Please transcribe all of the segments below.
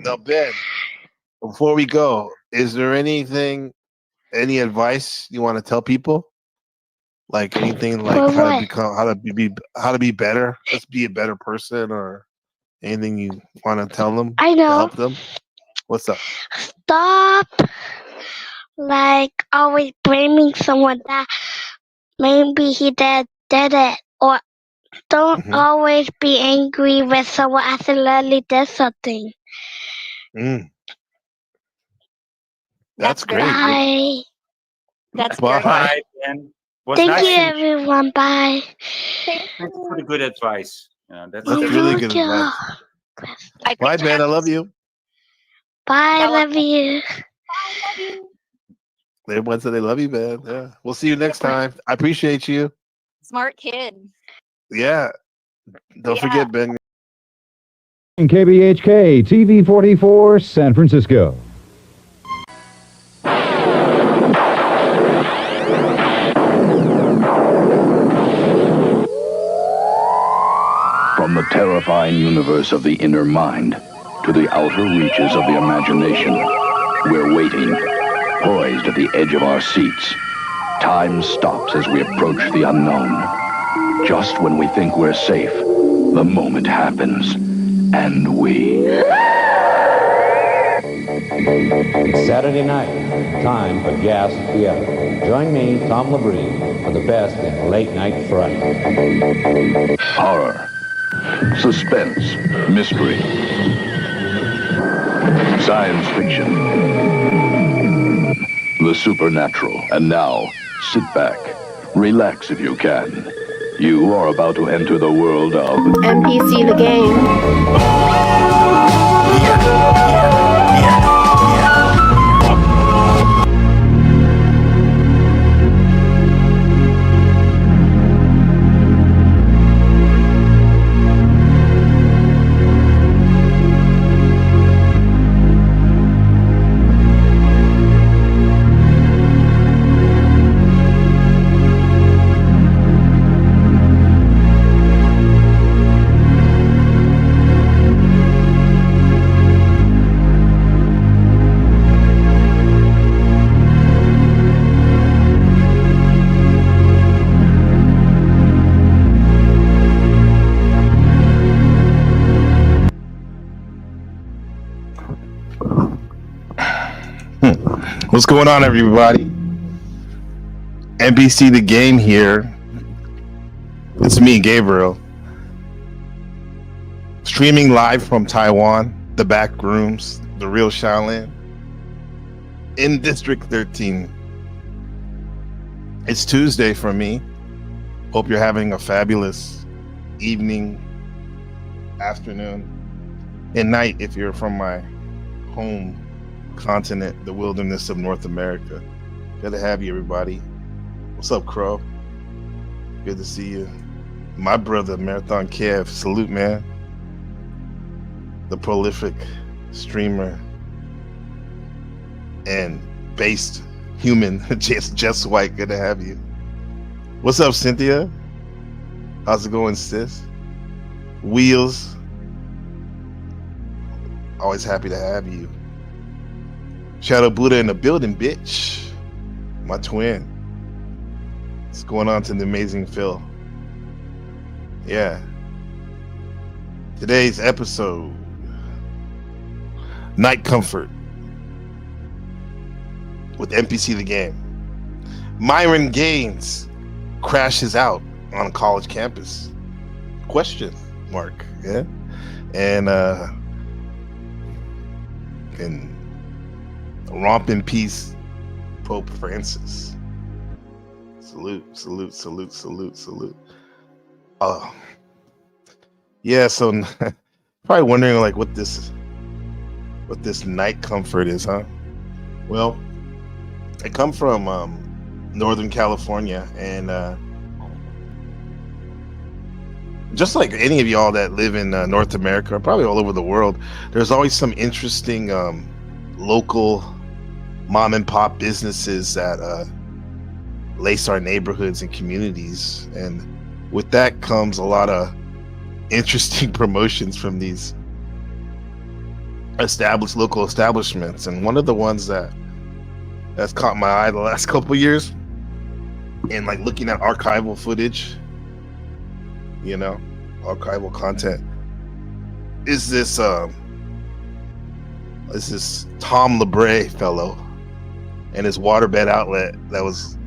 Now, Ben, before we go, is there any advice you want to tell people? Like anything, like For what? how to be better? Let's be a better person, or anything you want to tell them I to know. help them? What's up? Stop, like, always blaming someone that maybe he did it. Or don't Hmm. always be angry when someone accidentally did something. Mm, That's that's very great. good. Bye. That's very Bye. good. Bye, Ben. Was Thank nice you, to meet you. everyone. Bye. Thank Thank you for the you. good advice. That's That's really Thank good you. advice. I agree Bye, to Ben. that. I love you. Bye. Tell them Love you. I love you. Everyone said they love you, Ben. Yeah. We'll see you next time. I appreciate you. Smart kid. Yeah. Don't Yeah. forget, Ben. KBHK TV 44 San Francisco. From the terrifying universe of the inner mind to the outer reaches of the imagination, we're waiting, poised at the edge of our seats. Time stops as we approach the unknown. Just when we think we're safe, the moment happens, and we... It's Saturday night, time for Gas Theater. Join me, Tom Labrie, for the best in late night fright. Horror, suspense, mystery, science fiction, the supernatural. And now, sit back, relax if you can. You are about to enter the world of NPC the game. What's going on, everybody? NBC the game here. It's me, Gabriel. Streaming live from Taiwan, the back rooms, the real Shaolin, in District 13. It's Tuesday for me. Hope you're having a fabulous evening, afternoon, and night if you're from my home continent, the wilderness of North America. Good to have you, everybody. What's up, Crow? Good to see you. My brother, Marathon Kev. Salute, man. The prolific streamer and based human, Jess White. Good to have you. What's up, Cynthia? How's it going, sis? Wheels. Always happy to have you. Shadow Buddha in the building, bitch. My twin. What's going on to the amazing Phil? Yeah. Today's episode, Night Comfort with NPC the game. Myron Gaines crashes out on a college campus. Question mark. Yeah. And romp in peace, Pope Francis. Salute, salute, salute, salute, salute. Yeah, so probably wondering like what this night comfort is, huh? Well, I come from Northern California, and just like any of y'all that live in North America, probably all over the world, there's always some interesting local mom and pop businesses that lace our neighborhoods and communities, and with that comes a lot of interesting promotions from these local establishments, and one of the ones that's caught my eye the last couple of years, and like looking at archival footage, archival content, is this Tom LeBray fellow and his waterbed outlet that was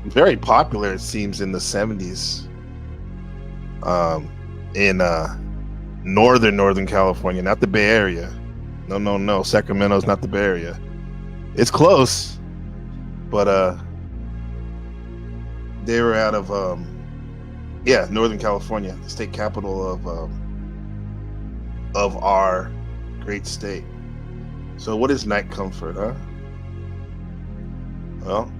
very popular, it seems, in the 70s, in northern California, not the Bay Area. No, Sacramento's not the Bay Area. It's close, but they were out of Northern California, the state capital of our great state. So what is Night Comfort, huh? Well,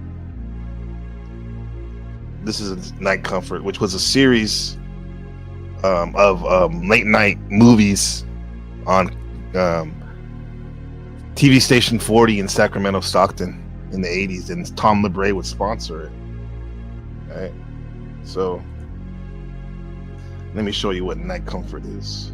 this is Night Comfort, which was a series of late night movies on TV station 40 in Sacramento, Stockton in the 80s, and Tom LeBray would sponsor it. Right? So let me show you what Night Comfort is.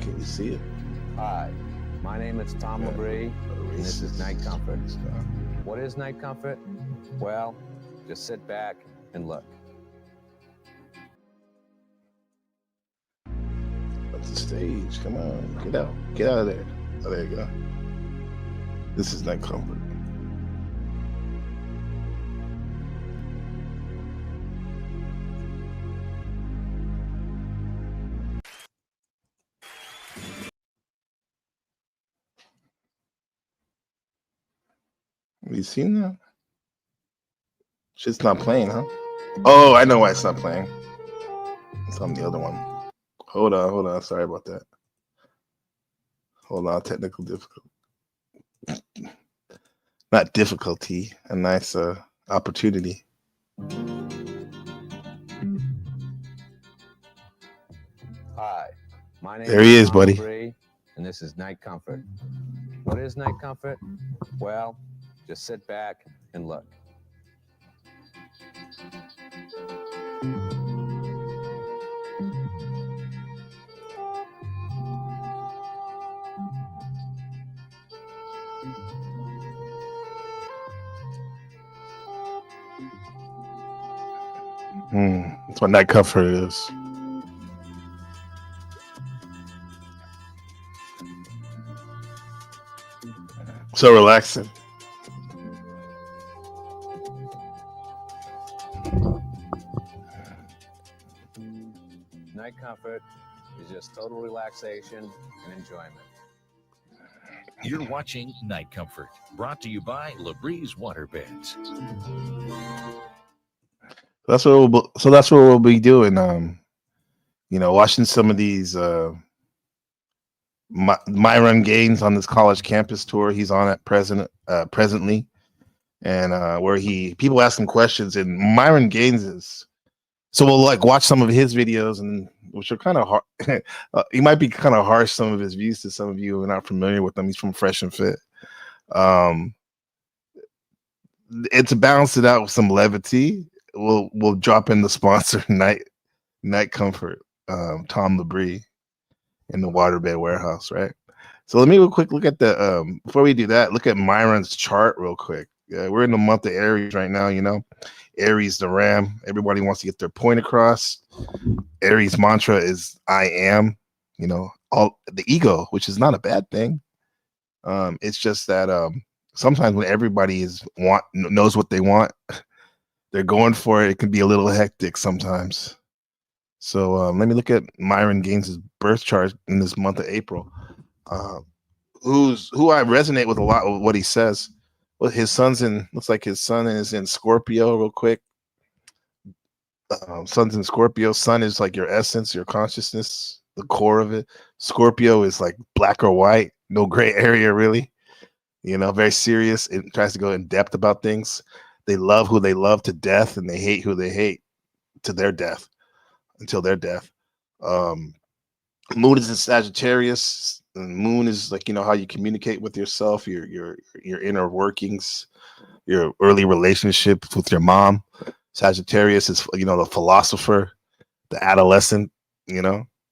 Can you see it? Hi, my name is Tom LeBray, and this is Night Comfort. What is Night Comfort? Well, just sit back and look. That's the stage. Come on, get out of there. Oh, there you go. This is Night Comfort. Have you seen that? Shit's not playing, huh? Oh, I know why it's not playing. It's on the other one. Hold on. Sorry about that. Hold on, technical difficulty. Not difficulty, a nice opportunity. Hi, my name There he is, Tom buddy. LeBray, and this is Night Comfort. What is Night Comfort? Well, just sit back and look. That's what Night Comfort is. So relaxing. Night Comfort is just total relaxation and enjoyment. You're watching Night Comfort, brought to you by Labree's Waterbeds. That's what we'll be doing. Watching some of these MYRON Gaines on this college campus tour he's on at presently, and where people ask him questions, and MYRON Gaines is. So we'll watch some of his videos, and which are kind of hard. He might be kind of harsh, some of his views, to some of you who are not familiar with him. He's from Fresh and Fit. It's to balance it out with some levity. We'll drop in the sponsor Night Comfort, Tom LeBray, in the Waterbed Warehouse, right? So let me real quick look at the before we do that, look at MYRON's chart real quick. We're in the month of Aries right now, Aries, the ram. Everybody wants to get their point across. Aries mantra is I am, all the ego, which is not a bad thing. It's just that sometimes when everybody knows what they want, they're going for it. It can be a little hectic sometimes. So let me look at MYRON Gaines' birth chart in this month of April. Who I resonate with a lot with what he says. Well, looks like his sun is in Scorpio real quick. Sun's in Scorpio. Sun is like your essence, your consciousness, the core of it. Scorpio is like black or white, no gray area really. Very serious. It tries to go in depth about things. They love who they love to death, and they hate who they hate to their death, until their death. Moon is in Sagittarius. And Moon is like, how you communicate with yourself, your inner workings, your early relationships with your mom. Sagittarius is, the philosopher, the adolescent,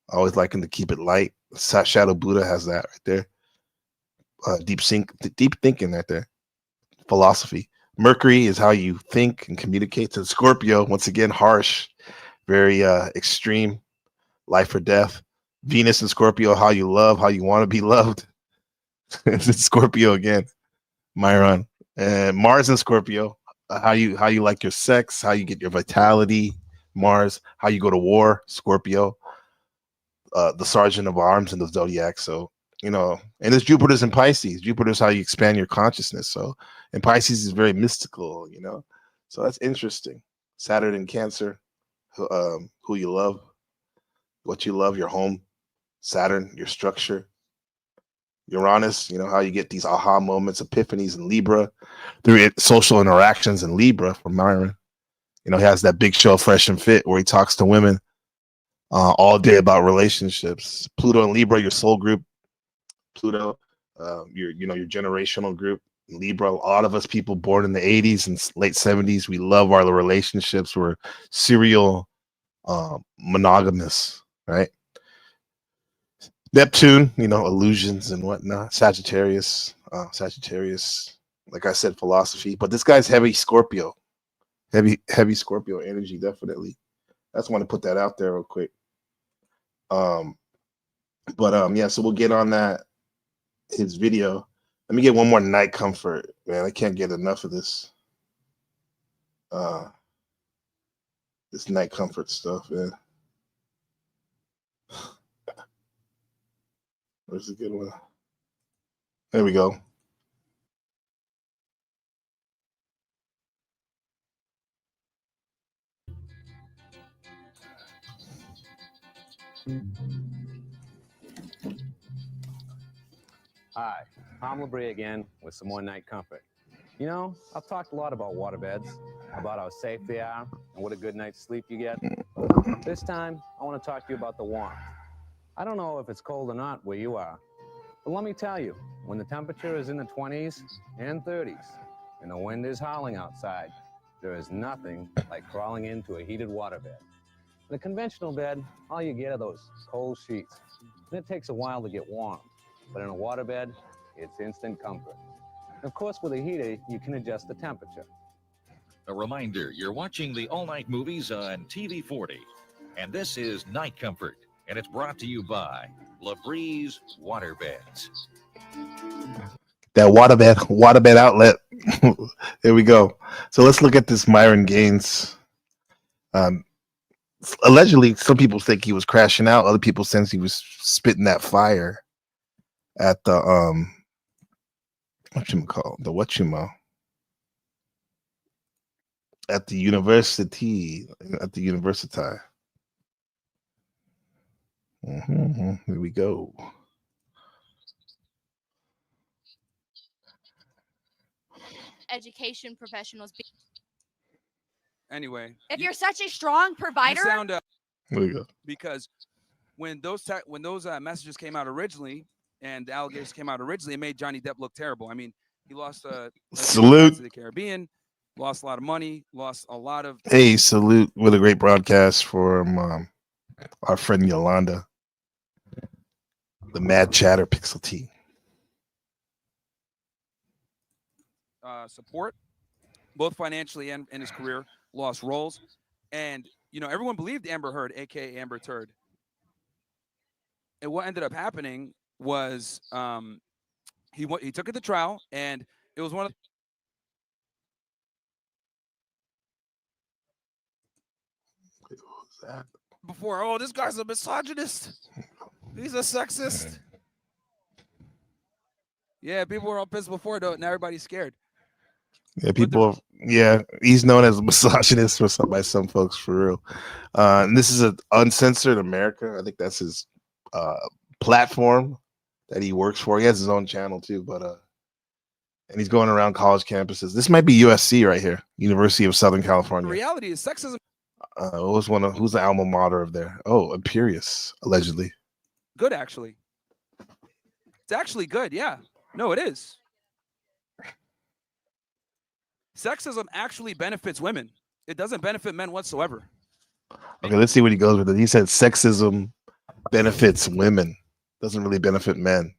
always liking to keep it light. Shadow Buddha has that right there. Deep thinking right there. Philosophy. Mercury is how you think and communicate. To Scorpio, once again, harsh, very extreme, life or death. Venus and Scorpio, how you love, how you want to be loved. It's Scorpio again, MYRON. And Mars and Scorpio, how you like your sex, how you get your vitality. Mars, how you go to war. Scorpio, the sergeant of arms in the zodiac. So, and it's Jupiter's in Pisces. Jupiter's how you expand your consciousness. So, and Pisces is very mystical, So that's interesting. Saturn in Cancer, who you love, what you love, your home. Saturn, your structure. Uranus, how you get these aha moments, epiphanies in Libra through social interactions in Libra from MYRON. He has that big show, Fresh and Fit, where he talks to women all day about relationships. Pluto and Libra, your soul group. Pluto, your generational group. Libra, a lot of us people born in the 80s and late 70s, we love our relationships. We're serial monogamous, right? Neptune, illusions and whatnot. Sagittarius, like I said, philosophy. But this guy's heavy Scorpio, heavy Scorpio energy, definitely. I just want to put that out there real quick. Yeah, so we'll get on that, his video. Let me get one more night comfort, man. I can't get enough of this. This night comfort stuff, man. Where's a good one? There we go. Hi, Tom Labrie again with some more night comfort. I've talked a lot about waterbeds, about how safe they are, and what a good night's sleep you get. This time, I want to talk to you about the warmth. I don't know if it's cold or not where you are, but let me tell you, when the temperature is in the 20s and 30s, and the wind is howling outside, there is nothing like crawling into a heated waterbed. In a conventional bed, all you get are those cold sheets, and it takes a while to get warm. But in a waterbed, it's instant comfort. And of course, with a heater, you can adjust the temperature. A reminder, you're watching the all-night movies on TV 40. And this is Night Comfort, and it's brought to you by Labrie's Waterbeds. That waterbed outlet. There we go. So let's look at this MYRON Gaines. Allegedly, some people think he was crashing out. Other people think he was spitting that fire at the at the university, Here we go. Education professionals. Anyway, If you're such a strong provider, sound There we go. because when those messages came out originally and the allegations came out originally, it made Johnny Depp look terrible. I mean, he lost Salute to the Caribbean, lost a lot of money, lost a lot of. Hey, salute with a great broadcast from our friend Yolanda, the Mad Chatter Pixel T. Support, both financially and in his career, lost roles, and everyone believed Amber Heard, aka Amber Turd. And what ended up happening was he took it to trial, and it was one of before. Oh, this guy's a misogynist. He's a sexist. Yeah, people were all pissed before, though. Now everybody's scared. Yeah, he's known as a misogynist by some folks, for real. And this is an Uncensored America. I think that's his platform that he works for. He has his own channel too, but and he's going around college campuses. This might be USC right here, University of Southern California. The reality is sexism. Who's the alma mater of there? Oh, Imperius, allegedly. Good, actually. It's actually good. Yeah. No, it is. Sexism actually benefits women. It doesn't benefit men whatsoever. Okay, let's see what he goes with it. He said sexism benefits women, doesn't really benefit men.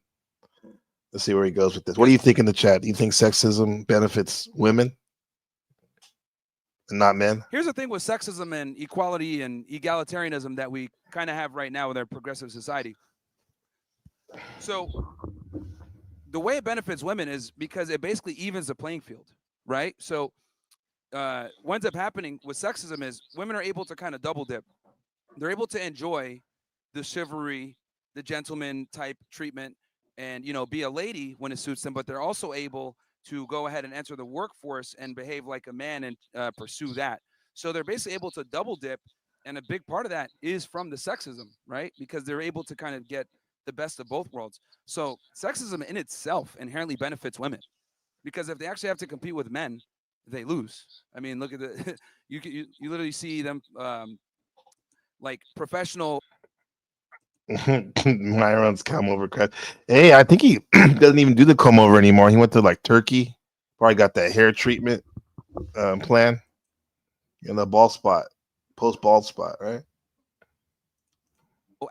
Let's see where he goes with this. What do you think in the chat? Do you think sexism benefits women and not men? Here's the thing with sexism and equality and egalitarianism that we kind of have right now with our progressive society. So the way it benefits women is because it basically evens the playing field, right? So what ends up happening with sexism is women are able to kind of double dip. They're able to enjoy the chivalry, the gentleman type treatment, and be a lady when it suits them, but they're also able to go ahead and enter the workforce and behave like a man and pursue that. So they're basically able to double dip, and a big part of that is from the sexism, right? Because they're able to kind of get the best of both worlds. So sexism in itself inherently benefits women, because if they actually have to compete with men, they lose. I mean, look at the you literally see them like professional. Myron's come over crash. Hey, I think he doesn't even do the comb over anymore. He went to like Turkey. Probably got that hair treatment plan in the bald spot, post bald spot, right?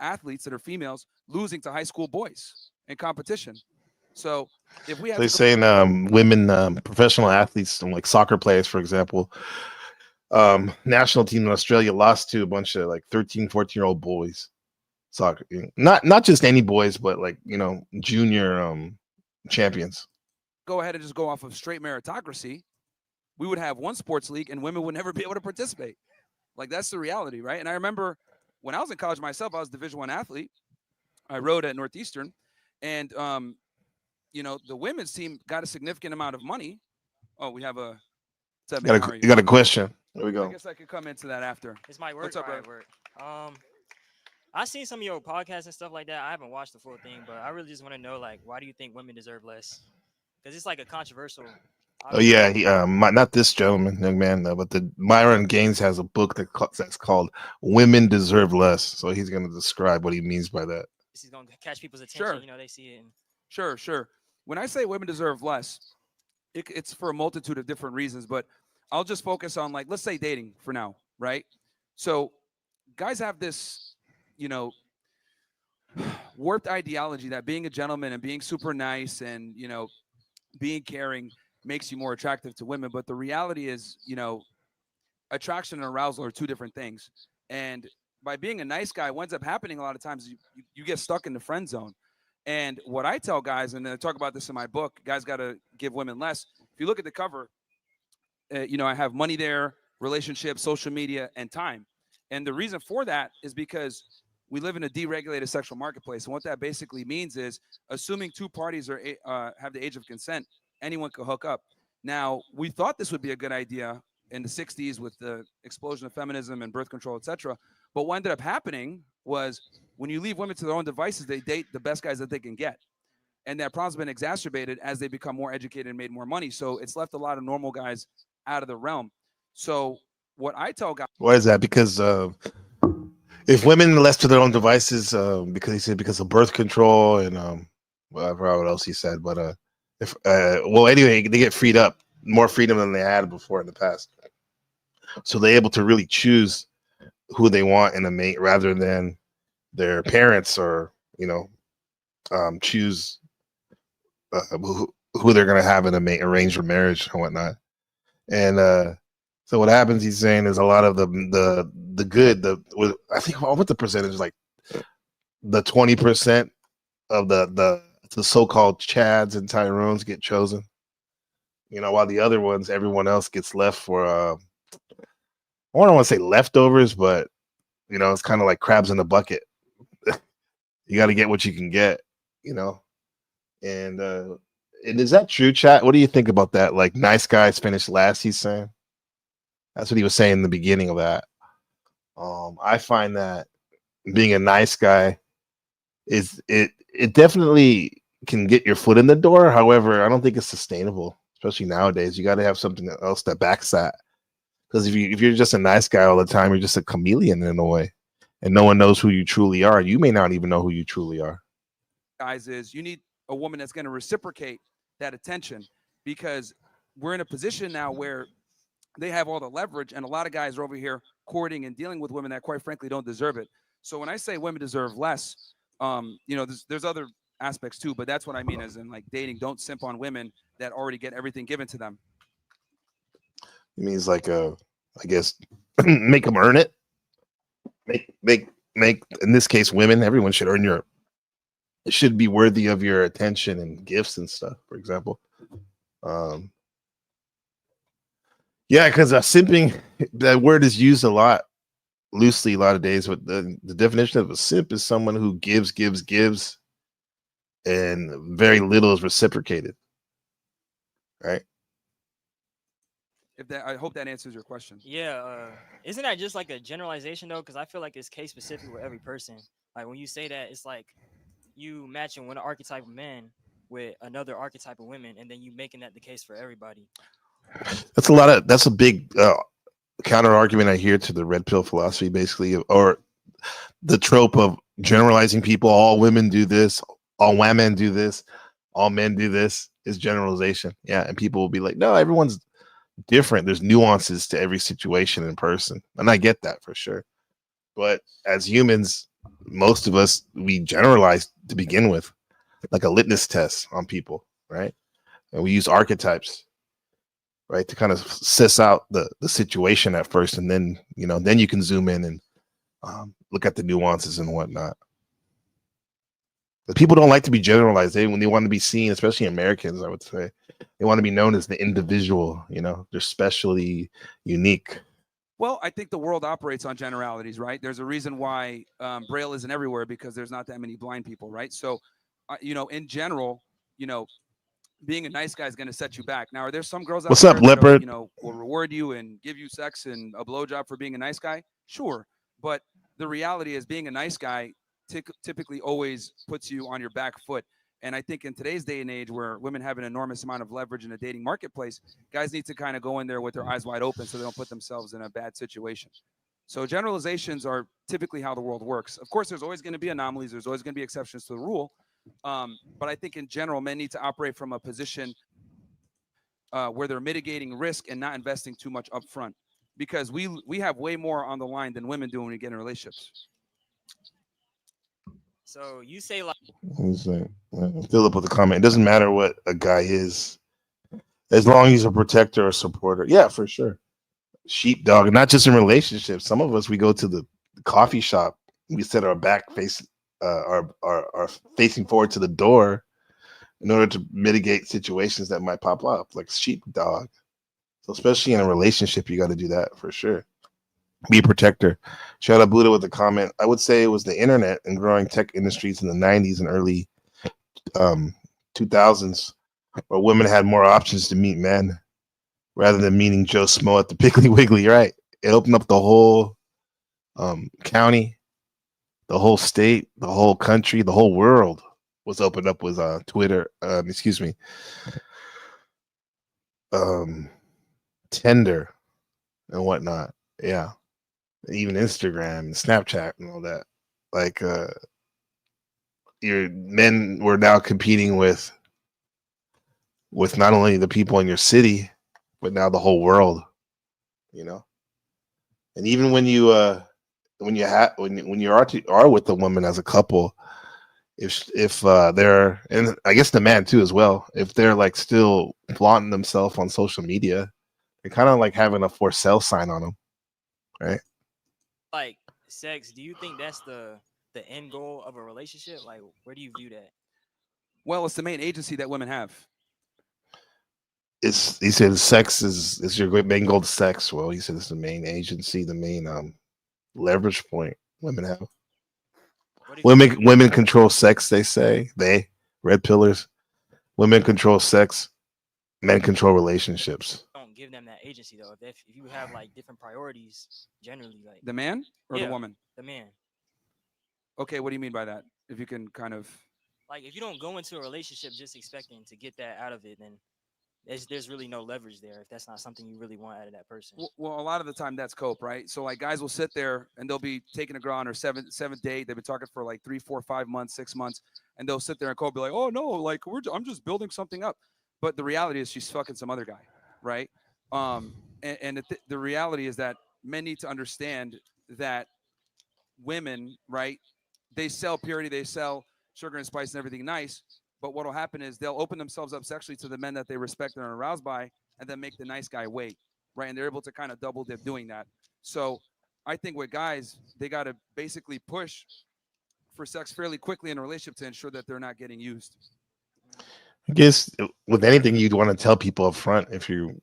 Athletes that are females losing to high school boys in competition. So if we have they're saying women, professional athletes, like soccer players, for example, national team in Australia lost to a bunch of like 13, 14-year-old boys. Soccer, not just any boys, but like junior champions. Go ahead and just go off of straight meritocracy, we would have one sports league and women would never be able to participate. Like, that's the reality, right? And I remember when I was in college myself, I was a Division I athlete. I rode at Northeastern, and the women's team got a significant amount of money. Oh, we have a. You got a question? There we go. I guess I could come into that after. It's my work. What's up, bro? I've seen some of your podcasts and stuff like that. I haven't watched the full thing, but I really just want to know, like, why do you think women deserve less? Because it's like a controversial. Oh yeah, he not this gentleman, young man, but the Myron Gaines has a book that's called "Women Deserve Less." So he's going to describe what he means by that. This is going to catch people's attention. Sure. They see it. Sure. When I say women deserve less, it's for a multitude of different reasons, but I'll just focus on, like, let's say dating for now, right? So guys have this, warped ideology that being a gentleman and being super nice and, being caring makes you more attractive to women. But the reality is, attraction and arousal are two different things. And by being a nice guy, what ends up happening a lot of times, you get stuck in the friend zone. And what I tell guys, and I talk about this in my book, guys got to give women less. If you look at the cover, I have money there, relationships, social media, and time. And the reason for that is because we live in a deregulated sexual marketplace. And what that basically means is, assuming two parties have the age of consent, anyone could hook up. Now, we thought this would be a good idea in the 60s with the explosion of feminism and birth control, etc. But what ended up happening was, when you leave women to their own devices, they date the best guys that they can get. And that problem's been exacerbated as they become more educated and made more money. So it's left a lot of normal guys out of the realm. So what I tell guys. Why is that? Because if women are left to their own devices, because of birth control and whatever what else he said, but anyway, they get freed up, more freedom than they had before in the past. So they're able to really choose who they want in a mate rather than their parents or choose who they're going to have in a mate, arranged or marriage and whatnot. And so what happens, he's saying, is a lot of the good, I think what the percentage is, like the 20% of the so-called Chads and Tyrones get chosen, while the other ones, everyone else gets left for I don't want to say leftovers, but it's kind of like crabs in the bucket. You got to get what you can get, and is that true, chat? What do you think about that? Like, nice guys finish last, he's saying. That's what he was saying in the beginning of that. I find that being a nice guy it definitely can get your foot in the door. However, I don't think it's sustainable, especially nowadays. You got to have something else that backs that. Because if you're just a nice guy all the time, you're just a chameleon in a way, and no one knows who you truly are. You may not even know who you truly are. Guys, is you need a woman that's going to reciprocate that attention, because we're in a position now where they have all the leverage, and a lot of guys are over here courting and dealing with women that, quite frankly, don't deserve it. So when I say women deserve less, there's other aspects too, but that's what I mean, as in like dating. Don't simp on women that already get everything given to them. It means like I guess make them earn it. Make in this case women. Everyone should earn your. It should be worthy of your attention and gifts and stuff. For example, yeah, because simping, that word is used a lot loosely a lot of days. But the definition of a simp is someone who gives, and very little is reciprocated. Right. I hope that answers your question. Yeah, isn't that just like a generalization though? Because I feel like it's case specific with every person. Like when you say that, it's like you matching one archetype of man with another archetype of women, and then you making that the case for everybody. That's a big counter argument I hear to the red pill philosophy, basically, or the trope of generalizing people. All women do this, all women do this, all men do this is generalization. Yeah, and people will be like, no, everyone's different. There's nuances to every situation in person, and I get that for sure. But as humans, most of us, we generalize to begin with, like a litmus test on people, right? And we use archetypes, right, to kind of suss out the situation at first, and then then you can zoom in and look at the nuances and whatnot. But people don't like to be generalized. When they want to be seen, especially Americans, I would say, they want to be known as the individual. They're specially unique. Well, I think the world operates on generalities, right? There's a reason why Braille isn't everywhere, because there's not that many blind people, right? So, in general, being a nice guy is going to set you back. Now, are there some girls out What's there up, that Leopard? will reward you and give you sex and a blowjob for being a nice guy? Sure. But the reality is being a nice guy typically always puts you on your back foot. And I think in today's day and age, where women have an enormous amount of leverage in the dating marketplace, guys need to kind of go in there with their eyes wide open so they don't put themselves in a bad situation. So generalizations are typically how the world works. Of course, there's always going to be anomalies. There's always going to be exceptions to the rule. But I think in general, men need to operate from a position where they're mitigating risk and not investing too much upfront, because we have way more on the line than women do when we get in relationships. So you say like, Philip with a comment. It doesn't matter what a guy is, as long as he's a protector or supporter. Yeah, for sure. Sheepdog, not just in relationships. Some of us, we go to the coffee shop, we set our back face, our facing forward to the door, in order to mitigate situations that might pop up, like sheepdog. So especially in a relationship, you got to do that for sure. Be a protector. Shout out Buddha with a comment. I would say it was the internet and growing tech industries in the 90s and early 2000s, where women had more options to meet men rather than meeting Joe Smo at the Piggly Wiggly, right? It opened up the whole county, the whole state, the whole country, the whole world was opened up with Twitter, Tinder and whatnot. Yeah. Even Instagram and Snapchat and all that. Like your men were now competing with not only the people in your city, but now the whole world. And even when you are with a woman as a couple, if they're, and I guess the man too as well, if they're like still flaunting themselves on social media, they're kind of like having a for sale sign on them, right? Like sex, do you think that's the end goal of a relationship? Like, where do you view that? Well, it's the main agency that women have. He said sex is your main goal to sex. Well, he said it's the main agency, the main leverage point women have. Women control sex, they say. They red pillars. Women control sex, men control relationships. Don't give them that agency though. If you have like different priorities, generally, like the man or the woman? The man. Okay, what do you mean by that? If you can kind of like, if you don't go into a relationship just expecting to get that out of it, then there's really no leverage there if that's not something you really want out of that person. Well, a lot of the time that's cope, right? So like guys will sit there and they'll be taking a girl on her seventh date. They've been talking for like 3, 4, 5 months, 6 months, and they'll sit there and cope, be like, oh no, like I'm just building something up. But the reality is she's fucking some other guy, right? and the reality is that men need to understand that women, right? They sell purity, they sell sugar and spice and everything nice. But what will happen is they'll open themselves up sexually to the men that they respect and are aroused by, and then make the nice guy wait, right? And they're able to kind of double dip doing that. So I think with guys, they got to basically push for sex fairly quickly in a relationship to ensure that they're not getting used. I guess with anything you'd want to tell people up front if you,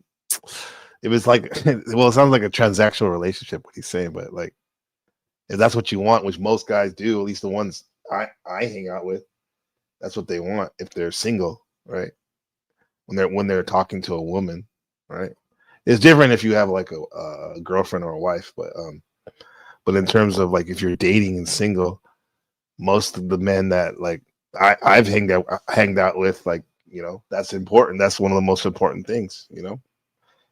it was like, well, it sounds like a transactional relationship, what he's saying, but like, if that's what you want, which most guys do, at least the ones I hang out with, that's what they want if they're single, right? When they're talking to a woman, right? It's different if you have like a girlfriend or a wife, but in terms of like if you're dating and single, most of the men that like I've hanged out with, like, you know, that's important. That's one of the most important things, you know.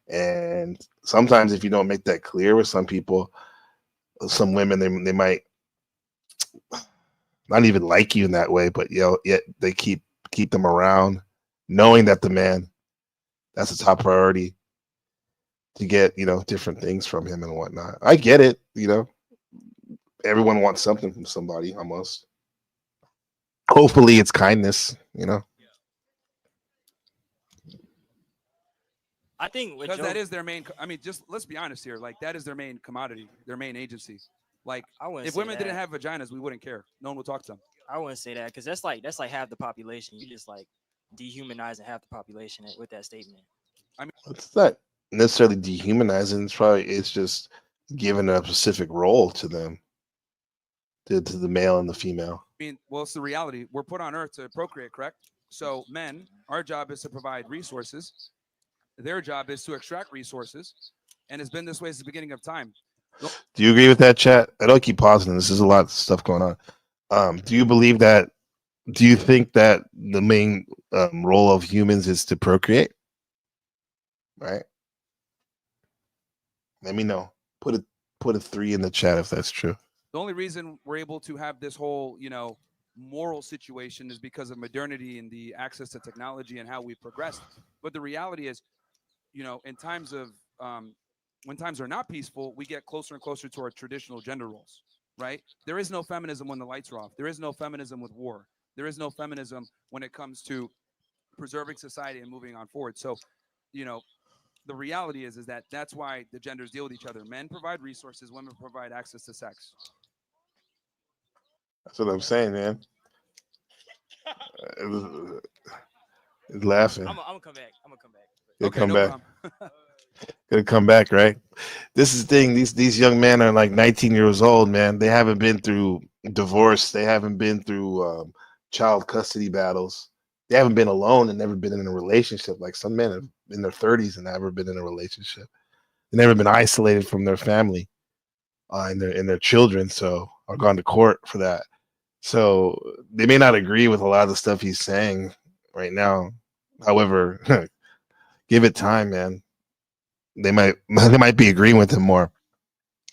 And sometimes if you don't make that clear with some people, some women, they might not even like you in that way, but you know, yet they keep them around, knowing that the man, that's a top priority to get, you know, different things from him and whatnot. I get it, you know. Everyone wants something from somebody almost. Hopefully it's kindness, you know. I think because that is their main. I mean, just let's be honest here. Like that is their main commodity, their main agency. Like if women didn't have vaginas, we wouldn't care. No one would talk to them. I wouldn't say that because that's like half the population. You just like dehumanizing half the population with that statement. I mean, it's not necessarily dehumanizing. It's just giving a specific role to them, to the male and the female. I mean, well, it's the reality. We're put on Earth to procreate, correct? So men, our job is to provide resources. Their job is to extract resources, and it's been this way since the beginning of time. Do you agree with that, chat? I don't keep pausing. This is a lot of stuff going on. Do you believe that? Do you think that the main role of humans is to procreate? Right. Let me know. Put a 3 in the chat if that's true. The only reason we're able to have this whole, you know, moral situation is because of modernity and the access to technology and how we progressed. But the reality is, you know, in times of when times are not peaceful, we get closer and closer to our traditional gender roles, right? There is no feminism when the lights are off. There is no feminism with war. There is no feminism when it comes to preserving society and moving on forward. So, you know, the reality is that that's why the genders deal with each other. Men provide resources, women provide access to sex. That's what I'm saying, man. It's laughing. I'm gonna come back. You'll okay, come no back. problem. Gonna come back, right? This is the thing. These young men are like 19 years old, man. They haven't been through divorce. They haven't been through child custody battles. They haven't been alone and never been in a relationship. Like some men have in their 30s and never been in a relationship. They've never been isolated from their family and their children. So or gone to court for that. So they may not agree with a lot of the stuff he's saying right now. However, give it time, man. They might be agreeing with him more.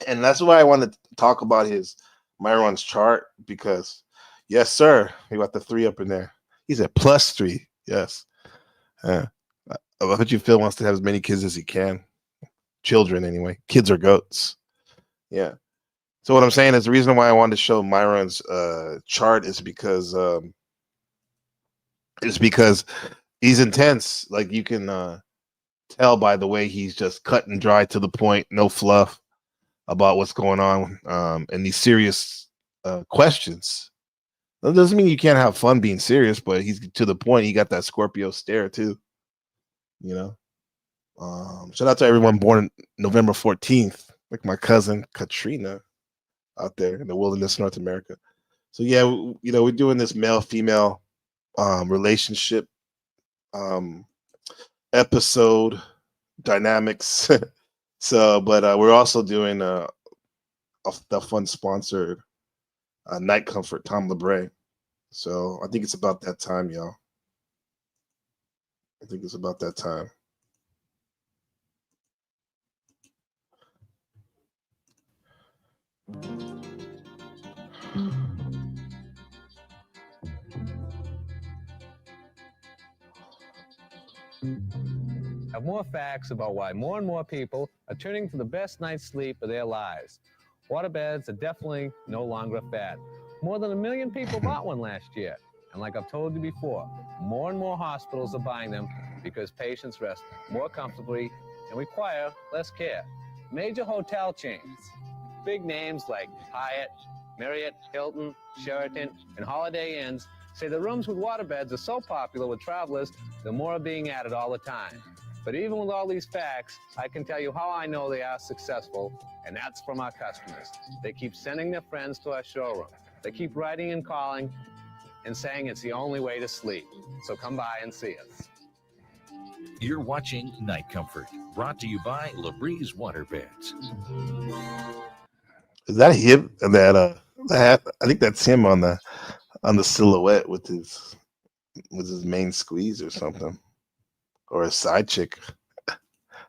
And that's why I wanted to talk about his MYRON's chart, because yes, sir, he got the 3 up in there. He's at +3. Yes. I bet you Phil wants to have as many kids as he can. Children, anyway. Kids are goats. Yeah. So what I'm saying is the reason why I wanted to show MYRON's chart is because he's intense. Like you can tell by the way he's just cut and dry to the point, no fluff about what's going on, and these serious questions. That doesn't mean you can't have fun being serious, but he's to the point. He got that Scorpio stare too, you know. Shout out to everyone born November 14th, like my cousin Katrina out there in the wilderness, North America. So yeah, you know, we're doing this male-female relationship episode dynamics. So, but we're also doing the fun sponsored Night Comfort, Tom LeBray. So I think it's about that time, y'all. I think it's about that time. Have more facts about why more and more people are turning to the best night's sleep of their lives. Waterbeds are definitely no longer a fad. More than 1 million people bought one last year. And like I've told you before, more and more hospitals are buying them because patients rest more comfortably and require less care. Major hotel chains, big names like Hyatt, Marriott, Hilton, Sheraton, and Holiday Inns say the rooms with waterbeds are so popular with travelers, that more are being added all the time. But even with all these facts, I can tell you how I know they are successful, and that's from our customers. They keep sending their friends to our showroom. They keep writing and calling and saying it's the only way to sleep. So come by and see us. You're watching Night Comfort, brought to you by LaBreeze Waterbeds. Is that him? That I think that's him on the silhouette with his main squeeze or something, or a side chick.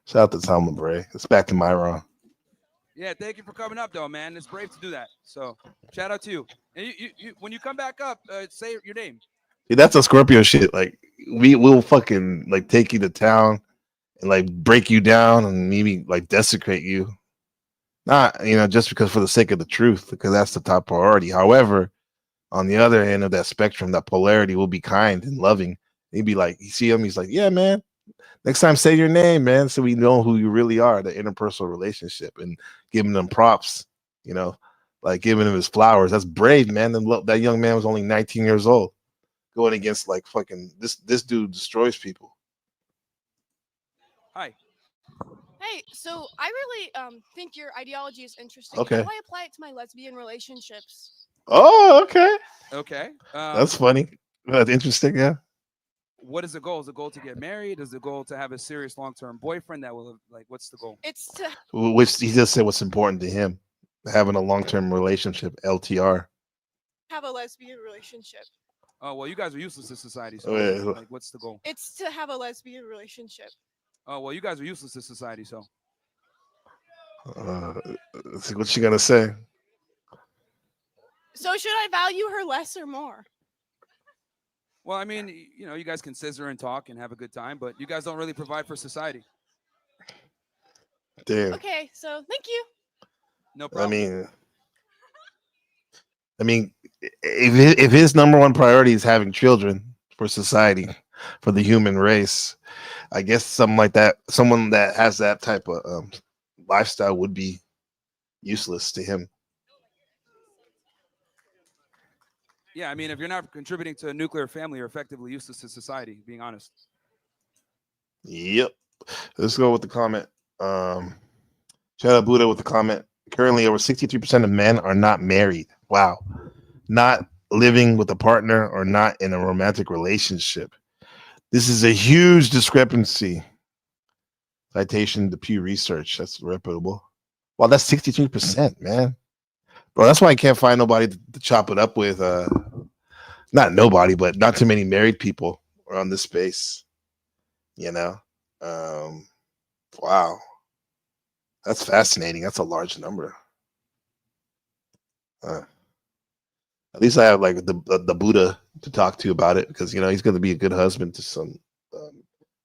Shout out to Tom LeBray. It's back to MYRON. Yeah, thank you for coming up, though, man. It's brave to do that. So shout out to you. And you when you come back up, say your name. Dude, that's a Scorpio shit. Like will fucking like take you to town and like break you down and maybe like desecrate you. Not just because for the sake of the truth, because that's the top priority. However, on the other end of that spectrum, that polarity will be kind and loving. He'd be like, you see him, he's like, yeah, man. Next time, say your name, man, so we know who you really are, the interpersonal relationship, and giving them props, like giving him his flowers. That's brave, man. And look, that young man was only 19 years old, going against like fucking this dude destroys people. Hi. Hey, so I really think your ideology is interesting. Okay. How do I apply it to my lesbian relationships? Oh, okay. Okay. That's funny. That's interesting, yeah. What is the goal? Is the goal to get married? Is the goal to have a serious long-term boyfriend that will what's the goal? It's to Which he just said what's important to him, having a long-term relationship, LTR. have a lesbian relationship. Oh, well, you guys are useless to society. So, like, what's the goal? It's to have a lesbian relationship. Oh, well, you guys are useless to society. So, Let's see what she gonna say. So should I value her less or more? well, I mean, you guys can scissor and talk and have a good time, but you guys don't really provide for society. Damn. Okay, so thank you. No problem. I mean, if his number one priority is having children for society, for the human race, I guess something like that, someone that has that type of lifestyle would be useless to him. Yeah, I mean, if you're not contributing to a nuclear family, you're effectively useless to society, being honest. Yep. Let's go with the comment. Shout out Buddha with the comment. Currently, over 63% of men are not married. Wow. Not living with a partner or not in a romantic relationship. This is a huge discrepancy. Citation to Pew Research. That's reputable. Wow, that's 63%, man. Bro, that's why I can't find nobody to chop it up with. Not nobody, but not too many married people around this space. Wow. That's fascinating. That's a large number. At least I have like the Buddha to talk to about it, because he's going to be a good husband to some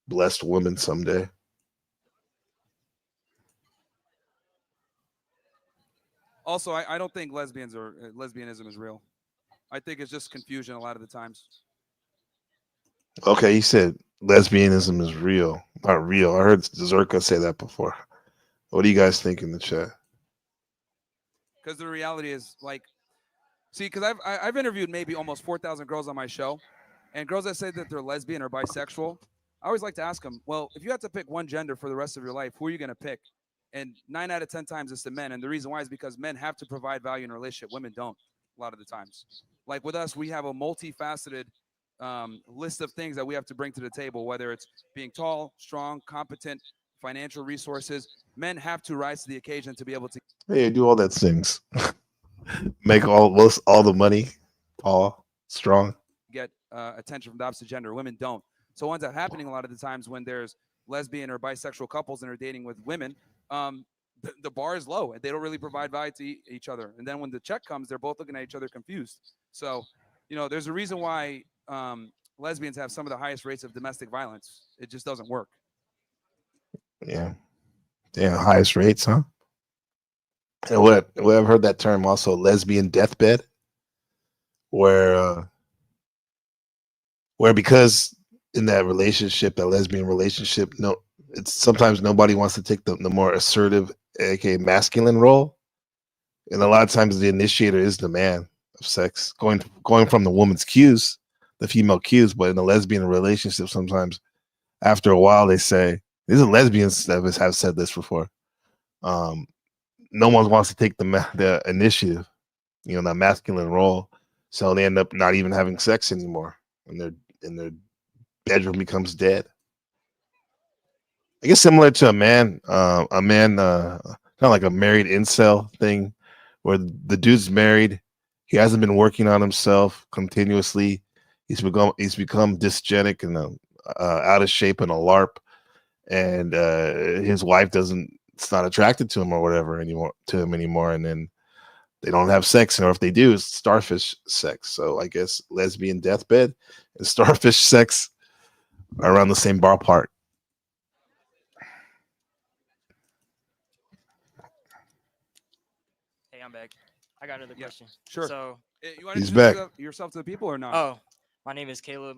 blessed woman someday. Also, I don't think lesbianism is real. I think it's just confusion a lot of the times. Okay, he said lesbianism is real, not real. I heard Zerka say that before. What do you guys think in the chat? Because the reality is, see, because I've interviewed maybe almost 4,000 girls on my show, and girls that say that they're lesbian or bisexual, I always like to ask them, well, if you had to pick one gender for the rest of your life, who are you going to pick? And 9 out of 10 times it's the men. And the reason why is because men have to provide value in a relationship. Women don't a lot of the times. Like with us, we have a multifaceted list of things that we have to bring to the table, whether it's being tall, strong, competent, financial resources. Men have to rise to the occasion to be able to. Hey, do all that things. Make all the money, tall, strong. Get attention from the opposite gender. Women don't. So what ends up happening a lot of the times when there's lesbian or bisexual couples and are dating with women, the bar is low and they don't really provide value to each other. And then when the check comes, they're both looking at each other confused. So, there's a reason why lesbians have some of the highest rates of domestic violence. It just doesn't work. Yeah. Yeah, highest rates, huh? And what I've heard that term also, lesbian deathbed, where because in that relationship, that lesbian relationship, no, it's sometimes nobody wants to take the more assertive, aka masculine role, and a lot of times the initiator is the man of sex, going from the woman's cues, the female cues, but in a lesbian relationship, sometimes after a while they say, these are lesbians that have said this before. No one wants to take the initiative, that masculine role, so they end up not even having sex anymore, and their bedroom becomes dead. I guess similar to kind of like a married incel thing, where the dude's married, he hasn't been working on himself continuously. He's become dysgenic and out of shape and a LARP, and his wife doesn't. It's not attracted to him or whatever anymore, and then they don't have sex, or if they do, it's starfish sex. So I guess lesbian deathbed and starfish sex are around the same ballpark. Hey, I'm back. I got another question. Sure. So You want to He's introduce back. yourself to the people or not? Oh, my name is Caleb.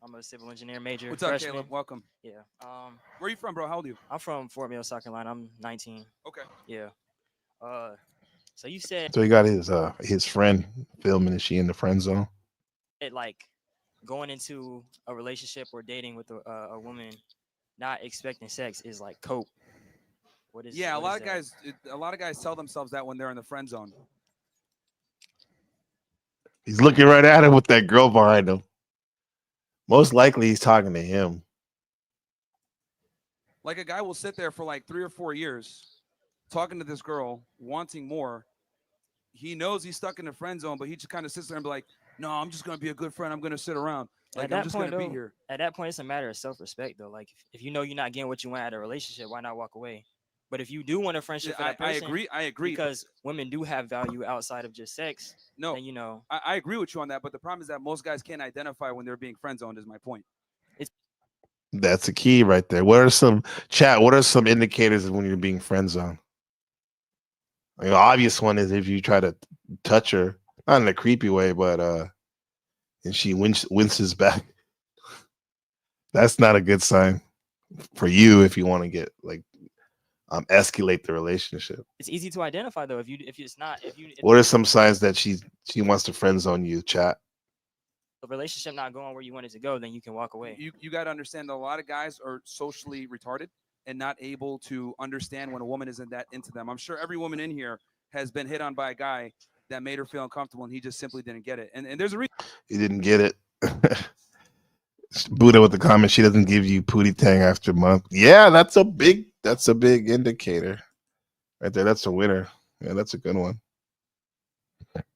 I'm a civil engineer major. What's up, freshman. Caleb? Welcome. Yeah. Where are you from, bro? How old are you? I'm from Fort Mill, South Carolina. I'm 19. Okay. Yeah. So you said So he got his friend filming. Is she in the friend zone? it like going into a relationship or dating with a woman, not expecting sex is like cope. What is? Yeah, what is that? a lot of guys tell themselves that when they're in the friend zone. He's looking right at him with that girl behind him. Most likely, he's talking to him. Like a guy will sit there for like 3 or 4 years, talking to this girl, wanting more. He knows he's stuck in the friend zone, but he just kind of sits there and be like, "No, I'm just gonna be a good friend. I'm gonna sit around. Like I'm just gonna be here." At that point, it's a matter of self-respect, though. Like if you know you're not getting what you want out of a relationship, why not walk away? But if you do want a friendship for that person, I agree. Because women do have value outside of just sex. No, then I agree with you on that. But the problem is that most guys can't identify when they're being friend zoned. Is my point. That's a key right there. What are some indicators of when you're being friend zoned? The obvious one is if you try to touch her, not in a creepy way, but and she winces back. That's not a good sign for you if you want to get escalate the relationship. It's easy to identify though. What are some signs that she wants to friend zone you, chat? The relationship not going where you want it to go, then you can walk away. You got to understand that a lot of guys are socially retarded and not able to understand when a woman isn't that into them. I'm sure every woman in here has been hit on by a guy that made her feel uncomfortable, and he just simply didn't get it. And there's a reason. He didn't get it. Buddha with the comment, she doesn't give you pootie tang after a month. Yeah, that's a big indicator right there. That's a winner. Yeah, that's a good one.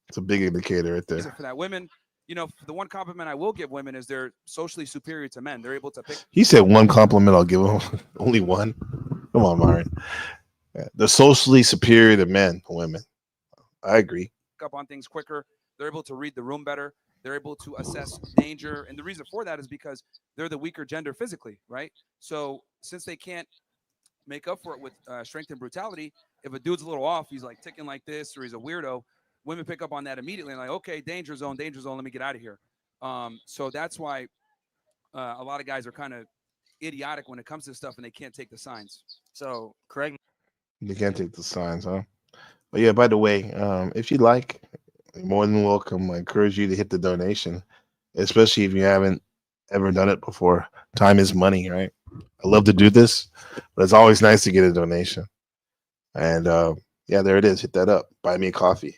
It's a big indicator right there. For that, women, the one compliment I will give women is they're socially superior to men. They're able to pick. He said one compliment I'll give him. Only one. Come on, Myron. Yeah, they're socially superior to women. I agree. Up on things quicker. They're able to read the room better. They're able to assess danger. And the reason for that is because they're the weaker gender physically, right? So since they can't make up for it with strength and brutality, if a dude's a little off, he's like ticking like this, or he's a weirdo, women pick up on that immediately and like, okay, danger zone, let me get out of here. So that's why a lot of guys are kind of idiotic when it comes to stuff and they can't take the signs. So correct me. They can't take the signs, huh? But yeah, by the way, if you'd like, you're more than welcome. I encourage you to hit the donation, especially if you haven't ever done it before. Time is money, right? I love to do this, but it's always nice to get a donation. And yeah, there it is. Hit that up. Buy me a coffee.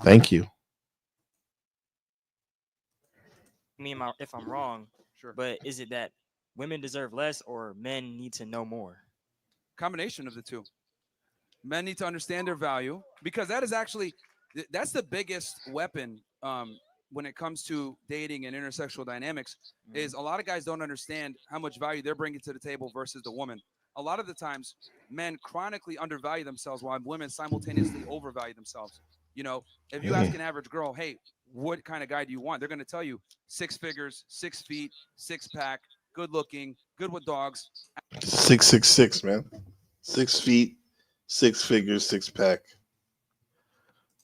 Thank you. If I'm wrong, sure. But is it that women deserve less or men need to know more? Combination of the two. Men need to understand their value, because that is actually that's the biggest weapon when it comes to dating and intersexual dynamics. Is a lot of guys don't understand how much value they're bringing to the table versus the woman. A lot of the times, men chronically undervalue themselves while women simultaneously overvalue themselves. If you ask an average girl, hey, what kind of guy do you want? They're going to tell you 6 figures, 6 feet, 6-pack. good looking, good with dogs. 6'6", man. 6 feet, 6 figures, 6 pack.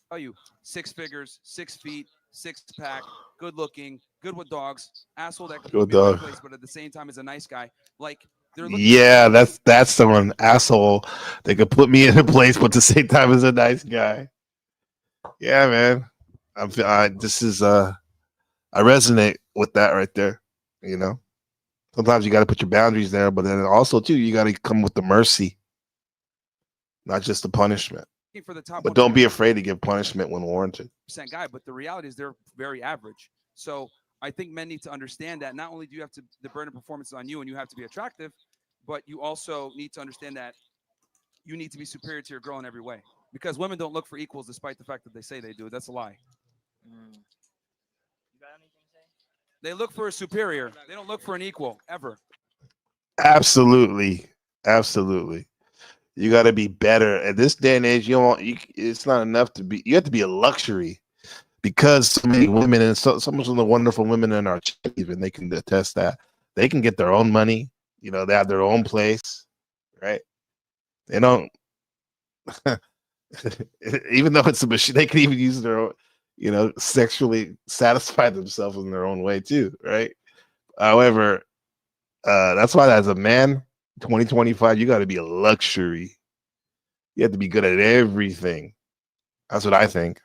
Tell you, 6 figures, 6 feet, 6 pack, good looking, good with dogs, asshole that could Good put me in my dog. place, but at the same time is a nice guy. Like they're looking. Yeah, that's someone asshole. They could put me in a place, but at the same time is a nice guy. Yeah, man. I resonate with that right there. You know, sometimes you got to put your boundaries there, but then also too, you got to come with the mercy, not just the punishment. For the top But don't be afraid to give punishment when warranted. guy, but the reality is they're very average. So I think men need to understand that not only do you have to the burden of performance is on you and you have to be attractive, but you also need to understand that you need to be superior to your girl in every way. Because women don't look for equals despite the fact that they say they do. That's a lie. They look for a superior. They don't look for an equal ever. Absolutely. You got to be better at this day and age. It's not enough to be. You have to be a luxury because so many women and some of the wonderful women in our chat, even they can attest that they can get their own money. You know, they have their own place, right? They don't. Even though it's a machine, they can even use their own. You know, sexually satisfy themselves in their own way too, right? However, that's why as a man, 2025, you got to be a luxury. You have to be good at everything. That's what I think.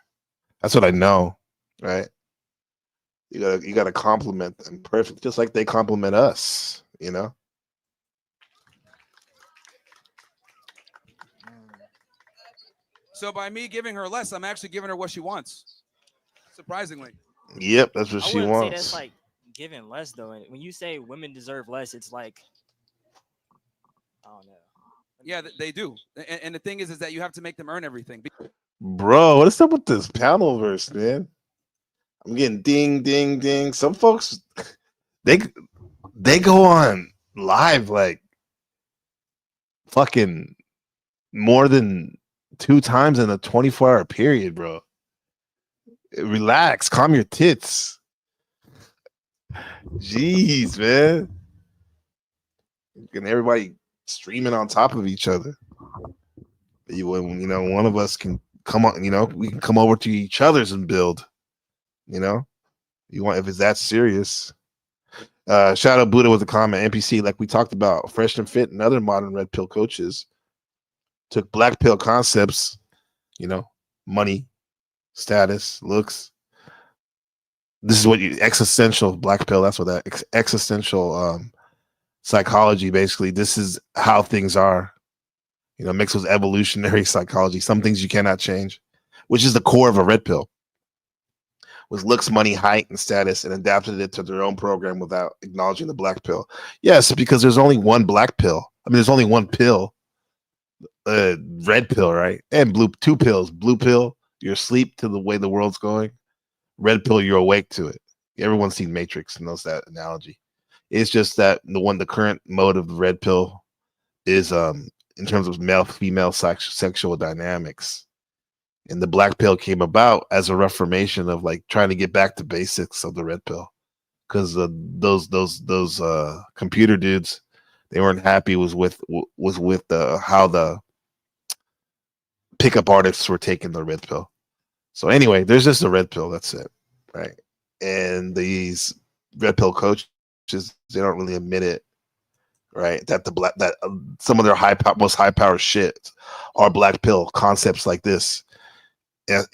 That's what I know, right? You gotta compliment them perfect, just like they compliment us. You know. So by me giving her less, I'm actually giving her what she wants. Surprisingly. Yep, that's what she I wouldn't wants. say that's like giving less though. And when you say women deserve less, it's like I don't know. Yeah, they do. And the thing is that you have to make them earn everything. Bro, what's up with this panel verse, man? I'm getting ding, ding, ding. Some folks, they go on live like fucking more than 2 times in a 24-hour period, bro. Relax, calm your tits. Jeez, man. And everybody streaming on top of each other. One of us can come on, we can come over to each other's and build. If it's that serious. Shadow Buddha with a comment. NPC, like we talked about, Fresh and Fit and other modern red pill coaches took black pill concepts, money, status, looks. This is what existential black pill. That's what that existential psychology. Basically, this is how things are. Mixed with evolutionary psychology. Some things you cannot change, which is the core of a red pill. Was looks, money, height, and status, and adapted it to their own program without acknowledging the black pill. Yes, because there's only one black pill. There's only one pill, red pill, right? And two pills. Blue pill, you're asleep to the way the world's going. Red pill, you're awake to it. Everyone's seen Matrix and knows that analogy. It's just that the current mode of the red pill is in terms of male-female sexual dynamics. And the black pill came about as a reformation of like trying to get back to basics of the red pill, because those computer dudes, they weren't happy with how the pickup artists were taking the red pill. So anyway, there's just a red pill. That's it, right? And these red pill coaches, they don't really admit it, right? That some of their most high power shit are black pill concepts like this.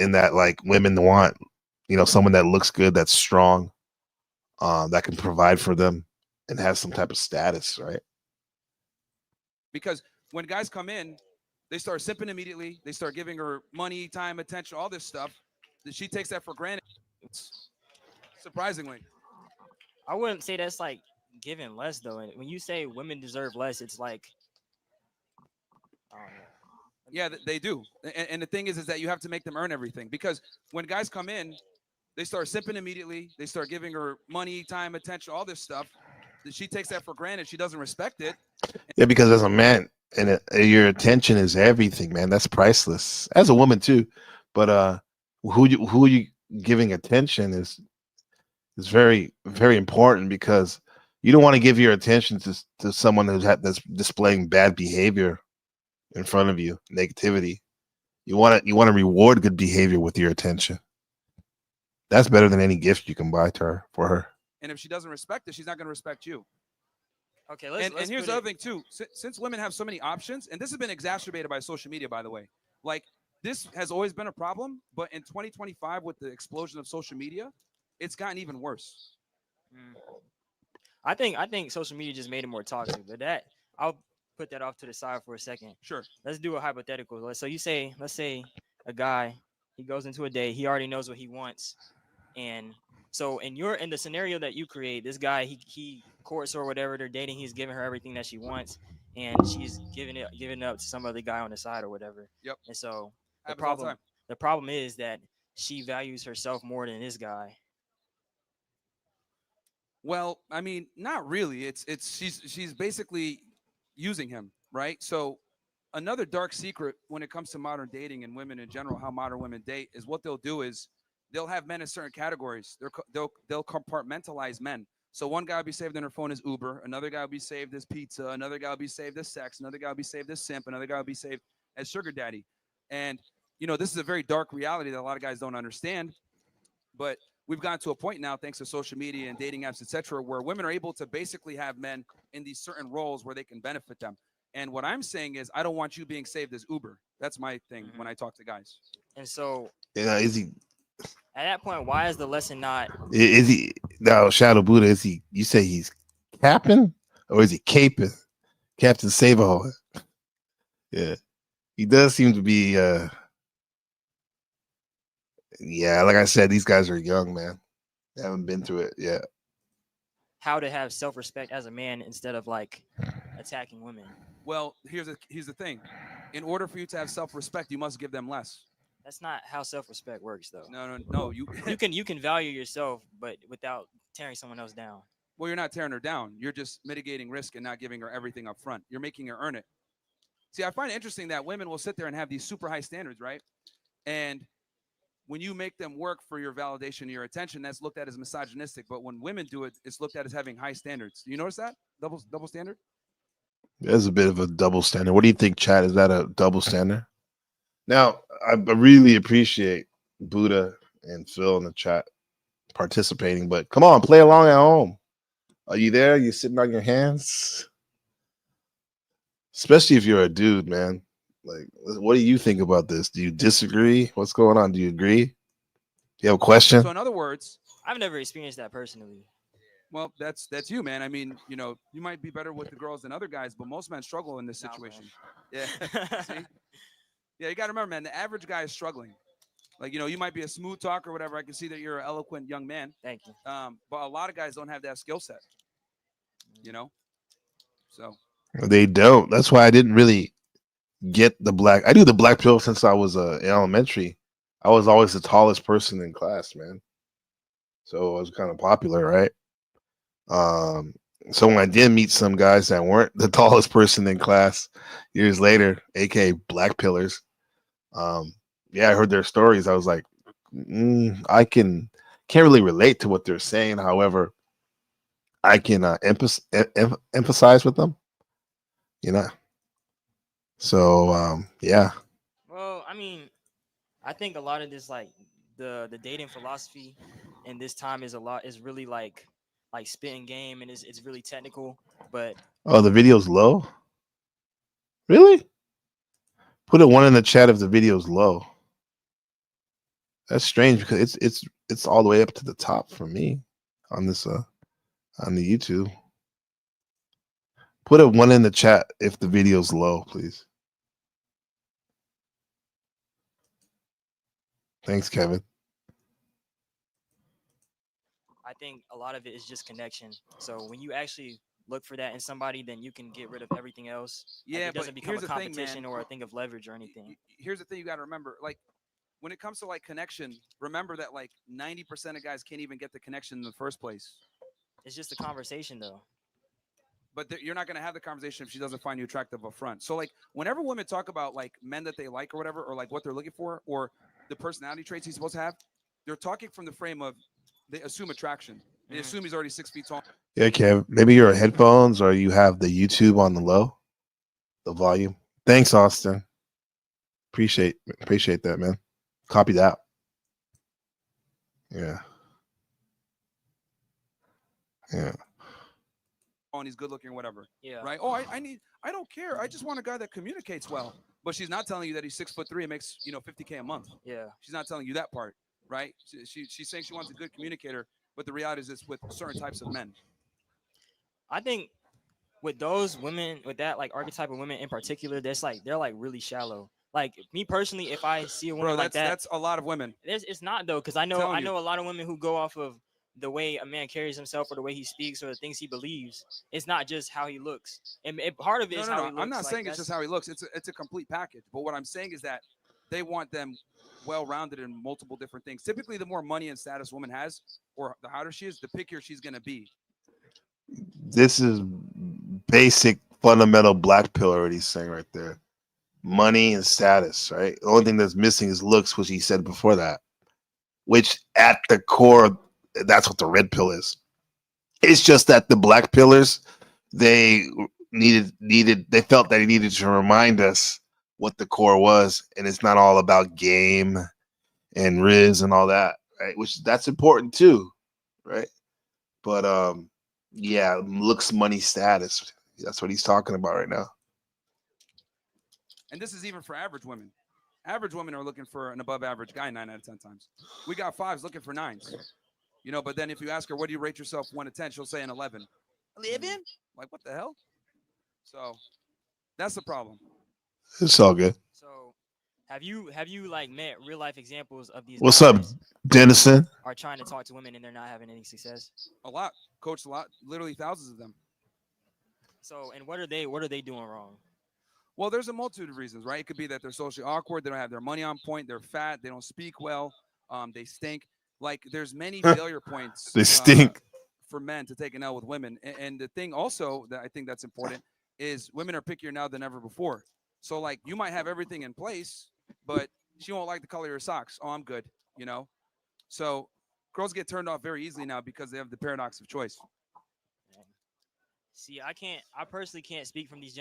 In that, like, women want, someone that looks good, that's strong, that can provide for them and has some type of status, right? Because when guys come in, they start simping immediately. They start giving her money, time, attention, all this stuff. She takes that for granted. Surprisingly. I wouldn't say that's like giving less though. And when you say women deserve less, it's like I don't know. Yeah, they do. And the thing is that you have to make them earn everything. Because when guys come in, they start simping immediately. They start giving her money, time, attention, all this stuff. She takes that for granted. She doesn't respect it. Yeah, because as a man, and your attention is everything, man. That's priceless. As a woman too, but who you giving attention is very, very important, because You don't want to give your attention to someone that's displaying bad behavior in front of you, negativity. You want to reward good behavior with your attention. That's better than any gift you can buy to her for her. And if she doesn't respect it, she's not going to respect you. Okay, and here's the other thing too. Since women have so many options, and this has been exacerbated by social media, by the way. Like this has always been a problem, but in 2025, with the explosion of social media, it's gotten even worse. I think social media just made it more toxic, but I'll put that off to the side for a second. Sure. Let's do a hypothetical. So let's say a guy, he goes into a date, he already knows what he wants, and so in the scenario that you create, this guy he courts or whatever, they're dating, he's giving her everything that she wants, and she's giving it up to some other guy on the side or whatever. Yep. And so Happens all the time. the problem is that she values herself more than this guy. Well, I mean, not really. She's basically using him, right? So another dark secret when it comes to modern dating and women in general, how modern women date, is what they'll do is they'll have men in certain categories. They'll compartmentalize men. So one guy will be saved on her phone as Uber, another guy will be saved as pizza, another guy will be saved as sex, another guy will be saved as simp, another guy will be saved as sugar daddy. And this is a very dark reality that a lot of guys don't understand. But we've gotten to a point now, thanks to social media and dating apps, etc., where women are able to basically have men in these certain roles where they can benefit them. And what I'm saying is, I don't want you being saved as Uber. That's my thing when I talk to guys. And so, is he? At that point, why is the lesson not? Is he now, Shadow Buddha? Is he? You say he's capping, or is he caping? Captain Saberhole. Yeah, he does seem to be. Yeah, like I said, these guys are young, man. They haven't been through it yet. How to have self-respect as a man instead of like attacking women. Well, here's the thing. In order for you to have self-respect, you must give them less. That's not how self-respect works, though. No. You can value yourself, but without tearing someone else down. Well, you're not tearing her down. You're just mitigating risk and not giving her everything up front. You're making her earn it. See, I find it interesting that women will sit there and have these super high standards, right? And when you make them work for your validation and your attention, that's looked at as misogynistic. But when women do it, it's looked at as having high standards. Do you notice that? Double standard? There's a bit of a double standard. What do you think, Chad? Is that a double standard? Now, I really appreciate Buddha and Phil in the chat participating, but come on, play along at home. Are you there? You sitting on your hands? Especially if you're a dude, man. Like, what do you think about this? Do you disagree? What's going on? Do you agree? Do you have a question? So in other words, I've never experienced that personally. Well, that's you, man. I mean, you might be better with the girls than other guys, but most men struggle in this situation. Yeah. See? Yeah, you got to remember, man, the average guy is struggling. Like, you might be a smooth talker or whatever. I can see that you're an eloquent young man. Thank you. But a lot of guys don't have that skill set, So. They don't. That's why I didn't really get the black. I knew the black pill since I was in elementary. I was always the tallest person in class, man. So I was kind of popular, right? So when I did meet some guys that weren't the tallest person in class years later, aka black pillars, yeah, I heard their stories. I was like, I can't really relate to what they're saying. However, I can emphasize with them, So yeah. Well, I mean, I think a lot of this, like the dating philosophy in this time is really like spitting game, and it's really technical. But the video's low. Really? Put a 1 in the chat if the video's low. That's strange because it's all the way up to the top for me on this on the YouTube. Put a 1 in the chat if the video's low, please. Thanks, Kevin. I think a lot of it is just connection. So when you actually look for that in somebody, then you can get rid of everything else. Yeah, it doesn't become a competition thing, or a thing of leverage or anything. Here's the thing you got to remember. Like, when it comes to like connection, remember that like 90% of guys can't even get the connection in the first place. It's just a conversation, though. But you're not going to have the conversation if she doesn't find you attractive up front. So like whenever women talk about like men that they like or whatever, or like what they're looking for, or the personality traits he's supposed to have, they're talking from the frame of they assume attraction. They assume he's already 6 feet tall. Yeah, Kev. Maybe your headphones or you have the YouTube on the low, the volume. Thanks, Austin. Appreciate that, man. Copy that. Yeah. Yeah. And he's good looking or whatever. Yeah. Right. Oh, I don't care. I just want a guy that communicates well. But she's not telling you that he's 6'3" and makes, $50K a month. Yeah. She's not telling you that part, right? She's saying she wants a good communicator, but the reality is it's with certain types of men. I think with those women, with that like archetype of women in particular, they're like really shallow. Like me personally, if I see a woman like that, that's a lot of women. It's not though, because I know a lot of women who go off of the way a man carries himself or the way he speaks or the things he believes. It's not just how he looks. And part of it is how he looks. I'm not saying it's just how he looks. It's a complete package. But what I'm saying is that they want them well-rounded in multiple different things. Typically, the more money and status a woman has, or the hotter she is, the pickier she's going to be. This is basic, fundamental black pill already saying right there. Money and status, right? The only thing that's missing is looks, which he said before that. Which at the core, that's what the red pill is. It's just that the black pillars, they felt that he needed to remind us what the core was, and it's not all about game and Riz and all that, right? Which that's important too, right? But yeah, looks, money, status. That's what he's talking about right now. And this is even for average women. Average women are looking for an above average guy 9 out of 10 times. We got 5s looking for 9s. But then if you ask her, what do you rate yourself 1 to 10? She'll say an 11. 11? Like, what the hell? So that's the problem. It's all good. So have you like met real life examples of these? What's up, Dennison? Are trying to talk to women and they're not having any success? A lot. Coached a lot. Literally thousands of them. So, and what are they doing wrong? Well, there's a multitude of reasons, right? It could be that they're socially awkward. They don't have their money on point. They're fat. They don't speak well. They stink. Like, there's many failure points. They stink. For men to take an L with women. And the thing also that I think that's important is women are pickier now than ever before. So, like, you might have everything in place, but she won't like the color of your socks. Oh, I'm good, So girls get turned off very easily now because they have the paradox of choice. See, I personally can't speak from these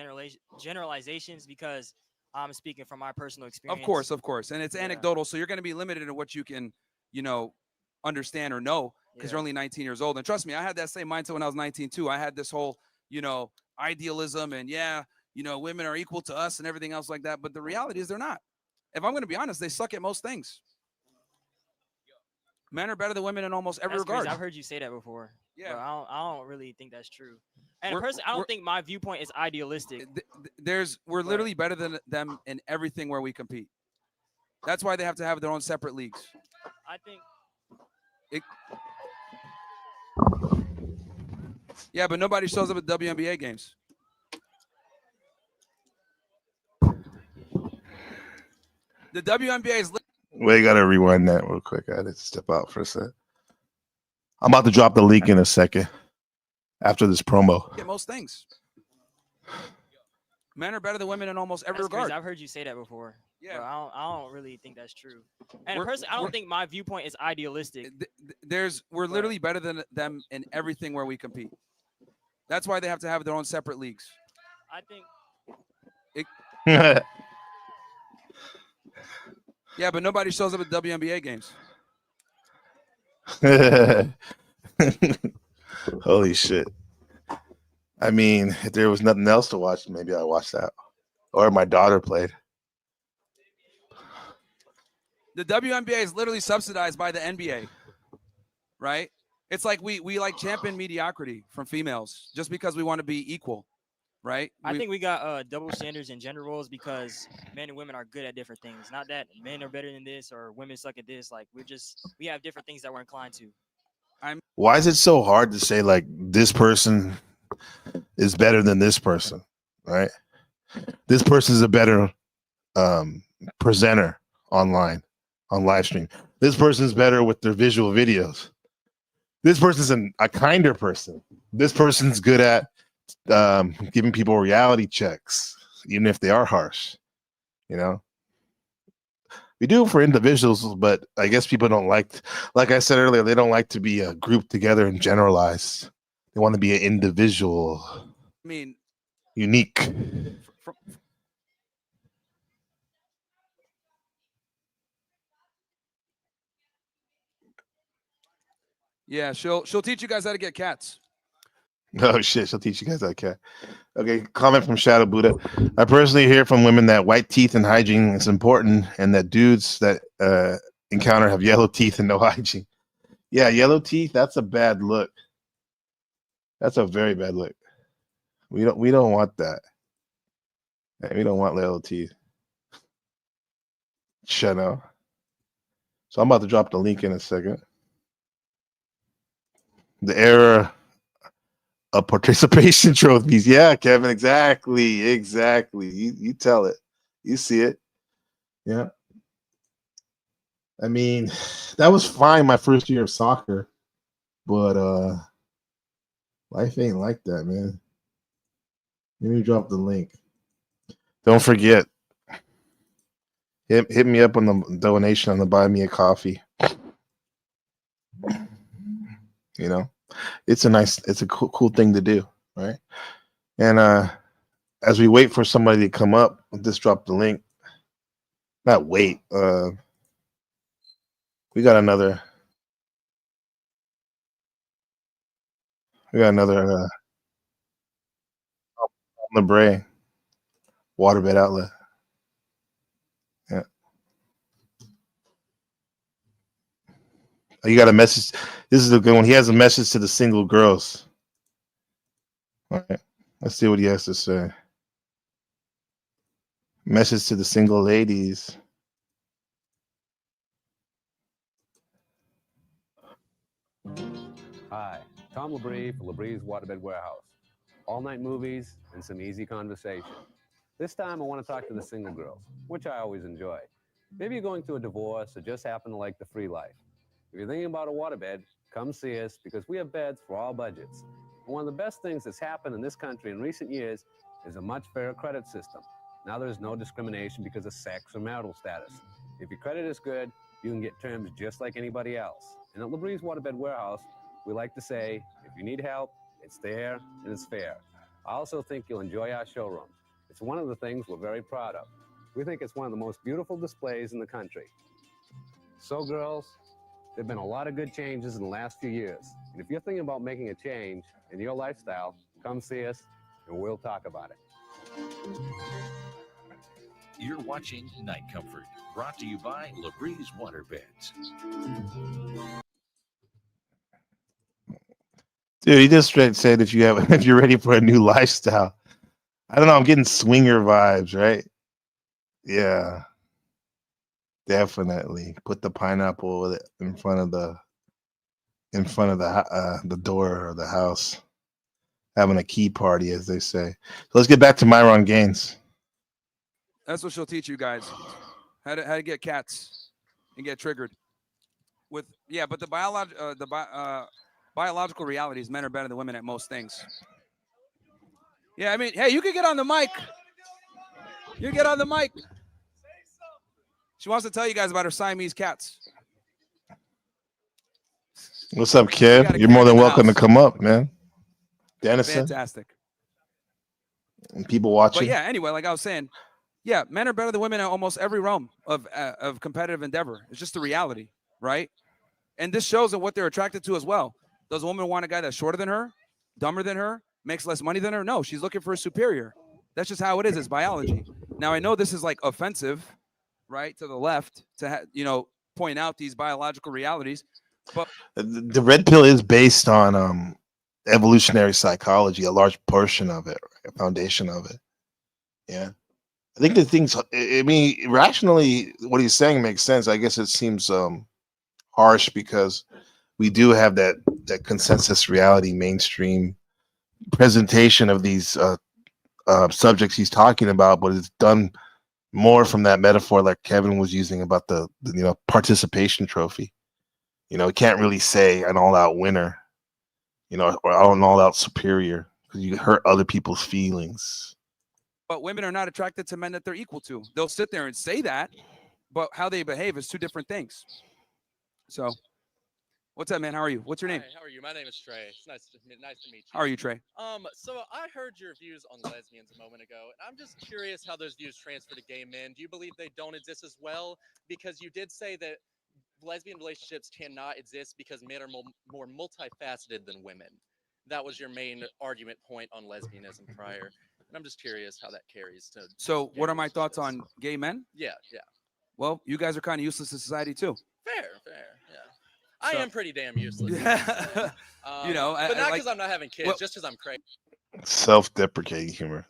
generalizations because I'm speaking from my personal experience. Of course. And it's anecdotal. So you're going to be limited in what you can, understand or know because you're only 19 years old. And trust me, I had that same mindset when I was 19 too. I had this whole, idealism and women are equal to us and everything else like that. But the reality is they're not. If I'm going to be honest, they suck at most things. Men are better than women in almost every regard. Crazy. I've heard you say that before. Yeah. But I don't really think that's true. And personally, I don't think my viewpoint is idealistic. We're literally better than them in everything where we compete. That's why they have to have their own separate leagues. I think. Yeah, but nobody shows up at WNBA games. The WNBA is. We gotta rewind that real quick. I had to step out for a sec. I'm about to drop the link in a second after this promo. Get most things. Men are better than women in almost every regard. Crazy. I've heard you say that before. Yeah, but I don't really think that's true. And personally, I don't think my viewpoint is idealistic. We're literally better than them in everything where we compete. That's why they have to have their own separate leagues. I think. Yeah, but nobody shows up at WNBA games. Holy shit. I mean, if there was nothing else to watch, maybe I'd watch that. Or my daughter played. The WNBA is literally subsidized by the NBA, right? It's like we like champion mediocrity from females just because we want to be equal, right? I think we got double standards in gender roles because men and women are good at different things. Not that men are better than this or women suck at this. Like we have different things that we're inclined to. Why is it so hard to say like this person is better than this person, right? This person is a better presenter online, on live stream. This person is better with their visual videos. This person's a kinder person. This person's good at giving people reality checks, even if they are harsh, We do it for individuals, but I guess people don't like I said earlier, they don't like to be grouped together and generalized. They want to be an individual. I mean, unique. Yeah, she'll teach you guys how to get cats. Oh shit, she'll teach you guys that cat. Okay, comment from Shadow Buddha. I personally hear from women that white teeth and hygiene is important, and that dudes that encounter have yellow teeth and no hygiene. Yeah, yellow teeth, that's a bad look. That's a very bad look. We don't want that. We don't want yellow teeth. Shadow. So I'm about to drop the link in a second. The era of participation trophies. Yeah, Kevin, exactly. You tell it. You see it. Yeah. I mean, that was fine my first year of soccer, but life ain't like that, man. Let me drop the link. Don't forget. Hit me up on the donation on the Buy Me a Coffee. You know, it's a cool thing to do, right? And as we wait for somebody to come up, I'll just drop the link. Not wait. We got another LeBray waterbed outlet. Yeah. Oh, you got a message. This is a good one. He has a message to the single girls. All right. Let's see what he has to say. Message to the single ladies. Hi, Tom Labrie for Labrie's Waterbed Warehouse. All-night movies and some easy conversation. This time I want to talk to the single girls, which I always enjoy. Maybe you're going through a divorce or just happen to like the free life. If you're thinking about a waterbed, come see us because we have beds for all budgets. And one of the best things that's happened in this country in recent years is a much fairer credit system. Now there's no discrimination because of sex or marital status. If your credit is good, you can get terms just like anybody else. And at Labrie's Waterbed Warehouse, we like to say, if you need help, it's there and it's fair. I also think you'll enjoy our showroom. It's one of the things we're very proud of. We think it's one of the most beautiful displays in the country. So girls, there have been a lot of good changes in the last few years. And if you're thinking about making a change in your lifestyle, come see us and we'll talk about it. You're watching Night Comfort, brought to you by Labrie's Waterbeds. Dude, he just straight said if you're ready for a new lifestyle. I don't know, I'm getting swinger vibes, right? Yeah. Definitely. Put the pineapple in front of the door of the house. Having a key party, as they say. So let's get back to MYRON Gaines. That's what she'll teach you guys. How to get cats and get triggered. But the biological reality is men are better than women at most things. Yeah, I mean, hey, you can get on the mic. You get on the mic. She wants to tell you guys about her Siamese cats. What's up, kid? You're more than welcome to come up, man. Dennison. Fantastic. And people watching. But yeah, anyway, like I was saying, yeah, men are better than women in almost every realm of competitive endeavor. It's just the reality, right? And this shows them what they're attracted to as well. Does a woman want a guy that's shorter than her, dumber than her, makes less money than her? No, she's looking for a superior. That's just how it is. It's biology. Now, I know this is like offensive, right, to the left to point out these biological realities, but the red pill is based on evolutionary psychology, a large portion of it, a foundation of it. Yeah. I think the things, I mean, rationally, what he's saying makes sense. I guess it seems harsh because we do have that consensus reality mainstream presentation of these subjects he's talking about, but it's done more from that metaphor like Kevin was using about the participation trophy. You can't really say an all-out winner, or an all-out superior because you hurt other people's feelings. But women are not attracted to men that they're equal to. They'll sit there and say that, but how they behave is two different things. So, what's up, man? How are you? What's your name? Hi, how are you? My name is Trey. It's nice to meet you. How are you, Trey? So I heard your views on lesbians a moment ago, and I'm just curious how those views transfer to gay men. Do you believe they don't exist as well? Because you did say that lesbian relationships cannot exist because men are more multifaceted than women. That was your main argument point on lesbianism prior, and I'm just curious how that carries to. So, what are my thoughts on gay men? Yeah. Well, you guys are kind of useless to society too. Fair, yeah. I am pretty damn useless. You know, but not like- because I'm not having kids, well- just because I'm crazy. Self-deprecating humor.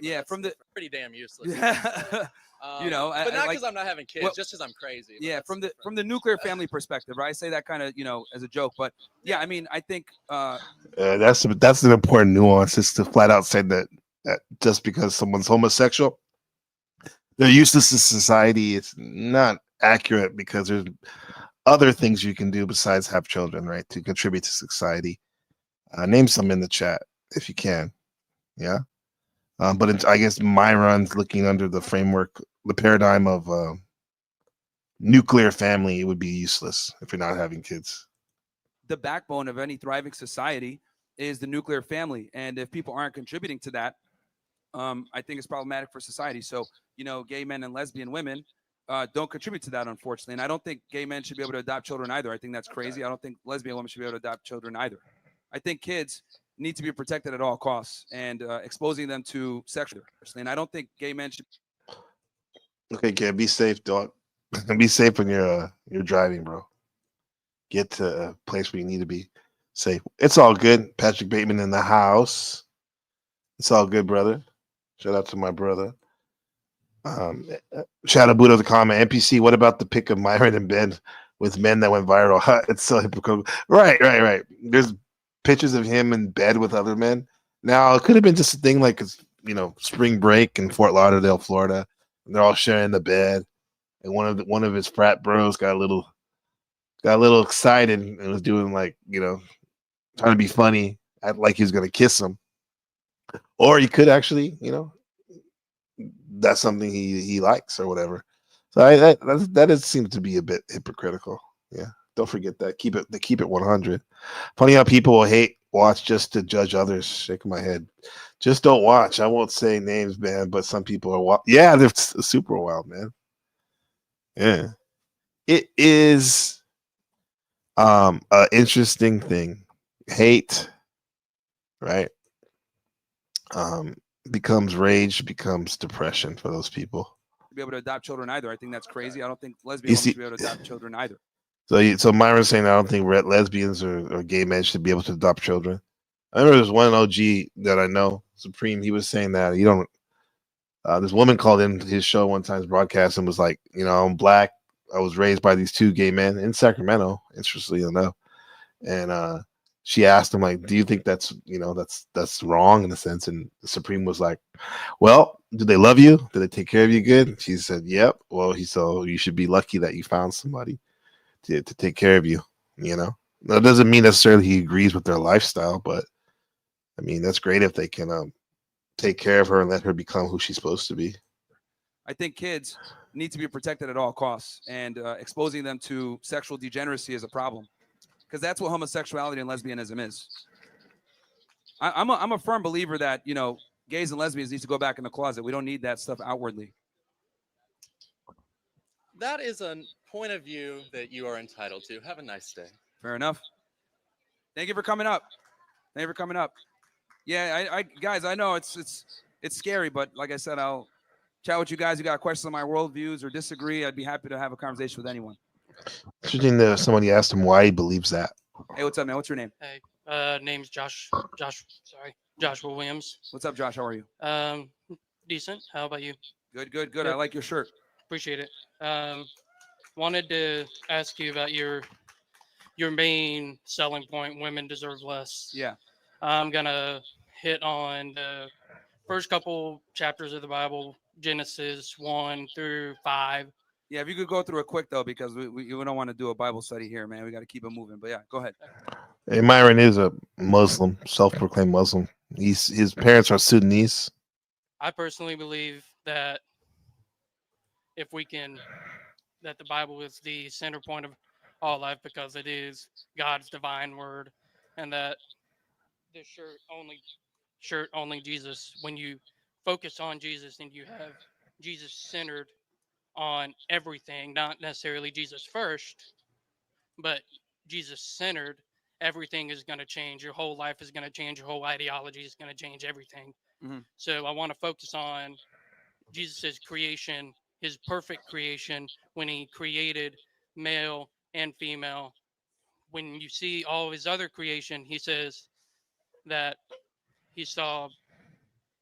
Yeah, That's from the pretty damn useless. you know, but not like- because I'm not having kids, well, just because I'm crazy. But yeah, that's from the different. nuclear family perspective, right? I say that kind of, you know, as a joke, but yeah, I mean, I think That's an important nuance. Is to flat out say that just because someone's homosexual, they're useless to society. It's not accurate because there's other things you can do besides have children, right? To contribute to society. Name some in the chat if you can. Yeah. But I guess Myron's looking under the framework, the paradigm of nuclear family. It would be useless if you're not having kids. the backbone of any thriving society is the nuclear family, and if people aren't contributing to that, I think it's problematic for society. So, you know, gay men and lesbian women don't contribute to that, unfortunately. And I don't think gay men should be able to adopt children either. I think that's crazy. I don't think lesbian women should be able to adopt children either. I think kids need to be protected at all costs, and exposing them to sexual. And I don't think gay men should. Okay, kid, be safe, dog. Be safe when you're driving, bro. Get to a place where you need to be safe. It's all good. Patrick Bateman in the house. It's all good, brother. Shout out to my brother. Shout out Buddha the comment. NPC, what about the pic of Myron in bed with men that went viral? It's so hypocritical. Right. There's pictures of him in bed with other men. Now, it could have been just a thing like, you know, spring break in Fort Lauderdale, Florida. And they're all sharing the bed. And one of his frat bros got a little excited and was doing, like, you know, trying to be funny, act like he was gonna kiss him. Or he could actually, you know, that's something he likes or whatever. So that seems to be a bit hypocritical. Yeah, don't forget that. Keep it 100. Funny how people will watch just to judge others. Shaking my head. Just don't watch. I won't say names, man, but some people are yeah, they're super wild, man. Yeah, it is an interesting thing. Hate, right? Becomes rage, becomes depression for those people. Be able to adopt children either. I think that's crazy. I don't think lesbian women should be able to adopt children either. So Myron's saying I don't think lesbians or gay men should be able to adopt children. I remember there's one OG that I know, Supreme. He was saying that you don't. This woman called in his show one time's broadcast and was like, you know, I'm black. I was raised by these two gay men in Sacramento, interestingly enough. And she asked him, like, do you think that's, you know, that's wrong in a sense? And the Supreme was like, well, do they love you? Do they take care of you good? And she said, yep. Well, so you should be lucky that you found somebody to take care of you, you know? That doesn't mean necessarily he agrees with their lifestyle, but I mean, that's great if they can take care of her and let her become who she's supposed to be. I think kids need to be protected at all costs, and exposing them to sexual degeneracy is a problem, because that's what homosexuality and lesbianism is. I'm a firm believer that, you know, gays and lesbians need to go back in the closet. We don't need that stuff outwardly. That is a point of view that you are entitled to. Have a nice day. Fair enough. Thank you for coming up. Yeah, I guys, I know it's scary, but like I said, I'll chat with you guys. You got questions on my worldviews or disagree, I'd be happy to have a conversation with anyone. Interesting that somebody asked him why he believes that. Hey, what's up, man? What's your name? Hey, name's Joshua Williams. What's up, Josh? How are you? Decent. How about you? Good. I like your shirt. Appreciate it. Wanted to ask you about your main selling point, women deserve less. Yeah. I'm gonna hit on the first couple chapters of the Bible, Genesis 1 through 5. Yeah, if you could go through it quick, though, because we don't want to do a Bible study here, man. We got to keep it moving. But yeah, go ahead. Hey, Myron is a Muslim, self-proclaimed Muslim. His parents are Sudanese. I personally believe that if we can that the Bible is the center point of all life because it is God's divine word, and that the shirt only Jesus. When you focus on Jesus and you have Jesus centered on everything, not necessarily Jesus first, but Jesus centered, everything is going to change. Your whole life is going to change. Your whole ideology is going to change everything. So I want to focus on Jesus's creation, his perfect creation, when he created male and female. When you see all of his other creation, he says that he saw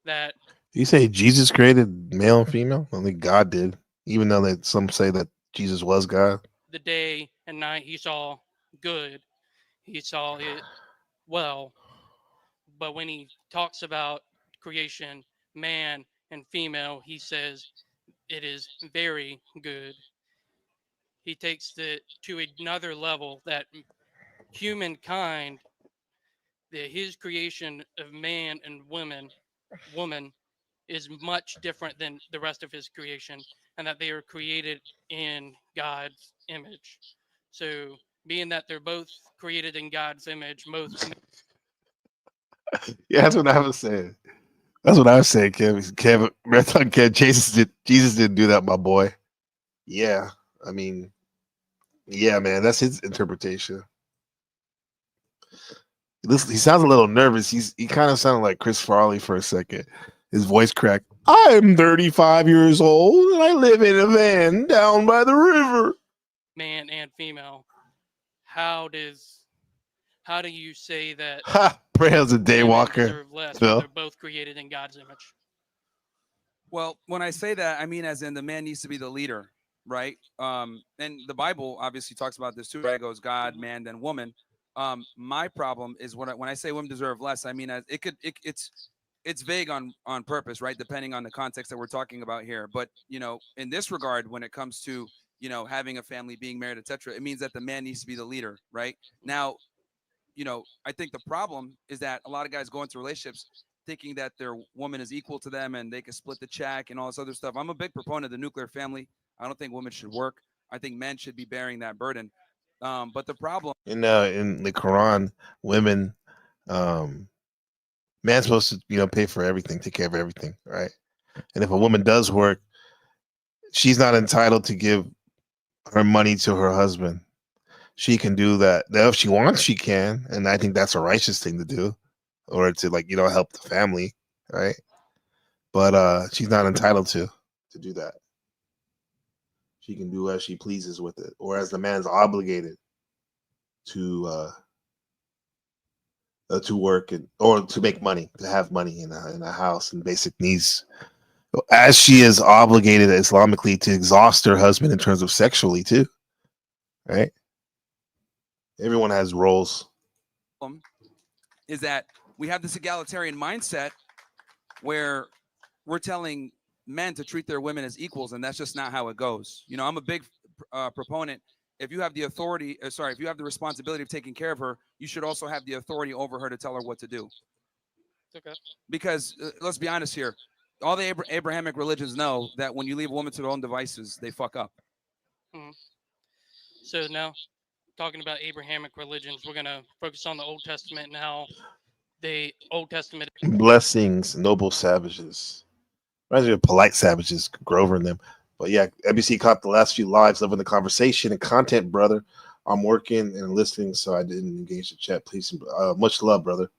that You say Jesus created male and female? Only God did. Even though that some say that Jesus was God. the day and night he saw good, he saw it well. But when he talks about creation, man and female, he says it is very good. He takes it to another level that humankind, that his creation of man and woman is much different than the rest of his creation, and that they are created in God's image. So, being that they're both created in God's image, both. Yeah, that's what I was saying. That's what I was saying, Kevin. Marathon Kev, Jesus didn't do that, my boy. Yeah. I mean, yeah, man, that's his interpretation. He sounds a little nervous. He kind of sounded like Chris Farley for a second. His voice cracked. I'm 35 years old and I live in a van down by the river. Man and female. How do you say that Braille's a daywalker. deserve less when they're both created in God's image? Well, when I say that, I mean as in the man needs to be the leader, right? And the Bible obviously talks about this too, right? It goes God, man, then woman. My problem is when I say women deserve less, I mean as it's vague on purpose, right? Depending on the context that we're talking about here. But in this regard, when it comes to having a family, being married, etc., it means that the man needs to be the leader, right? Now, I think the problem is that a lot of guys go into relationships thinking that their woman is equal to them and they can split the check and all this other stuff. I'm a big proponent of the nuclear family. I don't think women should work. I think men should be bearing that burden. But the problem In the Quran, women, man's supposed to pay for everything, take care of everything, right? And if a woman does work, she's not entitled to give her money to her husband. She can do that. Now, if she wants, she can, and I think that's a righteous thing to do, or to help the family, right? But she's not entitled to do that. She can do as she pleases with it, whereas the man's obligated to work or to make money, to have money in a house and basic needs, as she is obligated Islamically to exhaust her husband in terms of sexually too, right? Everyone has roles. is that we have this egalitarian mindset where we're telling men to treat their women as equals, and that's just not how it goes. I'm a big proponent. If you have the authority, if you have the responsibility of taking care of her, you should also have the authority over her to tell her what to do. Okay. Because let's be honest here, all the Abrahamic religions know that when you leave a woman to their own devices, they fuck up. So now, talking about Abrahamic religions, we're going to focus on the Old Testament and how the Old Testament. Blessings, noble savages. Reminds me of polite savages, Grover and them. But yeah, NBC caught the last few lives, loving the conversation and content, brother. I'm working and listening, so I didn't engage the chat. Please, much love, brother.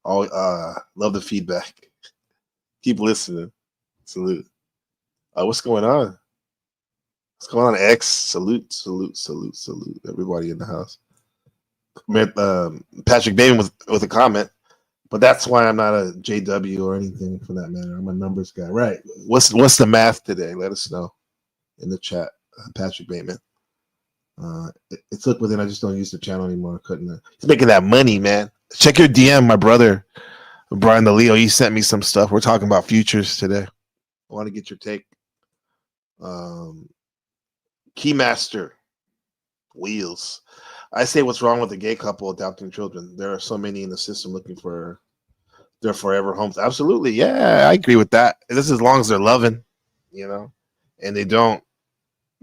All love the feedback. Keep listening. Salute. What's going on? What's going on, X? Salute, salute, salute, salute. Everybody in the house. Patrick Bateman with a comment. But that's why I'm not a JW or anything for that matter. I'm a numbers guy. Right. What's the math today? Let us know in the chat. Patrick Bateman. It's hooked within. I just don't use the channel anymore. He's making that money, man. Check your DM, my brother, Brian the Leo. He sent me some stuff. We're talking about futures today. I want to get your take. Keymaster Wheels. I say, what's wrong with the gay couple adopting children? There are so many in the system looking for their forever homes. Absolutely. Yeah, I agree with that. This is as long as they're loving, and they don't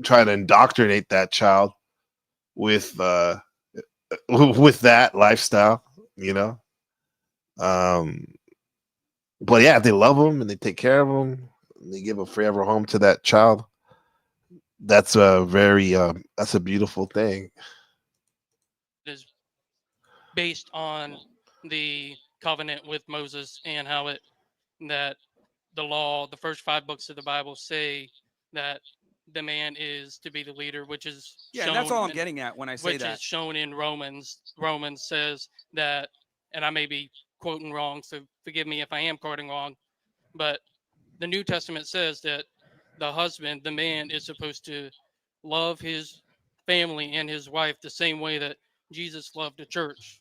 try to indoctrinate that child with that lifestyle, you know. But yeah, if they love them and they take care of them, and they give a forever home to that child. That's a very that's a beautiful thing. It is based on the covenant with Moses and how it that the law, the first 5 books of the Bible say that the man is to be the leader, which is Yeah, shown and that's all I'm in, getting at when I say which that. is shown in Romans. Romans says that, and I may be quoting wrong, so forgive me if I am quoting wrong, but the New Testament says that the husband, the man, is supposed to love his family and his wife the same way that Jesus loved the church.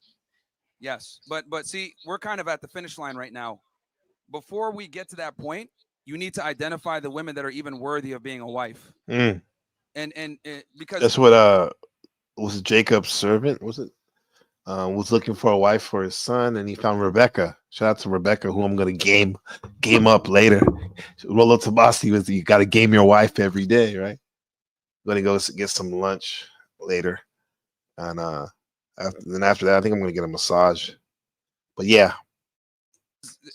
Yes, but see, we're kind of at the finish line right now. Before we get to that point, you need to identify the women that are even worthy of being a wife. Mm. And because That's what was it Jacob's servant, was it? Was looking for a wife for his son, and he found Rebecca. Shout out to Rebecca, who I'm gonna game up later. Rolo Tabasi was you got to game your wife every day, right? I'm gonna go get some lunch later, and after that, I think I'm gonna get a massage. But yeah,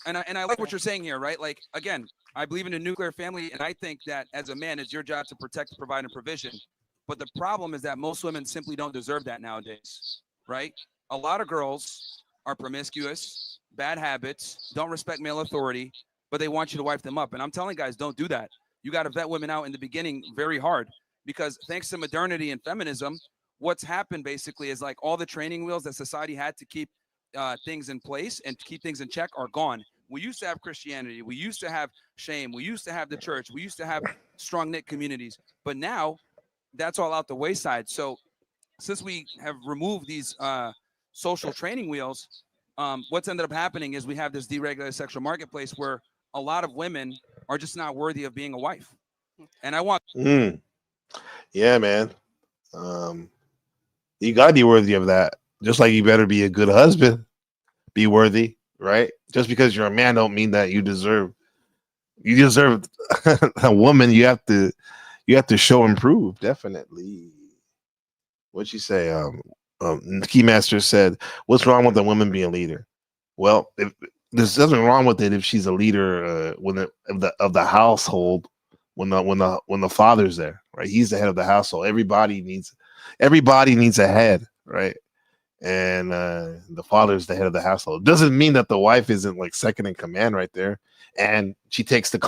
and I like what you're saying here, right? Like again, I believe in a nuclear family, and I think that as a man, it's your job to protect, provide, and provision. But the problem is that most women simply don't deserve that nowadays, right? A lot of girls are promiscuous, bad habits, don't respect male authority, but they want you to wife them up. And I'm telling guys, don't do that. You got to vet women out in the beginning very hard because thanks to modernity and feminism, what's happened basically is like all the training wheels that society had to keep things in place and to keep things in check are gone. We used to have Christianity. We used to have shame. We used to have the church. We used to have strong knit communities. But now that's all out the wayside. So since we have removed these social training wheels, what's ended up happening is we have this deregulated sexual marketplace where a lot of women are just not worthy of being a wife. And I want yeah, man. You gotta be worthy of that. Just like you better be a good husband, be worthy, right? Just because you're a man don't mean that you deserve a woman. You have to show and prove, definitely. What'd she say? Keymaster said, "What's wrong with a woman being a leader?" Well, if there's nothing wrong with it if she's a leader of the household when the father's there, right? He's the head of the household. Everybody needs a head, right? And the father's the head of the household. Doesn't mean that the wife isn't like second in command right there, and she takes the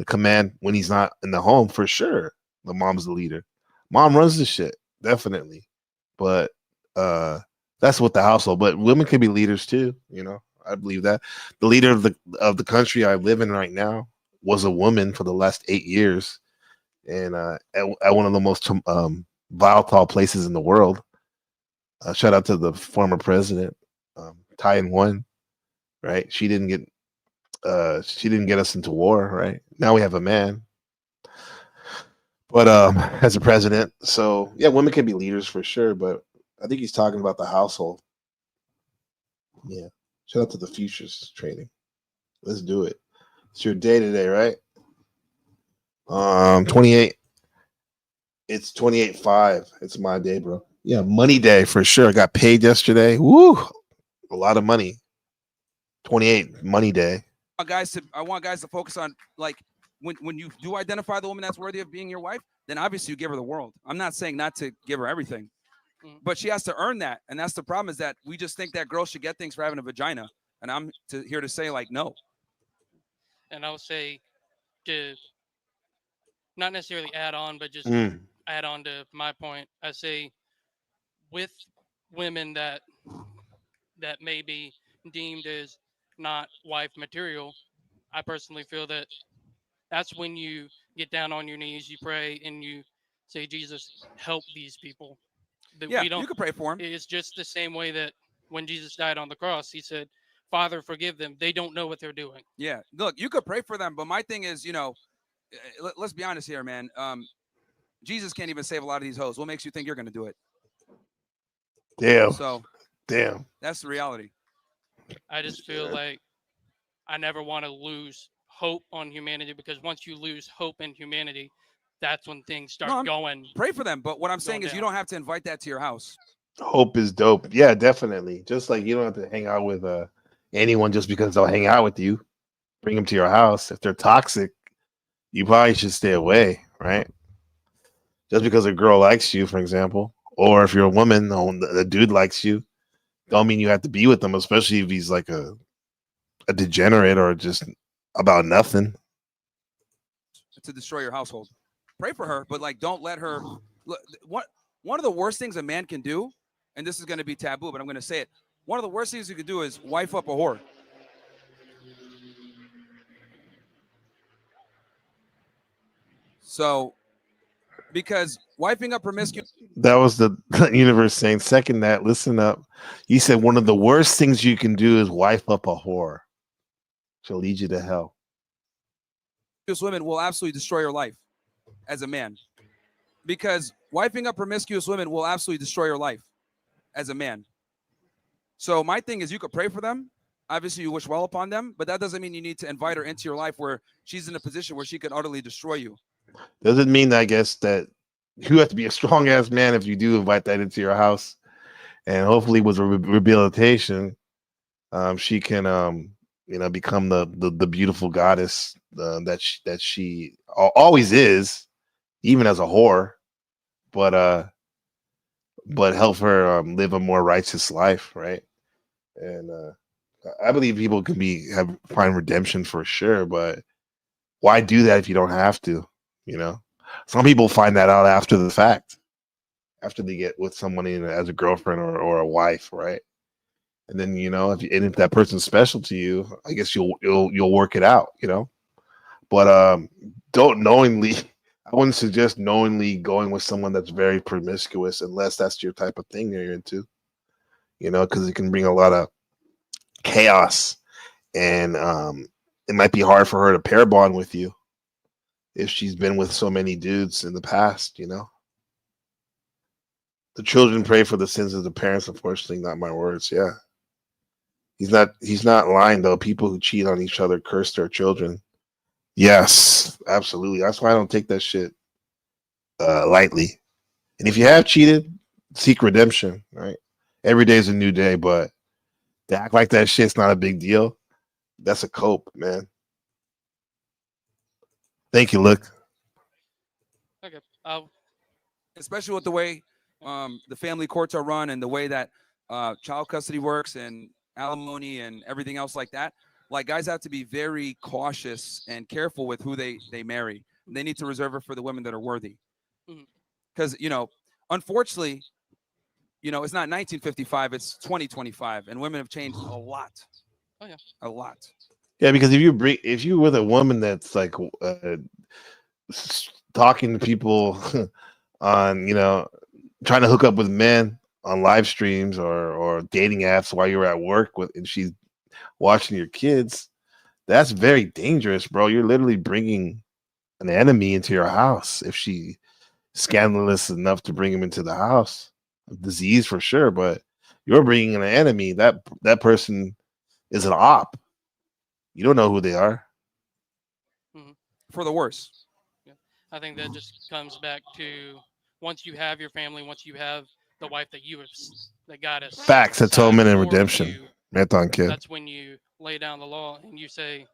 command when he's not in the home for sure. The mom's the leader. Mom runs the shit, definitely. But that's what the household. But women can be leaders too. You know, I believe that the leader of the country I live in right now was a woman for the last 8 years, and at one of the most volatile places in the world. Shout out to the former president, Ty One, right? She didn't get us into war, right? Now we have a man, but as a president, so yeah, women can be leaders for sure. But I think he's talking about the household. Yeah. Shout out to the futures training. Let's do it. It's your day today, right? 28. It's 28-5. It's my day, bro. Yeah, money day for sure. I got paid yesterday. Woo! A lot of money. 28 money day. I want guys to focus on like when you do identify the woman that's worthy of being your wife, then obviously you give her the world. I'm not saying not to give her everything, but she has to earn that. And that's the problem is that we just think that girls should get things for having a vagina. And I'm here to say like, no. And I would say to not necessarily add on, but just add on to my point. I say with women that may be deemed as not wife material, I personally feel that that's when you get down on your knees, you pray, and you say, Jesus, help these people. That Yeah, we don't, you can pray for them. It's just the same way that when Jesus died on the cross, he said, Father, forgive them. They don't know what they're doing. Yeah, look, you could pray for them, but my thing is, let's be honest here, man. Jesus can't even save a lot of these hoes. What makes you think you're going to do it? Damn. So, damn. That's the reality. I just feel like I never want to lose hope on humanity because once you lose hope in humanity, that's when things start No, going. pray for them. But what I'm saying is, you down. don't have to invite that to your house. Hope is dope. Yeah, definitely. Just like you don't have to hang out with anyone just because they'll hang out with you. Bring them to your house. If they're toxic, you probably should stay away, right? Just because a girl likes you, for example, or if you're a woman, the dude likes you, don't mean you have to be with him, especially if he's like a degenerate or just about nothing. To destroy your household. Pray for her, but like don't let her look. One of the worst things a man can do, and this is going to be taboo, but I'm going to say it. One of the worst things you could do is wife up a whore. So, because wiping up promiscuous. That was the universe saying, second that, listen up. You said one of the worst things you can do is wife up a whore. She'll lead you to hell. Women will absolutely destroy your life as a man. Because wiping up promiscuous women will absolutely destroy your life as a man. So my thing is, you could pray for them. Obviously, you wish well upon them, but that doesn't mean you need to invite her into your life where she's in a position where she could utterly destroy you. Doesn't mean, I guess, that you have to be a strong ass man if you do invite that into your house. And hopefully, with rehabilitation, she can, become the beautiful goddess that she always is, even as a whore. But help her live a more righteous life, right? And I believe people can find redemption for sure, but why do that if you don't have to? You know, some people find that out after the fact, after they get with someone as a girlfriend or a wife, right? And then if that person's special to you, I guess you'll work it out, But don't knowingly. I wouldn't suggest knowingly going with someone that's very promiscuous unless that's your type of thing you're into, because it can bring a lot of chaos, and it might be hard for her to pair bond with you if she's been with so many dudes in the past. The children pray for the sins of the parents. Unfortunately, not my words. Yeah, he's not lying though. People who cheat on each other curse their children. Yes, absolutely. That's why I don't take that shit lightly. And if you have cheated, seek redemption. Right? Every day is a new day, but to act like that shit's not a big deal, that's a cope, man. Thank you, Luke. Okay. Especially with the way the family courts are run and the way that child custody works and alimony and everything else like that. Like, guys have to be very cautious and careful with who they marry. They need to reserve it for the women that are worthy. Because, unfortunately, it's not 1955, it's 2025, and women have changed a lot. Oh yeah, a lot. Yeah, because if you're with a woman that's like talking to people on, trying to hook up with men on live streams or dating apps while you're at work and she's watching your kids, that's very dangerous, bro. You're literally bringing an enemy into your house if she scandalous enough to bring him into the house. Disease for sure, but you're bringing an enemy. That person is an op. You don't know who they are. For the worse. Yeah. I think that just comes back to once you have your family, once you have the wife that God has Facts, set atonement, and for redemption. you, Marathon kid. that's when you lay down the law and you say,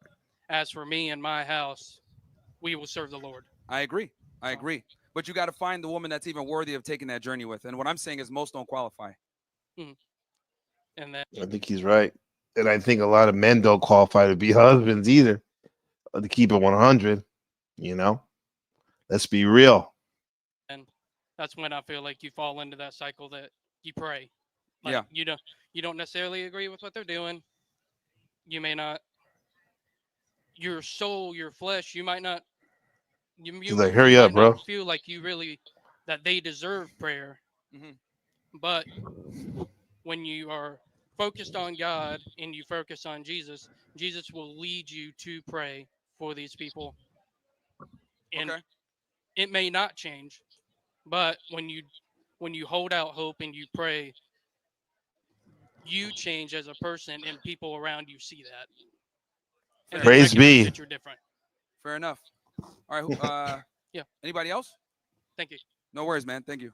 "As for me and my house, we will serve the Lord." I agree. But you got to find the woman that's even worthy of taking that journey with. And what I'm saying is most don't qualify. And that I think he's right. And I think a lot of men don't qualify to be husbands either. To keep it 100, let's be real. and that's when I feel like you fall into that cycle that you pray. Like, Yeah. You don't necessarily agree with what they're doing. You may not. Your soul, your flesh, you might not. He's like, hurry up, might bro. not feel like you really that they deserve prayer. But when you are focused on God and you focus on Jesus, Jesus will lead you to pray for these people. And it may not change, but when you hold out hope and you pray, you change as a person and people around you see that. And Praise they recognize be. that you're different. Fair enough. All right. Yeah. Anybody else? Thank you. No worries, man. Thank you.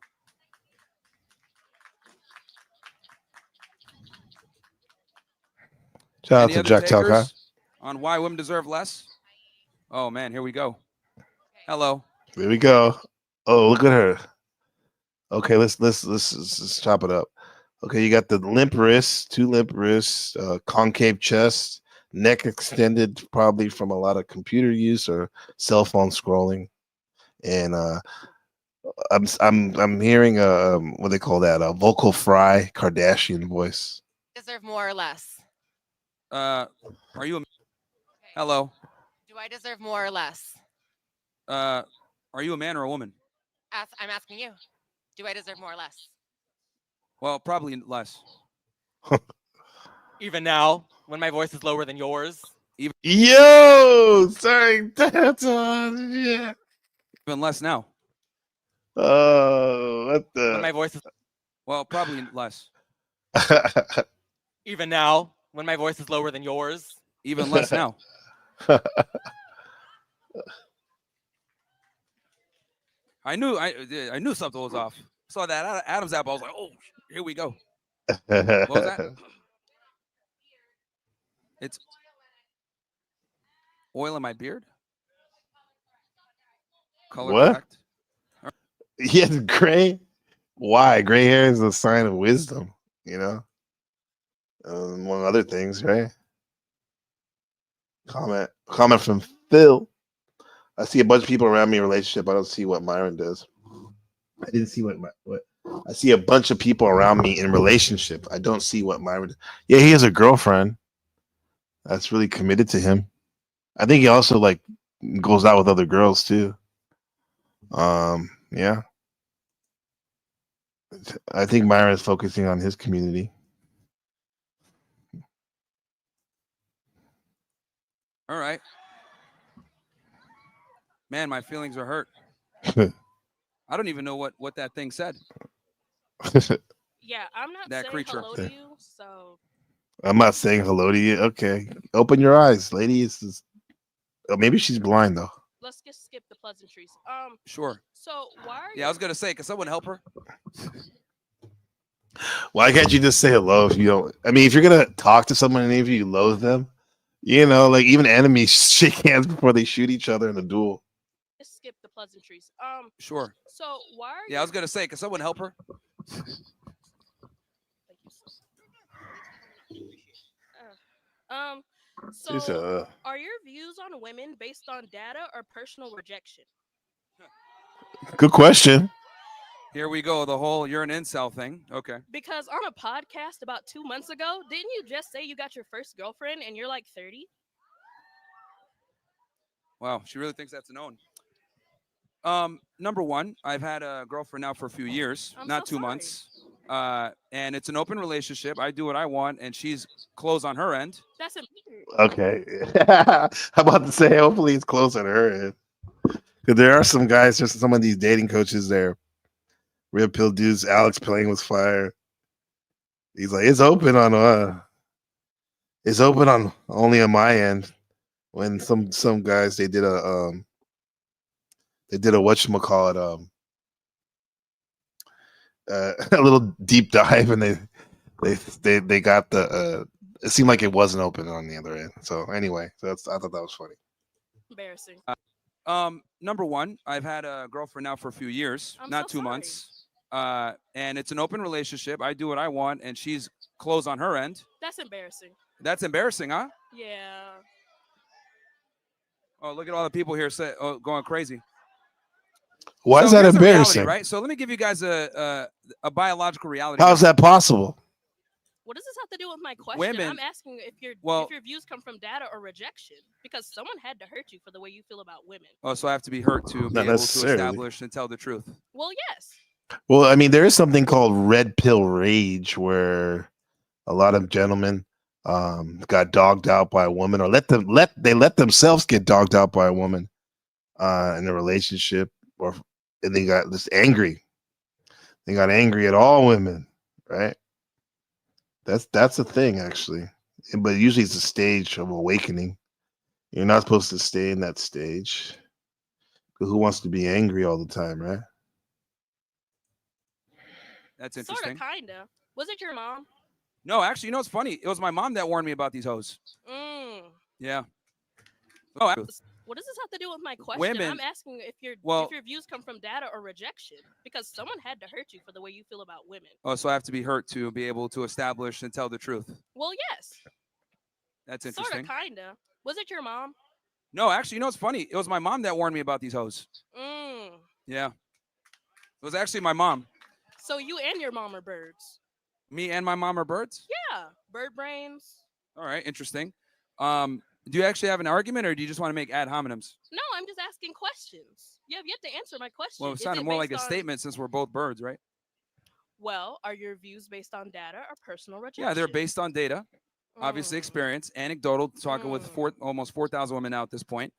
Shout out Any to other Jack Talk, huh? takers on why women deserve less? Oh man, here we go. Hello. There we go. Oh, look at her. Okay, let's chop it up. Okay, you got the limp wrists, 2 limp wrists, concave chest, neck extended, probably from a lot of computer use or cell phone scrolling, and I'm hearing what they call that, a vocal fry Kardashian voice. Deserve more or less? Are you a hello? Do I deserve more or less? Are you a man or a woman? I'm asking you. Do I deserve more or less? Well, probably less. Even now, when my voice is lower than yours. Yo, sorry, that's yeah. Even less now. Oh, what When my the? voice is Well, probably less. even now, when my voice is lower than yours. Even less now. I knew something was off. Saw that Adam's apple. I was like, oh, here we go. What was that? It's oil in my beard. Color What? correct. Yes, gray. Why? Gray hair is a sign of wisdom, you know, among other things, right? Comment from Phil. I see a bunch of people around me in a relationship. I don't see what Myron does. I didn't see what I see a bunch of people around me in relationship. I don't see what Myron. Yeah, he has a girlfriend that's really committed to him. I think he also like goes out with other girls too. Yeah. I think Myron is focusing on his community. All right. Man, my feelings are hurt. I don't even know what that thing said. Yeah, I'm not That saying creature. hello to you, so I'm not saying hello to you. Okay. Open your eyes, lady. Oh, maybe she's blind though. let's just skip the pleasantries. Sure. So why are Yeah, I was gonna say, can someone help her? Why can't you just say hello if you don't? I mean, if you're gonna talk to someone and if you loathe them, you know, like even enemies shake hands before they shoot each other in a duel. just skip the pleasantries? Sure. So why are Yeah, I was gonna say, can someone help her? So are your views on women based on data or personal rejection? Good question. Here we go. The whole you're an incel thing. Okay. Because on a podcast about 2 months ago, didn't you just say you got your first girlfriend and you're like 30? Wow, she really thinks that's a known. Number one, I've had a girlfriend now for a few years, not 2 months. And it's an open relationship. I do what I want, and she's closed on her end. That's a Okay. I'm about to say, hopefully it's close on her end. Because there are some guys, just some of these dating coaches there. Red pill dudes, Alex playing with fire. He's like, it's open on only on my end. When some guys they did a whatchamacallit, a little deep dive, and they got the it seemed like it wasn't open on the other end. So anyway, I thought that was funny. embarrassing. Number one, I've had a girlfriend now for a few years, not 2 months. And it's an open relationship. I do what I want, and she's closed on her end. That's embarrassing. That's embarrassing, huh? Yeah. Oh, look at all the people here going crazy. Why is that here's the embarrassing? reality, right? So let me give you guys a biological reality. How's that possible? What does this have to do with my question? Women- I'm asking if your views come from data or rejection, because someone had to hurt you for the way you feel about women. Oh, so I have to be hurt to be Not able to necessarily. establish and tell the truth. Well, yes. Well, I mean, there is something called red pill rage where a lot of gentlemen got dogged out by a woman, or let themselves get dogged out by a woman in a relationship, and they got this angry. They got angry at all women, right? That's a thing, actually. But usually it's a stage of awakening. You're not supposed to stay in that stage Who wants to be angry all the time, right? That's interesting. Sorta, kinda. Was it your mom? No, actually, you know what's funny? It was my mom that warned me about these hoes. Mm. Yeah. Oh, What does this have to do with my question? Women- I'm asking if your views come from data or rejection, because someone had to hurt you for the way you feel about women. oh, so I have to be hurt to be able to establish and tell the truth. Well, yes. That's interesting. Sorta, kinda. Was it your mom? No, actually, you know what's funny? It was my mom that warned me about these hoes. Mm. Yeah. It was actually my mom. So you and your mom are birds. Me and my mom are birds? Yeah, bird brains. All right, interesting. Do you actually have an argument, or do you just want to make ad hominems? No, I'm just asking questions. You have yet to answer my question. Well, it Is sounded more like a based on- statement since we're both birds, right? Well, are your views based on data or personal rejection? Yeah, they're based on data, obviously experience, anecdotal, talking with almost 4,000 women now at this point.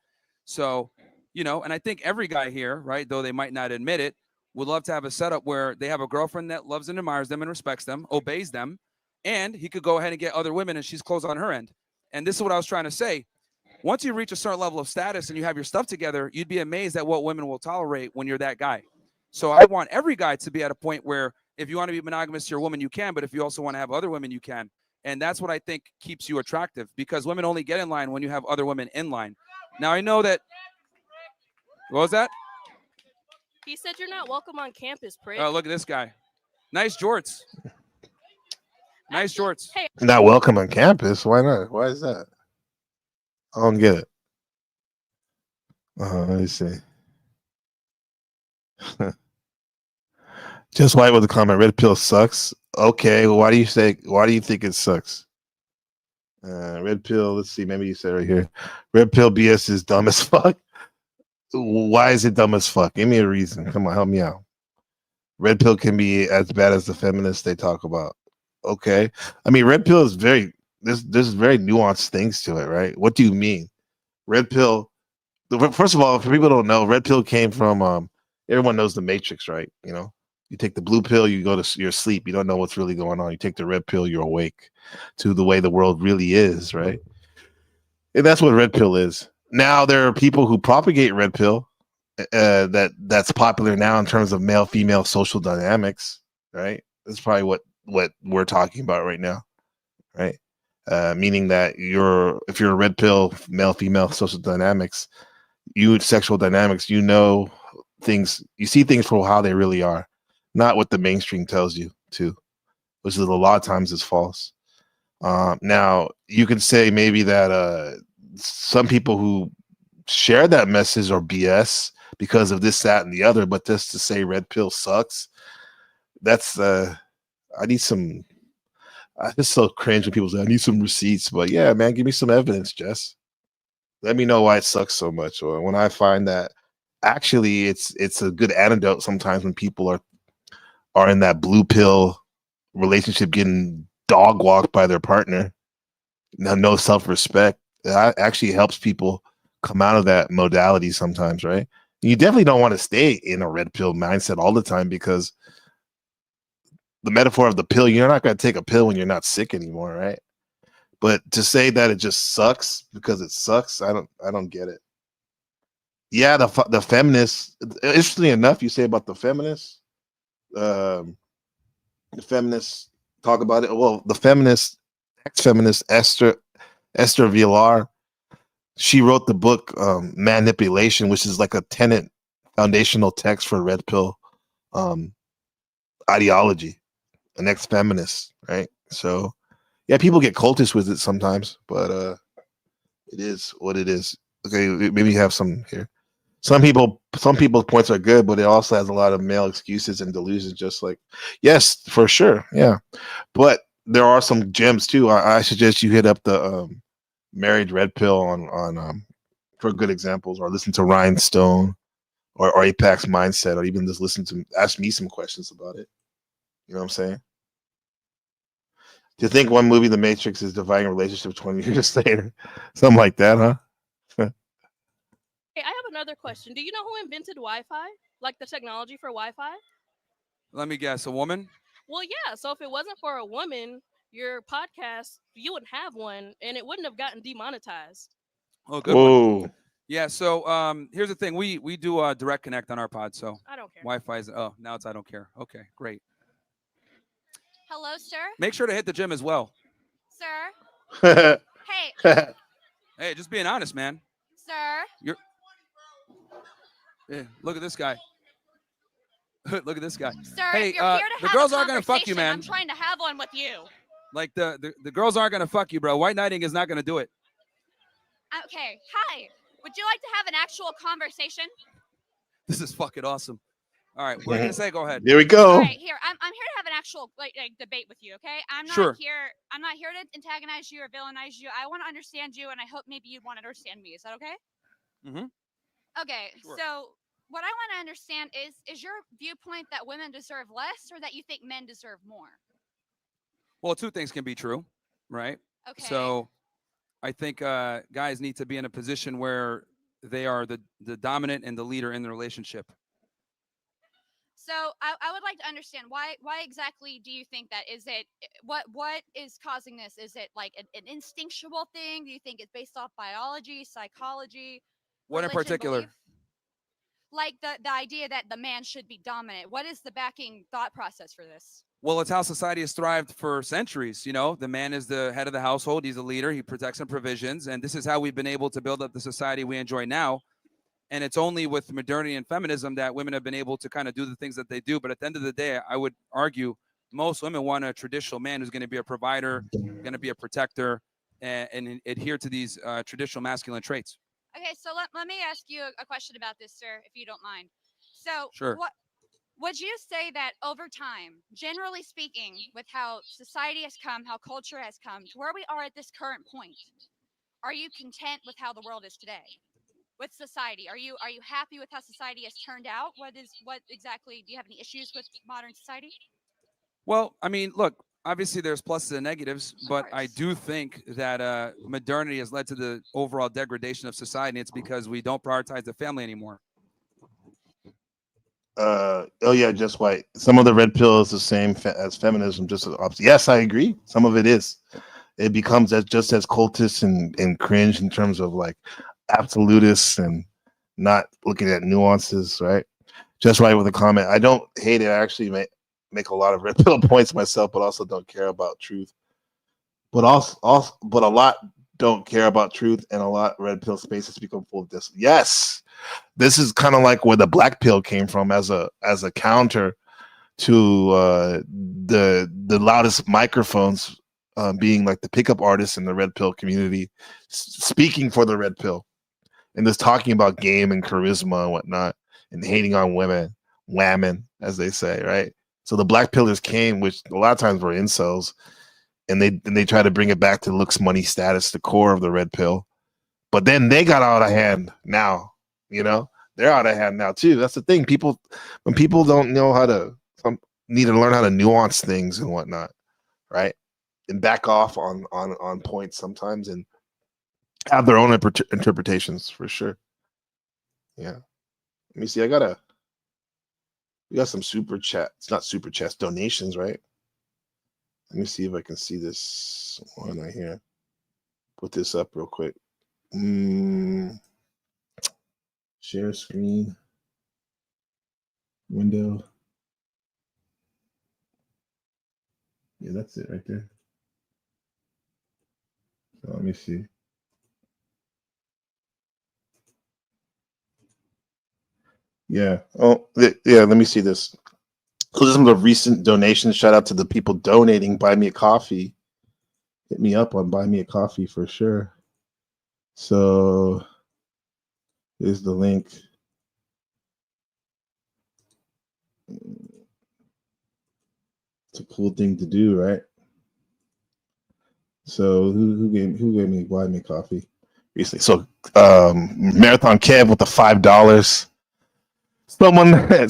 So, you know, and I think every guy here, right, though they might not admit it, would love to have a setup where they have a girlfriend that loves and admires them and respects them, obeys them, and he could go ahead and get other women and she's closed on her end. And this is what I was trying to say. Once you reach a certain level of status and you have your stuff together, you'd be amazed at what women will tolerate when you're that guy. So I want every guy to be at a point where if you want to be monogamous to your woman, you can, but if you also want to have other women, you can. And that's what I think keeps you attractive, because women only get in line when you have other women in line. Now, I know that. What was that? He said you're not welcome on campus, prick. Oh, look at this guy. Nice jorts. Nice jorts. Hey. Not welcome on campus. Why not? Why is that? I don't get it. Let me see. Just White with a comment. Red pill sucks. Okay, well, why do you think it sucks? Red pill. Let's see. Maybe you said right here. Red pill BS is dumb as fuck. Why is it dumb as fuck? Give me a reason. Come on, help me out. Red pill can be as bad as the feminists they talk about. Okay, I mean, red pill is there's very nuanced things to it, right? What do you mean? Red pill. First of all, for people who don't know, red pill came from everyone knows the Matrix, right? You know, you take the blue pill, you go to your sleep, you don't know what's really going on. You take the red pill, you're awake to the way the world really is, right? And that's what red pill is. Now there are people who propagate red pill that's popular now in terms of male female social dynamics, right? That's probably what we're talking about right now, right? Meaning that if you're a red pill male female social dynamics, sexual dynamics, you know things, you see things for how they really are, not what the mainstream tells you to, which is a lot of times is false. Now you could say maybe that some people who share that message are BS because of this, that, and the other, but just to say red pill sucks, that's I just so cringe when people say I need some receipts. But yeah, man, give me some evidence, Jess. Let me know why it sucks so much. Or when I find that actually it's a good antidote sometimes when people are in that blue pill relationship getting dog walked by their partner. No self-respect. That actually helps people come out of that modality sometimes, right? You definitely don't want to stay in a red pill mindset all the time, because the metaphor of the pill, you're not going to take a pill when you're not sick anymore, right? But to say that it just sucks because it sucks, I don't get it. Yeah, the feminists. Interestingly enough, you say about the feminists. The feminists talk about it. Well, the ex-feminist Esther Villar, she wrote the book Manipulation, which is like a tenet foundational text for red pill ideology. An ex-feminist, right? So yeah, people get cultish with it sometimes, but it is what it is. Okay, maybe you have some here. Some people's points are good, but it also has a lot of male excuses and delusions, just like, yes, for sure. Yeah. But there are some gems too. I suggest you hit up the Married Red Pill on for good examples, or listen to Rhinestone or Apex Mindset, or even just ask me some questions about it. You know what I'm saying? Do you think one movie, The Matrix, is dividing a relationship 20 years later? Something like that, huh? Hey, I have another question. Do you know who invented Wi-Fi? Like the technology for Wi-Fi? Let me guess, a woman? Well, yeah. So if it wasn't for a woman, your podcast, you wouldn't have one, and it wouldn't have gotten demonetized. Oh, good one. Yeah. So here's the thing. We do direct connect on our pod. So I don't care. Wi-Fi is. Oh, now it's I don't care. Okay, great. Hello, sir. Make sure to hit the gym as well. Sir. Hey. Hey, just being honest, man. Sir. You're. Yeah, look at this guy. Look at this guy. Sir, hey, you're here to the have girls a aren't gonna fuck you, conversation. man. I'm trying to have one with you. Like the girls aren't gonna fuck you, bro. White knighting is not gonna do it. Okay. Hi. Would you like to have an actual conversation? This is fucking awesome. All right, what are you gonna say? Go ahead. Here we go. All right, here. I'm here to have an actual like debate with you, okay? I'm not Sure. here. I'm not here to antagonize you or villainize you. I want to understand you, and I hope maybe you'd want to understand me. Is that okay? Mm-hmm. Okay. Sure. So what I want to understand is your viewpoint that women deserve less, or that you think men deserve more? Well, two things can be true, right? Okay. So I think guys need to be in a position where they are the dominant and the leader in the relationship. So I would like to understand why exactly do you think that? Is it what is causing this? Is it like an instinctual thing? Do you think it's based off biology, psychology? What in religion, particular? belief? Like the idea that the man should be dominant. What is the backing thought process for this? Well, it's how society has thrived for centuries. You know, the man is the head of the household. He's a leader. He protects and provisions. And this is how we've been able to build up the society we enjoy now. And it's only with modernity and feminism that women have been able to kind of do the things that they do. But at the end of the day, I would argue most women want a traditional man who's going to be a provider, going to be a protector, and adhere to these traditional masculine traits. Okay, so let me ask you a question about this, sir, if you don't mind. So Sure. what would you say that over time, generally speaking, with how society has come, how culture has come to where we are at this current point, are you content with how the world is today? With society, are you happy with how society has turned out? What exactly do you have any issues with modern society? Well, I mean, look, obviously there's pluses and negatives, but I do think that modernity has led to the overall degradation of society. It's because we don't prioritize the family anymore. Oh yeah, just white. Some of the red pill is the same as feminism, just as opposite. Yes, I agree. Some of it is. It becomes just as cultist and cringe in terms of like absolutists and not looking at nuances, right? Just right with a comment. I don't hate it. I actually make a lot of red pill points myself, but also don't care about truth. But but a lot don't care about truth, and a lot red pill spaces become full of this. Yes, this is kind of like where the black pill came from as a counter to the loudest microphones being like the pickup artists in the red pill community, speaking for the red pill, and just talking about game and charisma and whatnot, and hating on women, whammon, as they say, right? So the black pillars came, which a lot of times were incels, and they try to bring it back to looks, money, status, the core of the red pill. But then they got out of hand now, you know? They're out of hand now too. That's the thing. When people don't know how to, need to learn how to nuance things and whatnot, right? And back off on points sometimes and have their own interpretations for sure. Yeah. Let me see. We got some super chat. It's not super chats, donations, right? Let me see if I can see this one right here. Put this up real quick. Share screen. Window. Yeah, that's it right there. So let me see. Yeah. Oh, yeah. Let me see this. So this is the recent donations. Shout out to the people donating. Buy me a coffee. Hit me up on Buy Me a Coffee for sure. So here's the link. It's a cool thing to do, right? So who gave me Buy Me Coffee recently? So Marathon Kev with the $5.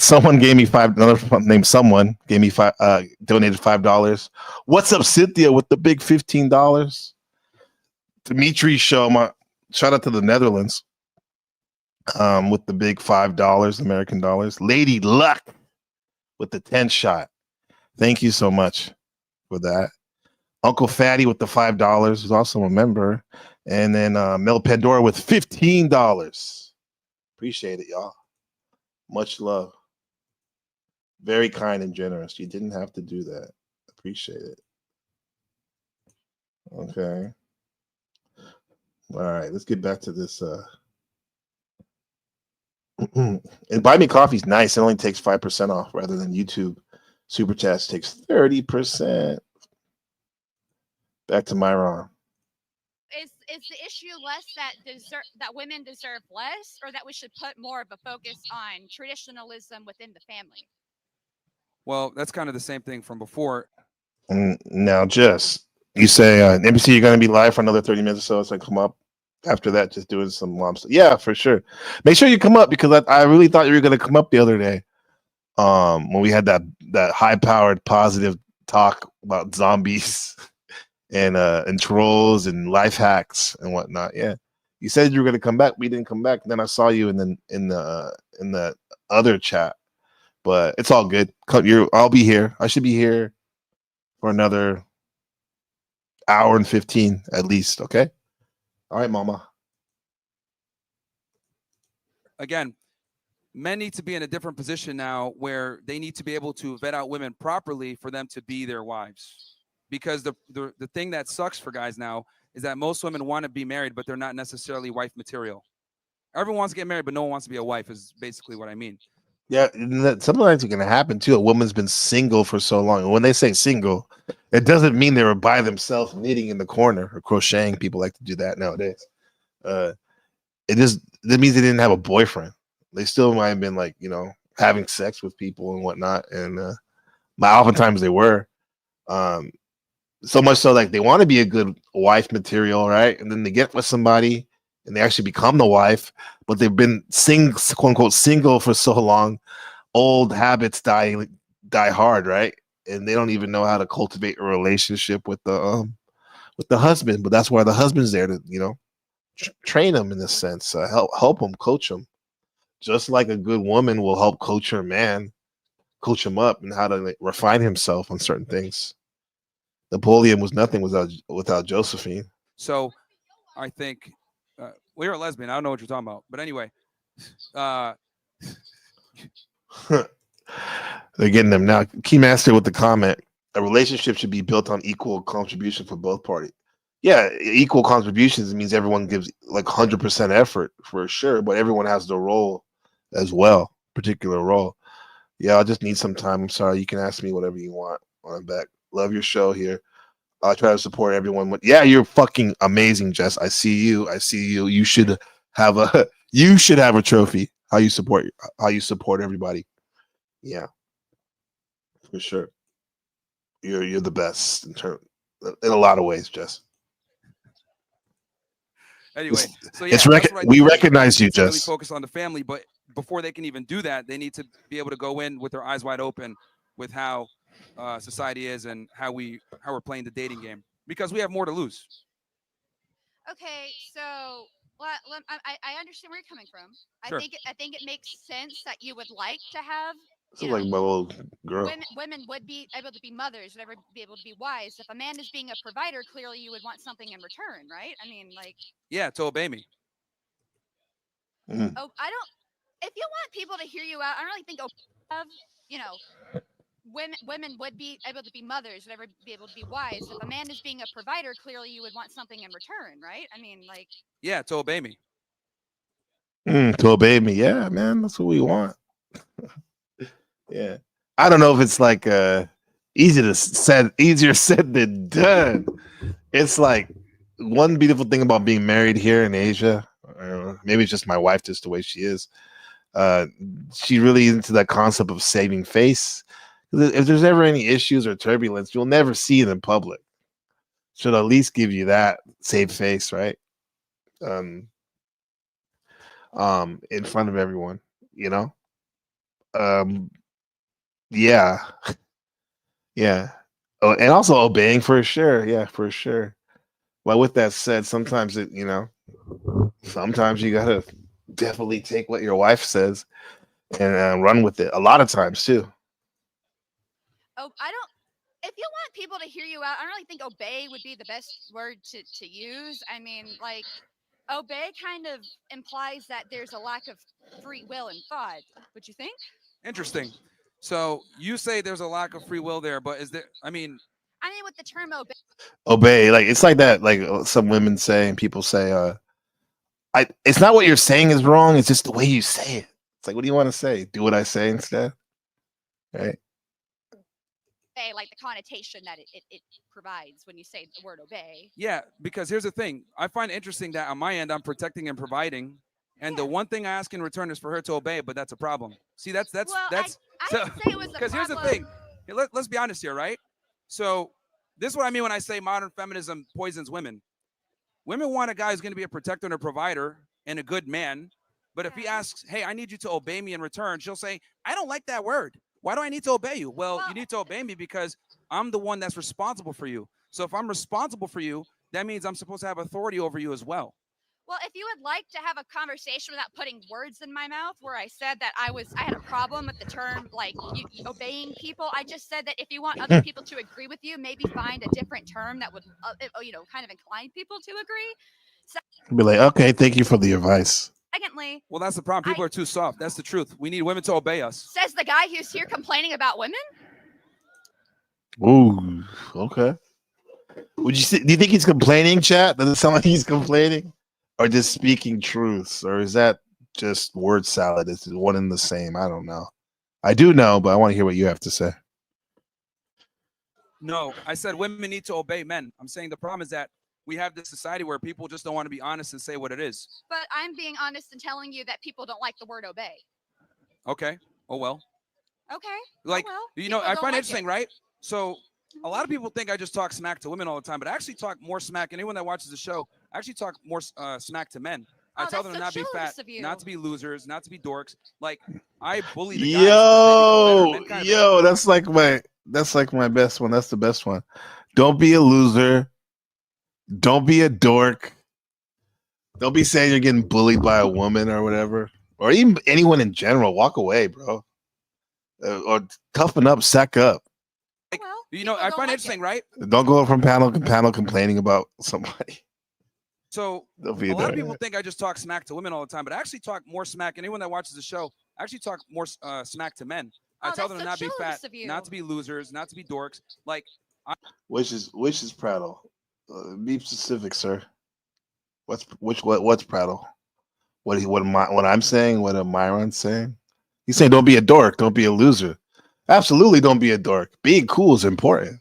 Someone gave me another named someone gave me donated $5. What's up, Cynthia, with the big $15? Dimitri show, shout out to the Netherlands, with the big $5 American dollars. Lady Luck with the 10 shot. Thank you so much for that. Uncle Fatty with the $5 is also a member. And then Mel Pandora with $15. Appreciate it, y'all. Much love. Very kind and generous. You didn't have to do that. Appreciate it. Okay. All right, let's get back to this. And Buy Me Coffee's nice. It only takes 5% off rather than YouTube Super Chats takes 30%. Back to Myron. Is the issue less that women deserve less, or that we should put more of a focus on traditionalism within the family? Well, that's kind of the same thing from before. Now, Jess, you say NPC, you're going to be live for another 30 minutes or so. So I come up after that, just doing some mom stuff. Yeah, for sure. Make sure you come up because I really thought you were going to come up the other day. When we had that high-powered positive talk about zombies and trolls and life hacks and whatnot. Yeah, you said you were going to come back. We didn't come back. Then I saw you in the other chat. But it's all good. I'll be here. I should be here for another hour and 15 at least. Okay. All right, Mama. Again, men need to be in a different position now where they need to be able to vet out women properly for them to be their wives. Because the thing that sucks for guys now is that most women want to be married, but they're not necessarily wife material. Everyone wants to get married, but no one wants to be a wife is basically what I mean. Yeah, sometimes it's going to happen too. A woman's been single for so long. And when they say single, it doesn't mean they were by themselves knitting in the corner or crocheting. People like to do that nowadays. That means they didn't have a boyfriend. They still might have been like, having sex with people and whatnot. And oftentimes they were. So much so like they want to be a good wife material, right? And then they get with somebody and they actually become the wife, but they've been quote unquote single for so long. Old habits die hard, right? And they don't even know how to cultivate a relationship with the husband. But that's why the husband's there to train them in a sense, help them, coach them, just like a good woman will help coach her man, coach him up and how to refine himself on certain things. Napoleon was nothing without Josephine. So I think you're a lesbian. I don't know what you're talking about. But anyway. They're getting them now. Keymaster with the comment. A relationship should be built on equal contribution for both parties. Yeah, equal contributions means everyone gives like 100% effort for sure, but everyone has the role as well, particular role. Yeah, I'll just need some time. I'm sorry. You can ask me whatever you want when I'm back. Love your show here. I'll try to support everyone. Yeah, you're fucking amazing, Jess. I see you. You should have a trophy. How you support everybody. Yeah, for sure. You're the best in a lot of ways, Jess. Anyway, so yeah, we recognize you, Jess. Really focus on the family, but before they can even do that, they need to be able to go in with their eyes wide open with how society is and how we're playing the dating game, because we have more to lose. Okay, so I understand where you're coming from. Sure. I think it makes sense that you would like to have. This is like my little girl. Women would be able to be mothers, would ever be able to be wives. If a man is being a provider, clearly you would want something in return, right? I mean, like. Yeah, to obey me. Mm. Oh, I don't. If you want people to hear you out, I don't really think women would be able to be mothers, would ever be able to be wives. If a man is being a provider, clearly you would want something in return, right? I mean, like. Yeah, to obey me. To obey me. Yeah, man, that's what we want. Yeah, I don't know if it's like easier said than done. It's like one beautiful thing about being married here in Asia. Maybe it's just my wife, just the way she is. She really into that concept of saving face. If there's ever any issues or turbulence, you'll never see it in public. Should at least give you that save face, right? In front of everyone, Yeah. Yeah. Oh, and also obeying for sure. Yeah, for sure. Well, with that said, sometimes sometimes you gotta definitely take what your wife says and run with it. A lot of times too. Oh, I don't. if you want people to hear you out, I don't really think obey would be the best word to use. I mean, like, obey kind of implies that there's a lack of free will and thought. Would you think? Interesting. So you say there's a lack of free will there, but is there? I mean, with the term obey. Obey, like it's like that. Like some women say, and people say, it's not what you're saying is wrong. It's just the way you say it. It's like, what do you want to say? Do what I say instead, right? Like the connotation that it provides when you say the word obey. yeah, because here's the thing. I find it interesting that on my end, I'm protecting and providing, and the one thing I ask in return is for her to obey, but that's a problem. See, that's Well, I so, didn't say it was a because here's the problem. thing. Here, let's be honest here, right? So this is what I mean when I say modern feminism poisons women. Women want a guy who's going to be a protector and a provider and a good man. But if he asks, hey, I need you to obey me in return, she'll say, I don't like that word. Why do I need to obey you? Well, you need to obey me because I'm the one that's responsible for you. So if I'm responsible for you, that means I'm supposed to have authority over you as well. Well, if you would like to have a conversation without putting words in my mouth, where I said that I had a problem with the term like you obeying people, I just said that if you want other people to agree with you, maybe find a different term that would, kind of incline people to agree. Be like, okay, thank you for the advice. Secondly, well, that's the problem. People are too soft. That's the truth. We need women to obey us. Says the guy who's here complaining about women. Ooh, okay. Do you think he's complaining, chat? Does it sound like he's complaining, or just speaking truths, or is that just word salad? Is it one and the same? I don't know. I do know, but I want to hear what you have to say. No, I said women need to obey men. I'm saying the problem is that we have this society where people just don't want to be honest and say what it is. But I'm being honest and telling you that people don't like the word obey. Okay. Oh, well. Okay. Like, well. I find it interesting, right? So a lot of people think I just talk smack to women all the time, but I actually talk more smack. Anyone that watches the show, I actually talk more smack to men. I tell them not to be fat, not to be losers, not to be dorks. Like, I bully the guys. Yo, that's like my best one. That's the best one. Don't be a loser. Don't be a dork. Don't be saying you're getting bullied by a woman or whatever, or even anyone in general. Walk away, bro. Or toughen up, sack up. Like, I find it interesting, right? Don't go from panel to panel complaining about somebody. So a lot of people think I just talk smack to women all the time, but I actually talk more smack. Anyone that watches the show, I actually talk more smack to men. I tell them to not be fat, not to be losers, not to be dorks. Like, which is prattle? Be specific, sir. What's prattle? What I'm saying? What MYRON's saying? He's saying don't be a dork, don't be a loser. Absolutely, don't be a dork. Being cool is important.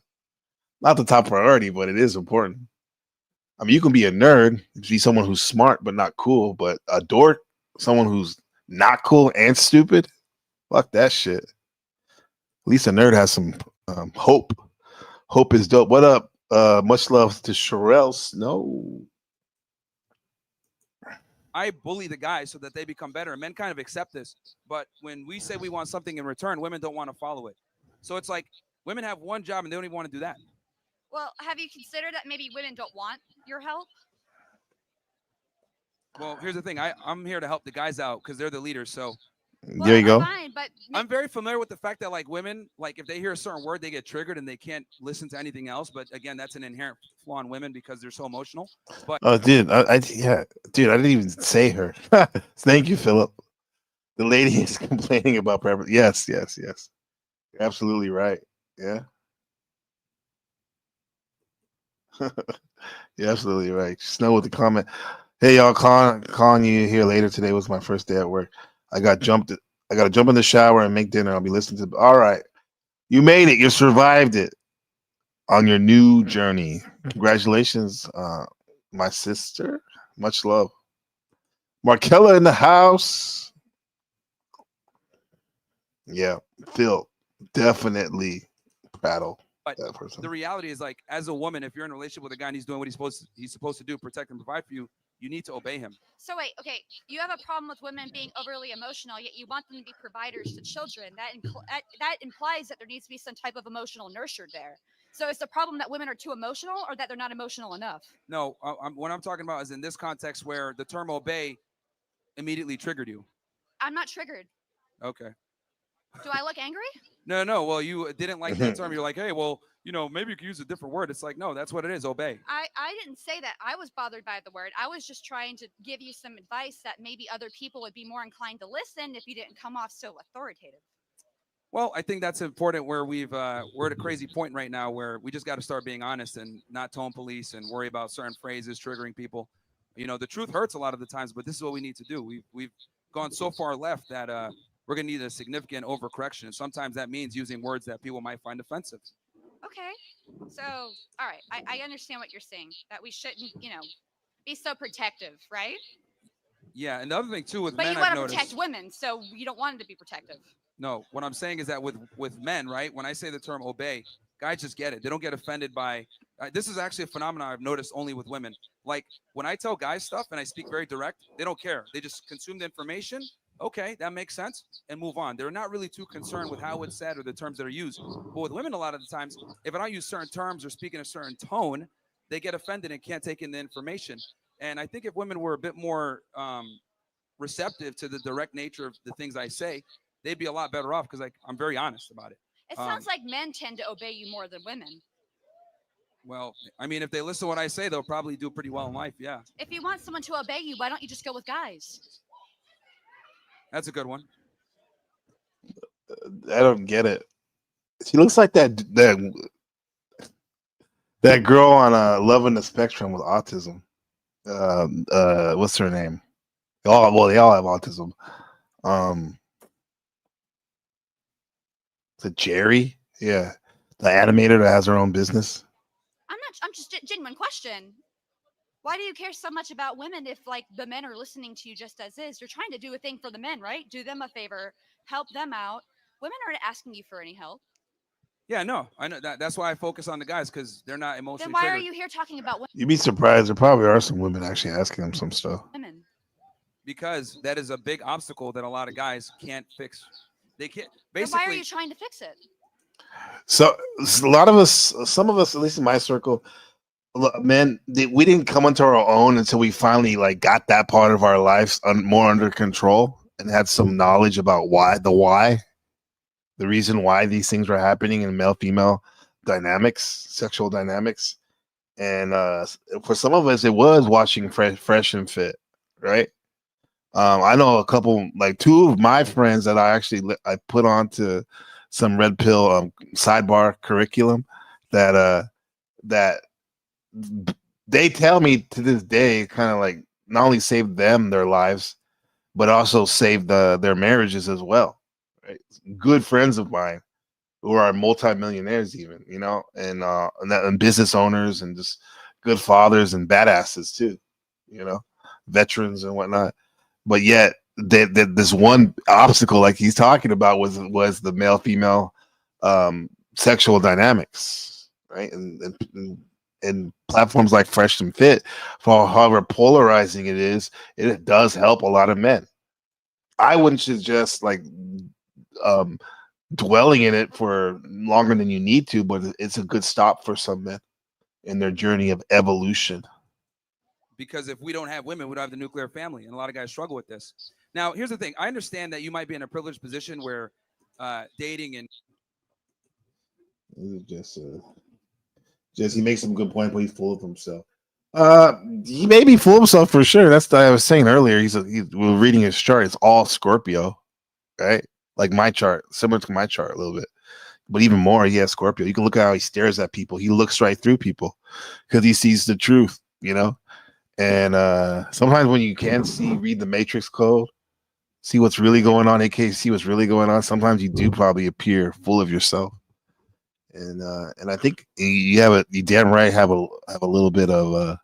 Not the top priority, but it is important. I mean, you can be a nerd, be someone who's smart but not cool, but a dork, someone who's not cool and stupid, fuck that shit. At least a nerd has some hope. Hope is dope. What up? Much love to Sherelle Snow. I bully the guys so that they become better. Men kind of accept this, but when we say we want something in return, women don't want to follow it. So it's like women have one job and they don't even want to do that. Well, have you considered that maybe women don't want your help? Well, here's the thing. I'm here to help the guys out because they're the leaders. So there you go. Fine, but I'm very familiar with the fact that like women, like if they hear a certain word, they get triggered and they can't listen to anything else. But again, that's an inherent flaw in women because they're so emotional. But dude, dude, I didn't even say her. Thank you, Philip. The lady is complaining about preference. Yes. You're absolutely right. Yeah. You're absolutely right. Snow with the comment. Hey y'all, calling you here later today was my first day at work. I got to jump in the shower and make dinner. I'll be listening to. All right, you made it. You survived it on your new journey. Congratulations, my sister. Much love. Markella in the house. Yeah, Phil, definitely prattle. But the reality is, like, as a woman, if you're in a relationship with a guy and he's doing what he's supposed to do, protect and provide for you, you need to obey him. So wait, okay, you have a problem with women being overly emotional, yet you want them to be providers to children. That implies that there needs to be some type of emotional nurture there. So is the problem that women are too emotional, or that they're not emotional enough? No, what I'm talking about is in this context where the term obey immediately triggered you. I'm not triggered. Okay. Do I look angry? No. Well, you didn't like that term. You're like, hey, well, maybe you could use a different word. It's like, no, that's what it is. Obey. I didn't say that. I was bothered by the word. I was just trying to give you some advice that maybe other people would be more inclined to listen if you didn't come off so authoritative. Well, I think that's important where we're at a crazy point right now where we just got to start being honest and not tone police and worry about certain phrases triggering people. The truth hurts a lot of the times, but this is what we need to do. We've gone so far left that we're going to need a significant overcorrection. And sometimes that means using words that people might find offensive. Okay. So, all right. I understand what you're saying, that we shouldn't, be so protective, right? Yeah. And the other thing, too, with But men, you want I've to noticed. protect women, so you don't want them to be protective. No, what I'm saying is that with men, right? When I say the term obey, guys just get it. They don't get offended by. This is actually a phenomenon I've noticed only with women. Like when I tell guys stuff and I speak very direct, they don't care. They just consume the information. Okay, that makes sense, and move on. They're not really too concerned with how it's said or the terms that are used. But with women, a lot of the times, if I don't use certain terms or speak in a certain tone, they get offended and can't take in the information. And I think if women were a bit more receptive to the direct nature of the things I say, they'd be a lot better off because I'm very honest about it. It sounds like men tend to obey you more than women. Well, I mean, if they listen to what I say, they'll probably do pretty well in life. Yeah. If you want someone to obey you, why don't you just go with guys? That's a good one. I don't get it. She looks like that girl on Love on the Spectrum with autism. What's her name? They all have autism. Is it Jerry? Yeah, the animator that has her own business. I'm just genuine question. Why do you care so much about women if like the men are listening to you just as is? You're trying to do a thing for the men, right? Do them a favor, help them out. Women aren't asking you for any help. Yeah, no, I know that. That's why I focus on the guys because they're not emotionally. Then why triggered. are you here talking about women? You'd be surprised. There probably are some women actually asking them some stuff. Women. Because that is a big obstacle that a lot of guys can't fix. They can't. Basically, then why are you trying to fix it? So a lot of us, some of us, at least in my circle, men, we didn't come into our own until we finally like got that part of our lives more under control and had some knowledge about the reason why these things were happening in male-female dynamics, sexual dynamics. And for some of us, it was watching Fresh and Fit, right? I know a couple, like two of my friends that I put onto some red pill sidebar curriculum that they tell me to this day kind of like not only saved them their lives, but also saved their marriages as well. Right? Good friends of mine who are multimillionaires, even and business owners and just good fathers and badasses too, veterans and whatnot. But yet, this one obstacle, like he's talking about, was the male female sexual dynamics, right? And platforms like Fresh and Fit, for however polarizing it is, it does help a lot of men. I wouldn't suggest like dwelling in it for longer than you need to, but it's a good stop for some men in their journey of evolution. Because if we don't have women, we don't have the nuclear family, and a lot of guys struggle with this. Now, here's the thing: I understand that you might be in a privileged position where dating and just he makes some good point, but he's full of himself. He may be full of himself for sure. That's what I was saying earlier. We're reading his chart. It's all Scorpio, right? Like my chart, similar to my chart a little bit, but even more. He has Scorpio. You can look at how he stares at people. He looks right through people because he sees the truth, And sometimes when you can't read the matrix code, see what's really going on, aka see what's really going on, sometimes you do probably appear full of yourself. And I think you damn right have a little bit of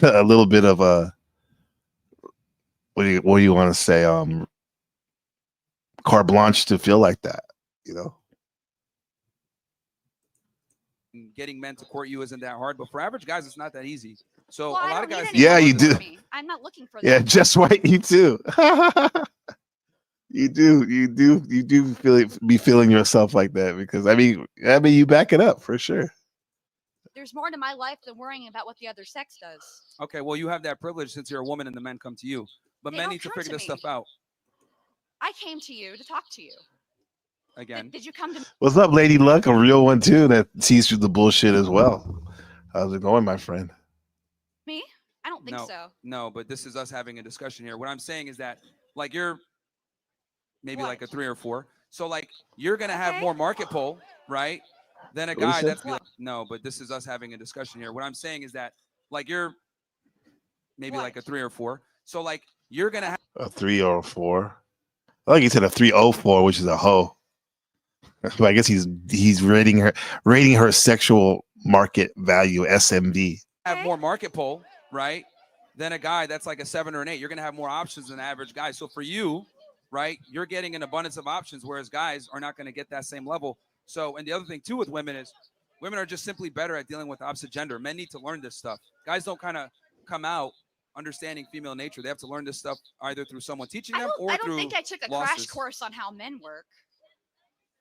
a little bit of what do you want to say, carte blanche to feel like that, getting men to court you isn't that hard, but for average guys, it's not that easy. So well, a lot of guys, you do. I'm not looking for that. Yeah, just right. You too. You do be feeling yourself like that because I mean you back it up for sure. There's more to my life than worrying about what the other sex does. Okay, well you have that privilege since you're a woman and the men come to you, but men need to figure this stuff out. I came to you to talk to you. again. Did you come to What's up, Lady Luck? A real one too that sees through the bullshit as well. How's it going, my friend? me? I don't think No, so. no, but this is us having a discussion here. What I'm saying is that, like, you're maybe What? like a 3 or 4. So, like, you're gonna have Okay. more market pull, right? Than a What you guy said? that's no, but this is us having a discussion here. What I'm saying is that, like, you're maybe like a 3 or 4. So, like, you're gonna have A 3 or a 4. I think he said a 304, which is a hoe. But I guess he's rating her sexual market value SMV. more market pull, right? Than a guy that's like a 7 or an 8. You're gonna have more options than the average guy. So for you, right, you're getting an abundance of options, whereas guys are not going to get that same level. So, and the other thing too with women is women are just simply better at dealing with the opposite gender. Men need to learn this stuff. Guys don't kind of come out understanding female nature. They have to learn this stuff either through someone teaching them or I don't through think I took a losses. crash course on how men work.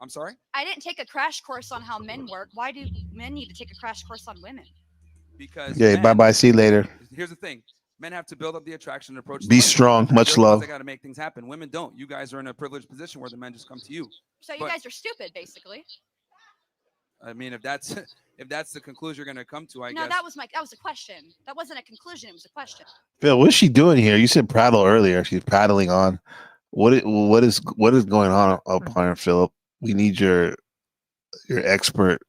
I'm sorry? I didn't take a crash course on how men work. Why do men need to take a crash course on women? Because Okay, men, bye-bye. See you later. here's the thing. Men have to build up the attraction and approach. Be strong. Much love. They got to make things happen. Women don't. You guys are in a privileged position where the men just come to you. So you But- guys are stupid, basically. I mean, if that's the conclusion you're going to come to, I No, guess. that was a question. That wasn't a conclusion. It was a question. Phil, what's she doing here? You said prattle earlier. She's prattling on. What is going on up on her, Philip? We need your expert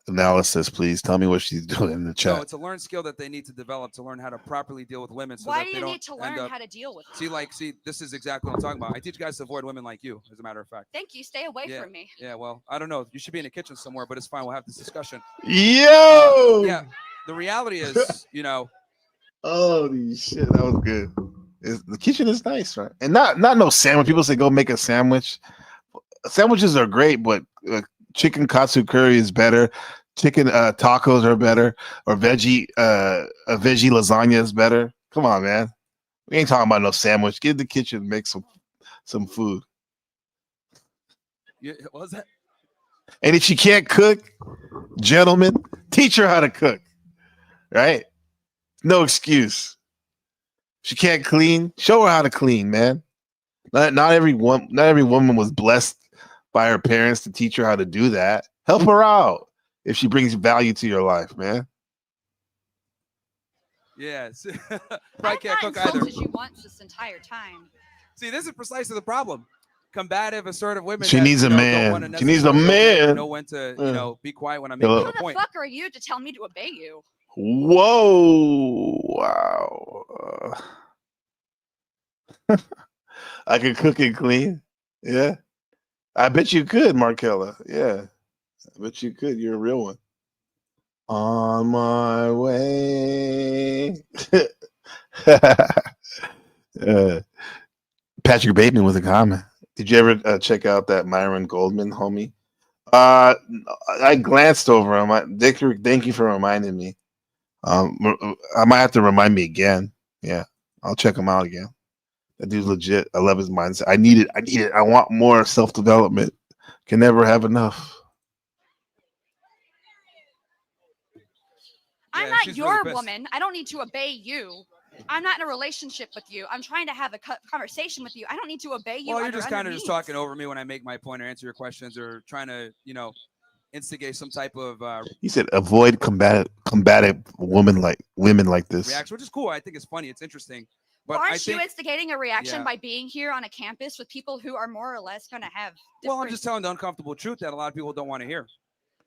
analysis, please. Tell me what she's doing in the chat. No, it's a learned skill that they need to develop to learn how to properly deal with women. So Why that do they you don't need to end learn up, how to deal with them? See, this is exactly what I'm talking about. I teach guys to avoid women like you, as a matter of fact. Thank you. Stay away Yeah. from me. Yeah, well, I don't know. You should be in the kitchen somewhere, but it's fine. We'll have this discussion. Yo! Yeah, the reality is, Holy shit, that was good. The kitchen is nice, right? And not no sandwich. People say go make a sandwich. Sandwiches are great, but chicken katsu curry is better. Chicken tacos are better, or veggie a veggie lasagna is better. Come on, man. We ain't talking about no sandwich. Get in the kitchen, make some food. what was that? And if she can't cook, gentlemen, teach her how to cook. Right? No excuse. If she can't clean, show her how to clean, man. Not every woman was blessed by her parents to teach her how to do that. Help her out if she brings value to your life, man. Yeah, probably I've can't not cook either. insulted you once this entire time. See, this is precisely the problem. Combative, assertive women. She that, neese a don't man. wanna She needs a necessarily obey or man. know when to, Yeah. be quiet when I'm Hello. making Who a the point. fuck are you to tell me to obey you? Whoa. Wow. I can cook and clean. Yeah. I bet you could, Markella. Yeah. I bet you could. You're a real one. On my way. Patrick Bateman with a comment. Did you ever check out that Myron Goldman homie? I glanced over him. Thank you for reminding me. I might have to remind me again. Yeah, I'll check him out again. That dude's legit. I love his mindset. I need it. I want more self-development. Can never have enough. I'm Yeah, not she's your really pissed. woman. I don't need to obey you. I'm not in a relationship with you. I'm trying to have a conversation with you. I don't need to obey you. Well, you're under just kind of means. just talking over me when I make my point or answer your questions or trying to, instigate some type of He said, "Avoid combative women like this." reaction, which is cool. I think it's funny. It's interesting. But Aren't I you think, instigating a reaction yeah. by being here on a campus with people who are more or less going to have well, I'm different- just telling the uncomfortable truth that a lot of people don't want to hear.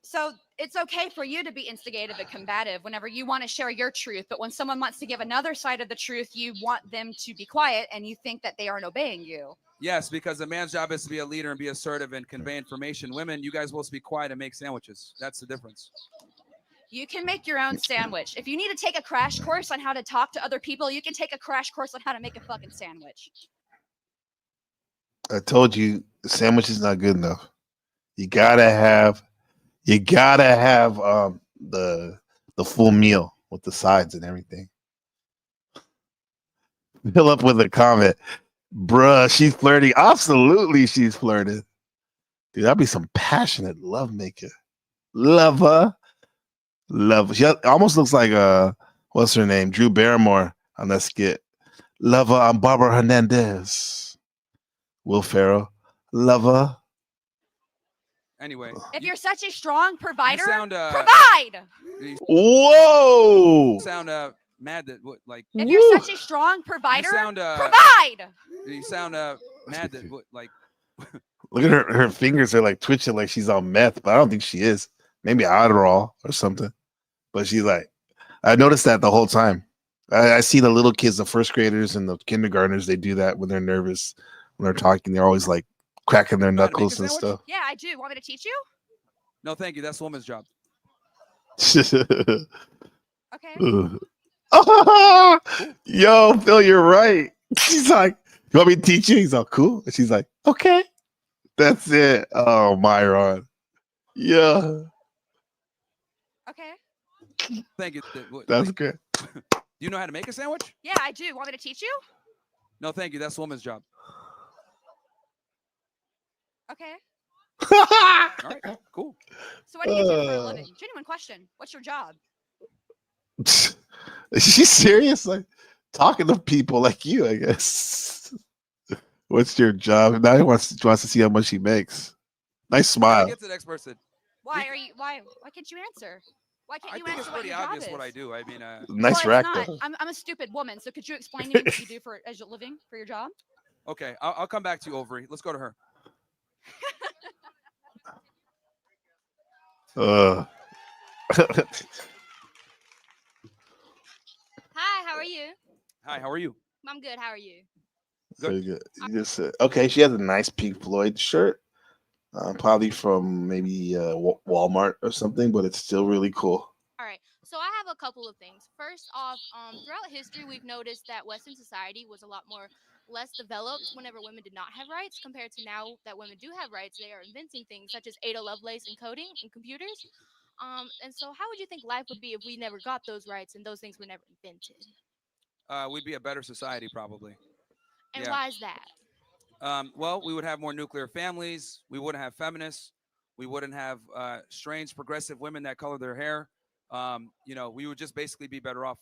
So it's okay for you to be instigative and combative whenever you want to share your truth. But when someone wants to give another side of the truth, you want them to be quiet and you think that they aren't obeying you. Yes, because a man's job is to be a leader and be assertive and convey information. Women, you guys supposed to be quiet and make sandwiches. That's the difference. You can make your own sandwich. If you need to take a crash course on how to talk to other people, you can take a crash course on how to make a fucking sandwich. I told you, the sandwich is not good enough. You gotta have the full meal with the sides and everything. Fill up with a comment, bruh. She's flirting. Absolutely, she's flirting. Dude, that'd be some passionate love maker, lover. She almost looks like what's her name, Drew Barrymore on that skit. Lover, I'm Barbara Hernandez. Will Ferrell, lover. Anyway, If you're such a strong provider, sound, provide. Whoa! You sound mad that what like. If you're such a strong provider, provide. You sound mad that what like. Look at her. Her fingers are like twitching like she's on meth, but I don't think she is. Maybe Adderall or something. But she's like, I noticed that the whole time. I see the little kids, the first graders and the kindergartners. They do that when they're nervous, when they're talking. They're always like cracking their knuckles and stuff. Yeah, I do. Want me to teach you? No, thank you. That's the woman's job. Okay. Yo, Phil, you're right. She's like, you want me to teach you? He's all cool. And she's like, okay. That's it. Oh, Myron. Yeah. Okay. Thank you. That's good. Do you know how to make a sandwich? Yeah, I do. Want me to teach you? No, thank you. That's the woman's job. Okay. All right, cool. So what do you do for a living? Genuine question. What's your job? Is she serious? Like talking to people like you, I guess. What's your job? Now he wants to see how much he makes. Nice smile. Get to the next person. Why can't you answer? Why can't I you think answer it's pretty what your obvious job what I is? do. I mean, Nice Well, rack, it's though. not. I'm a stupid woman. So could you explain to me what you do for as a living for your job? Okay, I'll come back to you, Overy. Let's go to her. Hi, how are you? Hi, how are you? I'm good. How are you? So good. You just okay. She has a nice Pink Floyd shirt, probably from maybe Walmart or something, but it's still really cool. All right. So I have a couple of things. First off, throughout history, we've noticed that Western society was a lot less developed whenever women did not have rights compared to now that women do have rights. They are inventing things such as Ada Lovelace and coding and computers. And so how would you think life would be if we never got those rights and those things were never invented? We'd be a better society, probably. And why is that? Well, we would have more nuclear families. We wouldn't have feminists. We wouldn't have strange progressive women that color their hair. We would just basically be better off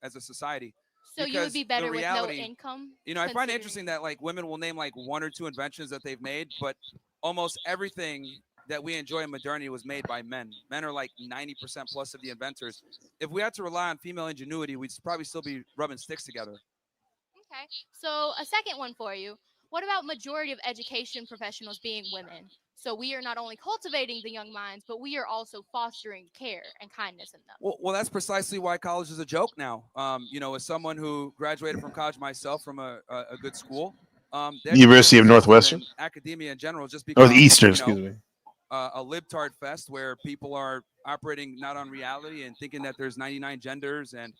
as a society. So you would be better with no income? I find it interesting that like women will name like 1 or 2 inventions that they've made, but almost everything that we enjoy in modernity was made by men. Men are like 90% plus of the inventors. If we had to rely on female ingenuity, we'd probably still be rubbing sticks together. Okay. So a second one for you. What about majority of education professionals being women? So we are not only cultivating the young minds, but we are also fostering care and kindness in them. Well, that's precisely why college is a joke now. As someone who graduated from college myself from a good school, University of Northwestern, academia in general, just because Northeastern, excuse me. A libtard fest where people are operating not on reality and thinking that there's 99 genders and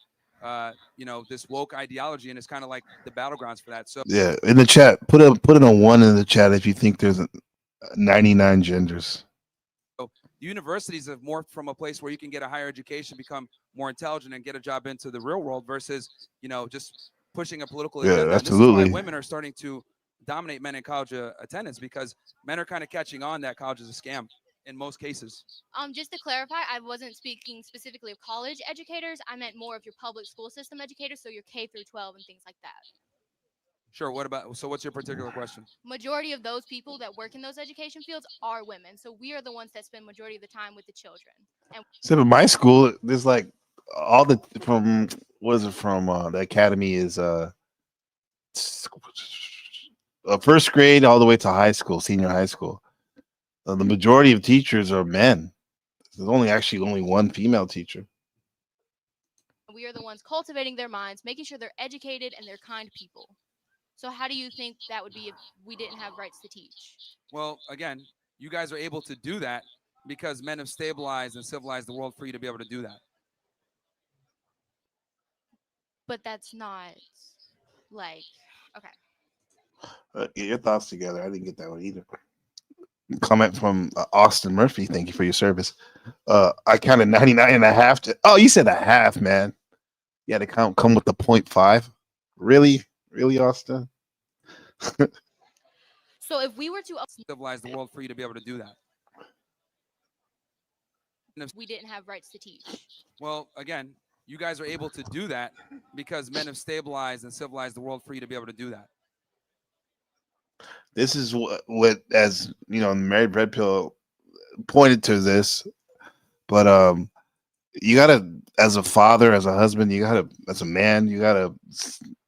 this woke ideology, and it's kind of like the battlegrounds for that. So Yeah, in the chat, put in a 1 in the chat if you think there's 99 genders. So universities have morphed from a place where you can get a higher education, become more intelligent, and get a job into the real world versus just pushing a political agenda. Yeah, absolutely. absolutely. This is why women are starting to dominate men in college attendance, because men are kind of catching on that college is a scam in most cases. Just to clarify, I wasn't speaking specifically of college educators. I meant more of your public school system educators, so your K through 12 and things like that. Sure. What's your particular question? Majority of those people that work in those education fields are women. So we are the ones that spend majority of the time with the children. And So in my school, there's like all the from the academy is first grade all the way to high school, senior high school. The majority of teachers are men. There's only one female teacher. we are the ones cultivating their minds, making sure they're educated and they're kind people. So how do you think that would be if we didn't have rights to teach? Well, again, you guys are able to do that because men have stabilized and civilized the world for you to be able to do that. But that's not like, okay. Get your thoughts together. I didn't get that one either. Comment from Austin Murphy. Thank you for your service. I counted 99 and a half. You said a half, man. You had to come with the 0.5. Really, Austin? So if we were to civilize the world for you to be able to do that, we didn't have rights to teach. Well, again, you guys are able to do that because men have stabilized and civilized the world for you to be able to do that. This is what as you know, Married Red Pill pointed to this, but you gotta, as a father, as a husband, you gotta, as a man, you gotta,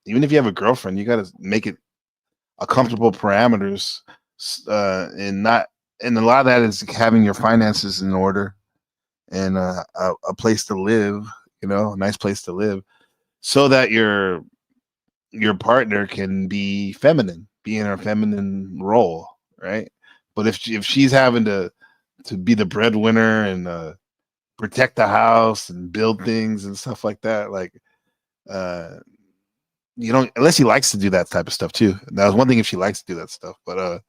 even if you have a girlfriend, you gotta make it a comfortable parameters, and not, and a lot of that is having your finances in order and a place to live, you know, a nice place to live, so that your partner can be feminine, be in her feminine role, right? But if she's having to be the breadwinner and protect the house and build things and stuff like that, like uh you don't, unless she likes to do that type of stuff too. That was one thing if she likes to do that stuff, but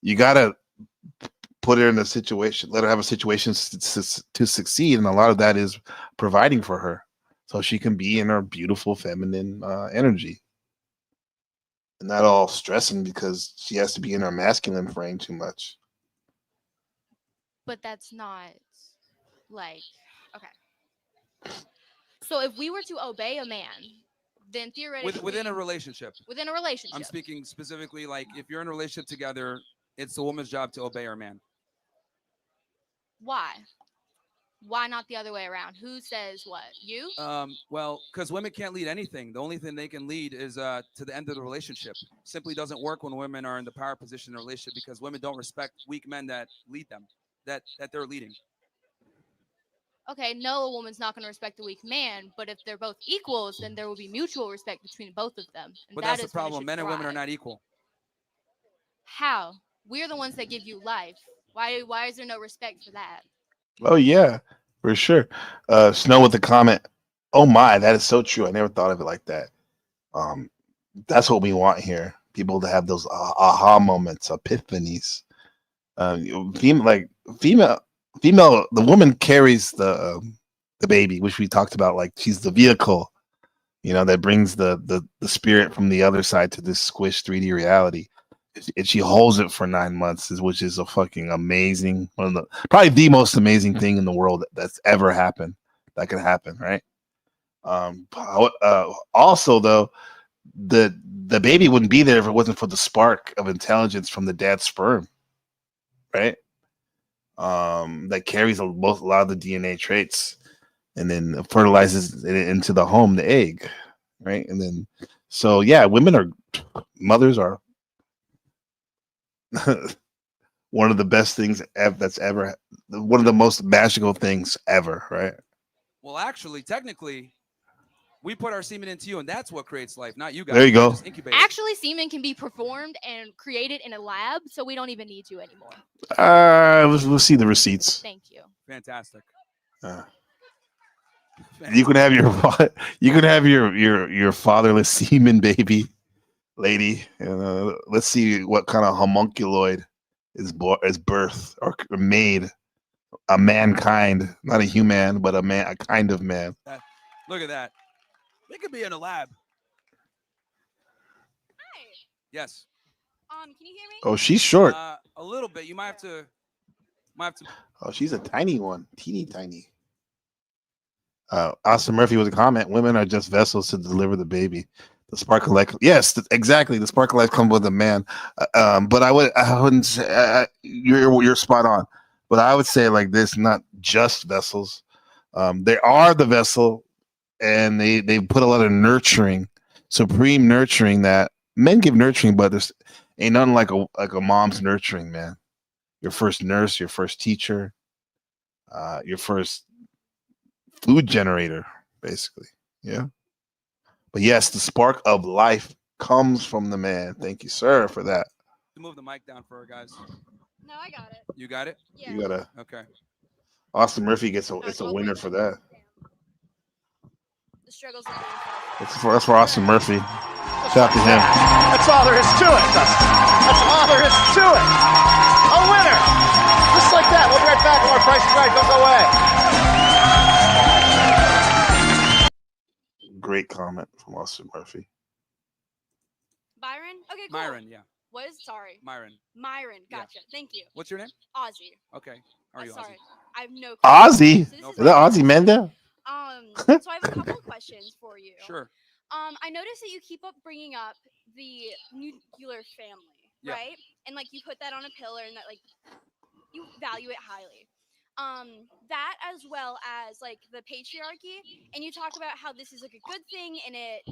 you gotta put her in a situation, let her have a situation to succeed, and a lot of that is providing for her so she can be in her beautiful feminine energy and not all stressing because she has to be in her masculine frame too much. But that's not like okay. So if we were to obey a man, then theoretically Within a relationship. within a relationship. I'm speaking specifically like if you're in a relationship together, it's the woman's job to obey her man. Why? Why not the other way around? Who says what? You? Well, because women can't lead anything. The only thing they can lead is to the end of the relationship. Simply doesn't work when women are in the power position in a relationship because women don't respect weak men that lead them, that they're leading. Okay, no, a woman's not going to respect a weak man, but if they're both equals, then there will be mutual respect between both of them. And But that that's the is when it problem. should Men and women are thrive. not equal. How? We're the ones that give you life. Why is there no respect for that? Oh yeah, for sure. Snow with the comment. Oh my, that is so true. I never thought of it like that. Um, that's what we want here. People to have those aha moments, epiphanies. Like female, female. The woman carries the baby, which we talked about. Like she's the vehicle, you know, that brings the spirit from the other side to this squished 3D reality. And she holds it for 9 months, which is a fucking amazing, one of the probably the most amazing thing in the world that's ever happened. That could happen, right? Also, though, the baby wouldn't be there if it wasn't for the spark of intelligence from the dad's sperm, right? That carries a lot of the DNA traits, and then fertilizes it into the home, the egg, right? And then, so yeah, mothers are one of the best things that's ever, one of the most magical things ever, right? Well, actually, technically, we put our semen into you, and that's what creates life, not you guys. There you go. Just incubate it. Actually, semen can be performed and created in a lab, so we don't even need you anymore. We'll see the receipts. Thank you. Fantastic. You can have your fatherless semen baby, lady. Let's see what kind of homunculoid is birth or made. A mankind, not a human, but a kind of man. Look at that. They could be in a lab. Hi. Yes. Can you hear me? Oh, she's short. A little bit. You might have to. Oh, she's a tiny one, teeny tiny. Austin Murphy with a comment: women are just vessels to deliver the baby. The sparkle light, yes, exactly. The sparkle light comes with a man. But I wouldn't say you're spot on. But I would say like this: not just vessels. They are the vessel, and they put a lot of nurturing, supreme nurturing that men give nurturing, but there's ain't nothing like a mom's nurturing, man. Your first nurse, your first teacher, your first food generator, basically. Yeah. But yes, the spark of life comes from the man. Thank you, sir, for that. Move the mic down for her, guys. No, I got it. You got it? Yeah. You gotta. Okay. Austin Murphy it's a winner for that. The struggles. That's for Austin Murphy. Shout out to him. That's all there is to it, Dustin. That's all there is to it. A winner. Just like that. We'll be right back. More Price is Right. Don't go away. Great comment from Austin Murphy. Byron? Okay, cool. Myron, yeah. What is, sorry? Myron. Myron, Yeah. gotcha. Thank you. What's your name? Ozzy. Okay. How are you, Sorry. Ozzy? I have no clue. Ozzy? So Is that Ozzy Menda? So I have a couple of questions for you. Sure. I noticed that you keep up bringing up the nuclear family, Yeah. right? And like you put that on a pillar, and that like you value it highly. That as well as like the patriarchy, and you talk about how this is like a good thing and it,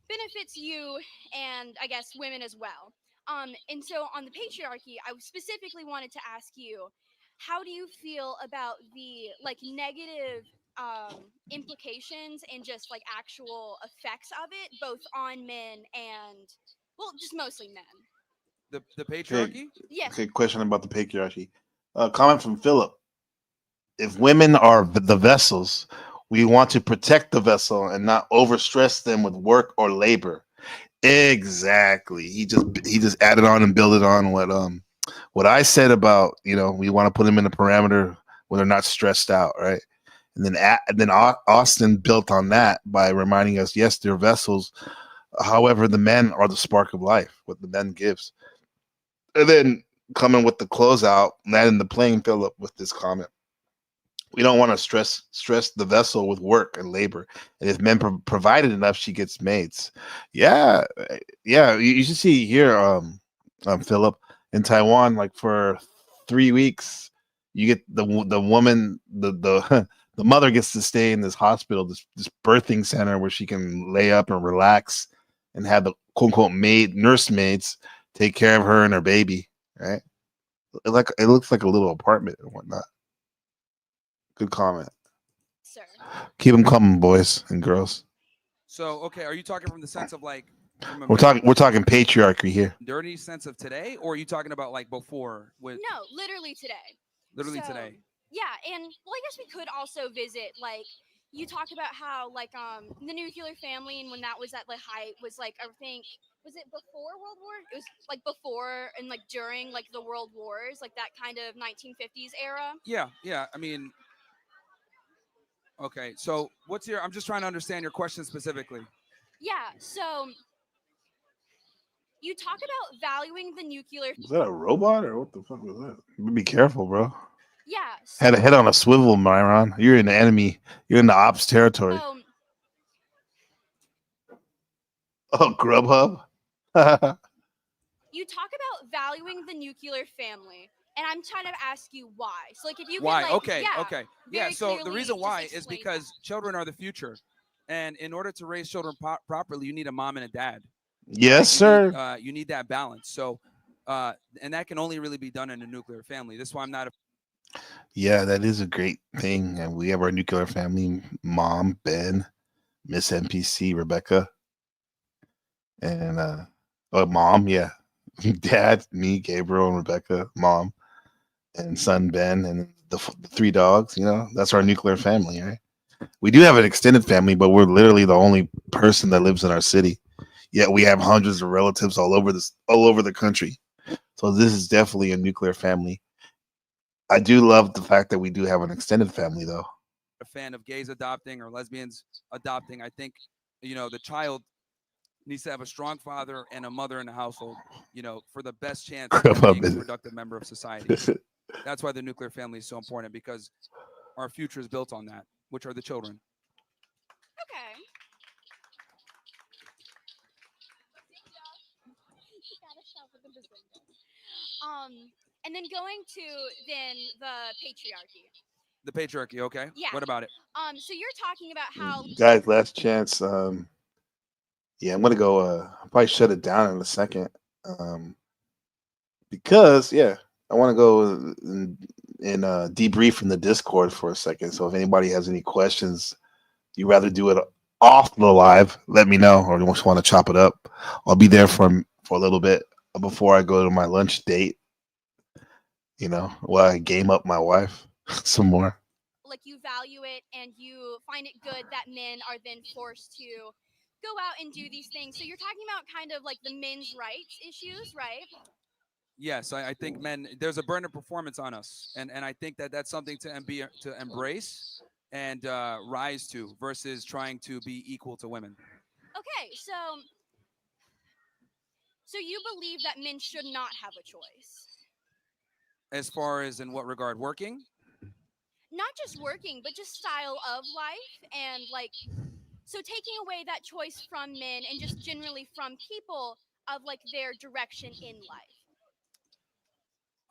benefits you and I guess women as well. And so on the patriarchy, I specifically wanted to ask you, how do you feel about the like negative implications and just like actual effects of it, both on men and well, just mostly men? The Okay, patriarchy? Yes. okay. Question about the patriarchy. Comment from Philip. If women are the vessels, we want to protect the vessel and not overstress them with work or labor. Exactly. He just added on and built it on what I said about we want to put them in a parameter where they're not stressed out, right? And then Austin built on that by reminding us, yes, they're vessels. However, the men are the spark of life, what the men gives. And then coming with the closeout, landing the plane, Philip, with this comment. We don't want to stress the vessel with work and labor. And if men provided enough, she gets maids. Yeah, yeah. You should see here, Philip, in Taiwan, like for 3 weeks, you get the woman, the the mother gets to stay in this hospital, this birthing center where she can lay up and relax, and have the quote unquote nursemaids take care of her and her baby. Right? It looks like a little apartment and whatnot. Good comment. Sir. Keep them coming, boys and girls. So, okay, are you talking from the sense of like from a We're talking patriarchy here. dirty sense of today, or are you talking about like before with No, literally today. literally So, today? yeah, and well, I guess we could also visit like you talk about how like the nuclear family and when that was at the height was like I think was it before World War? It was like before and like during like the World Wars, like that kind of 1950s era. Yeah, yeah. I mean, okay. So, what's your? I'm just trying to understand your question specifically. Yeah, so you talk about valuing the nuclear. Was that a robot or what the fuck was that? Be careful, bro. Yeah. Had a head on a swivel, Myron. You're in the enemy. You're in the ops territory. So Oh, Grubhub. you talk about valuing the nuclear family, and I'm trying to ask you why. So like if you Why? could like Okay, yeah, okay. Yeah, very so the clearly reason just why is explain because children are the future. And in order to raise children properly, you need a mom and a dad. Yes, sir. You need that balance. So, and that can only really be done in a nuclear family. That's why I'm not a Yeah, that is a great thing. And we have our nuclear family: Mom, Ben, Miss NPC, Rebecca, and Mom. Yeah, Dad, me, Gabriel, and Rebecca. Mom, and son Ben, and the three dogs. That's our nuclear family, right? We do have an extended family, but we're literally the only person that lives in our city. Yet we have hundreds of relatives all over the country. So this is definitely a nuclear family. I do love the fact that we do have an extended family, though. fan of gays adopting or lesbians adopting. I think, the child needs to have a strong father and a mother in the household, for the best chance of being a productive member of society. That's why the nuclear family is so important, because our future is built on that, which are the children. Okay. And then going to then the patriarchy. The patriarchy, okay? Yeah. What about it? So you're talking about how Guys, last chance. Yeah, I'm gonna go. I'll probably shut it down in a second. Because I want to go and debrief from the Discord for a second. So if anybody has any questions, you rather do it off the live, let me know, or you just want to chop it up. I'll be there for a little bit before I go to my lunch date. While I game up my wife some more. like you value it and you find it good that men are then forced to go out and do these things. So you're talking about kind of like the men's rights issues, right? Yes, I think there's a burden of performance on us, and I think that's something to embrace and rise to versus trying to be equal to women. Okay, so you believe that men should not have a choice. As far as in what regard? Working? Not just working, but just style of life and like so taking away that choice from men and just generally from people of like their direction in life.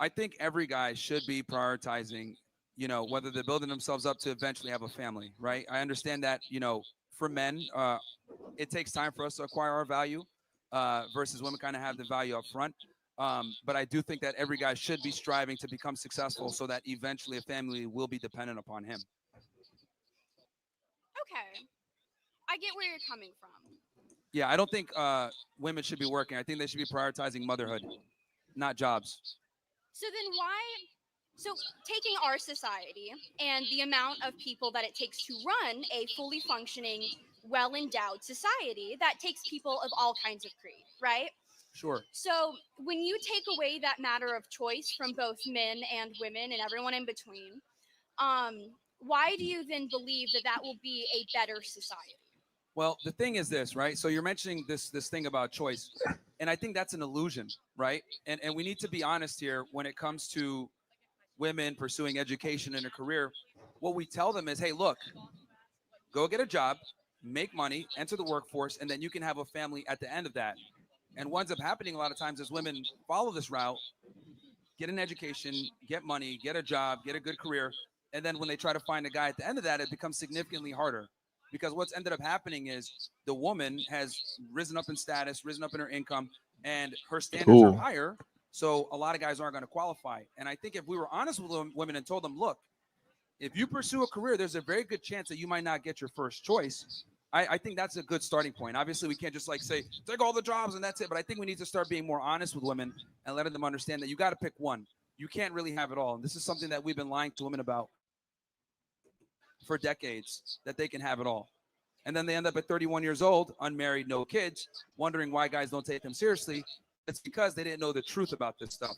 I think every guy should be prioritizing, whether they're building themselves up to eventually have a family, right? I understand that, for men, it takes time for us to acquire our value versus women kind of have the value up front. But I do think that every guy should be striving to become successful so that eventually a family will be dependent upon him. Okay. I get where you're coming from. Yeah, I don't think women should be working. I think they should be prioritizing motherhood, not jobs. So then why? So taking our society and the amount of people that it takes to run a fully functioning, well-endowed society, that takes people of all kinds of creed, right? Sure. So when you take away that matter of choice from both men and women and everyone in between, why do you then believe that that will be a better society? Well, the thing is this, right? So you're mentioning this thing about choice, and I think that's an illusion, right? And we need to be honest here when it comes to women pursuing education and a career. What we tell them is, hey, look, go get a job, make money, enter the workforce, and then you can have a family at the end of that. And what ends up happening a lot of times is women follow this route, get an education, get money, get a job, get a good career, and then when they try to find a guy at the end of that, it becomes significantly harder. Because what's ended up happening is the woman has risen up in status, risen up in her income, and her standards are higher. So a lot of guys aren't going to qualify. And I think if we were honest with women and told them, look, if you pursue a career, there's a very good chance that you might not get your first choice. I think that's a good starting point. Obviously, we can't just say, take all the jobs and that's it. But I think we need to start being more honest with women and letting them understand that you got to pick one. You can't really have it all. And this is something that we've been lying to women about for decades, that they can have it all. And then they end up at 31 years old, unmarried, no kids, wondering why guys don't take them seriously. It's because they didn't know the truth about this stuff.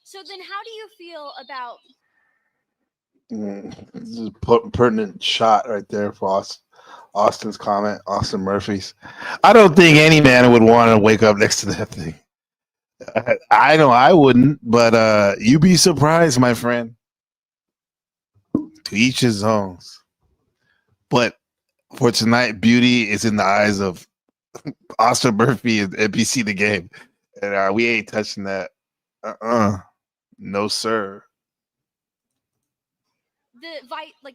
So then how do you feel about... This is a pertinent shot right there for Austin's comment, Austin Murphy's. I don't think any man would want to wake up next to that thing. I know I wouldn't, but you'd be surprised, my friend. To each his own. But for tonight, beauty is in the eyes of Austin Murphy and NPC the game. And we ain't touching that. No, sir.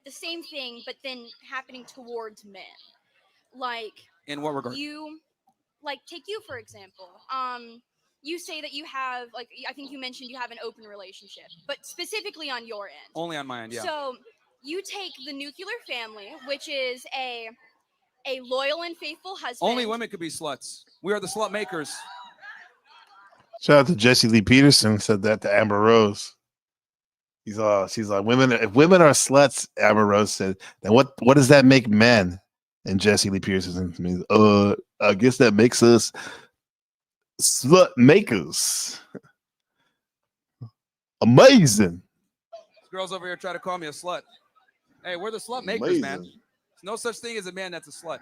The same thing, but then happening towards men. Like, in what regard? Take you for example. You say that you have, I think you mentioned you have an open relationship, but specifically on your end. Only on my end, yeah. So you take the nuclear family, which is a loyal and faithful husband. Only women could be sluts. We are the slut makers. Shout out to Jesse Lee Peterson, said that to Amber Rose. She's like, women. If women are sluts, Amber Rose said, then what does that make men? And Jesse Lee Pearson means, I guess that makes us slut makers. Amazing. This girl's over here trying to call me a slut. Hey, we're the slut makers, man. There's no such thing as a man that's a slut.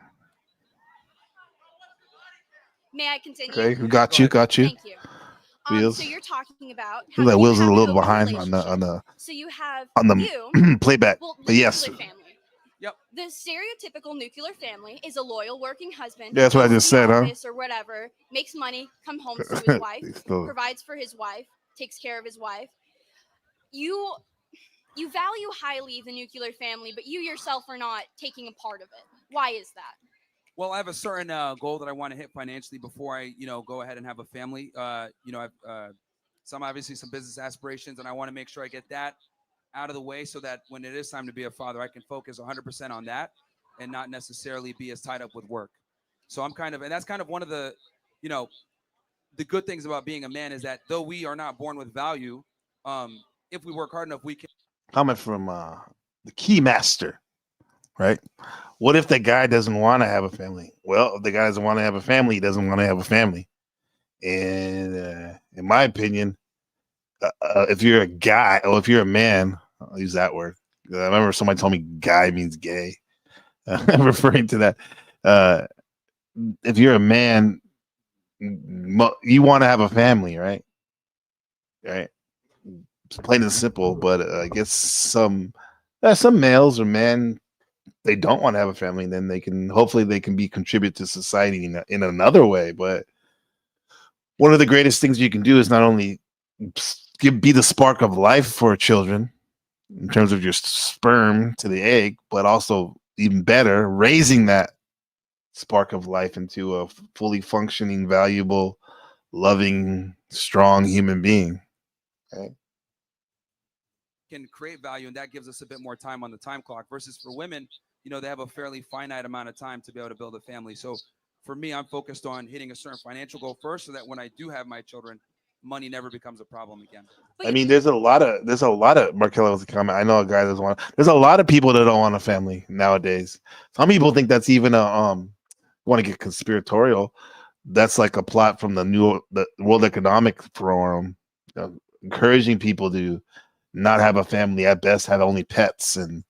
May I continue? Okay, got you. Thank you. Wheels. So you're talking about how that Wheels is a little behind on the so you have on the playback. Well, but yes. Family. Yep. The stereotypical nuclear family is a loyal working husband. Yeah, that's what I just said, huh? Or whatever, makes money, comes home to his wife, provides for his wife, takes care of his wife. You value highly the nuclear family, but you yourself are not taking a part of it. Why is that? Well, I have a certain goal that I want to hit financially before I, go ahead and have a family. I've some business aspirations, and I want to make sure I get that out of the way so that when it is time to be a father, I can focus 100% on that and not necessarily be as tied up with work. So and that's kind of one of the, the good things about being a man is that though we are not born with value, if we work hard enough, we can. Comment from the Key Master, right? What if the guy doesn't want to have a family? Well, if the guy doesn't want to have a family, he doesn't want to have a family. And in my opinion, if you're a guy or if you're a man, I'll use that word. I remember somebody told me guy means gay. I'm referring to that. If you're a man, you want to have a family, right? Right. It's plain and simple, but I guess some males or men, they don't want to have a family, and then hopefully they can contribute to society in another way. But one of the greatest things you can do is not only be the spark of life for children in terms of your sperm to the egg, but also even better, raising that spark of life into a fully functioning, valuable, loving, strong human being. Okay? Can create value, and that gives us a bit more time on the time clock. Versus for women, they have a fairly finite amount of time to be able to build a family. So for me, I'm focused on hitting a certain financial goal first, so that when I do have my children, money never becomes a problem again. I mean, there's a lot of Markella was a comment. I know a guy that doesn't want. There's a lot of people that don't want a family nowadays. Some people think that's even a want to get conspiratorial. That's like a plot from the World Economic Forum, encouraging people to not have a family, at best have only pets, and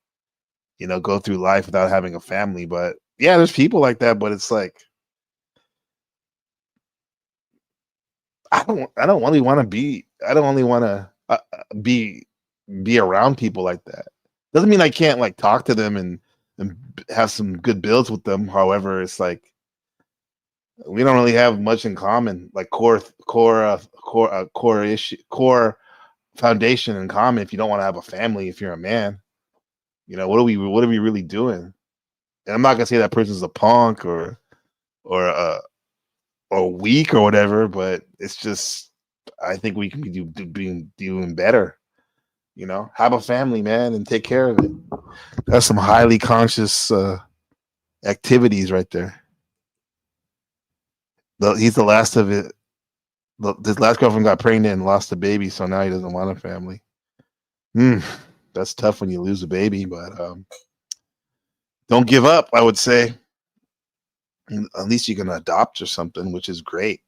go through life without having a family. But yeah, there's people like that, but it's like I don't really want to be. I don't only want to be around people like that. Doesn't mean I can't like talk to them and have some good builds with them. However, it's like we don't really have much in common, like core foundation in common. If you don't want to have a family, if you're a man, what are we really doing? And I'm not gonna say that person's a punk or weak or whatever, but it's just I think we can be doing better. Have a family, man, and take care of it. That's some highly conscious activities right there. He's the last of it. His last girlfriend got pregnant and lost a baby, so now he doesn't want a family. That's tough when you lose a baby, but don't give up, I would say. At least you can adopt or something, which is great.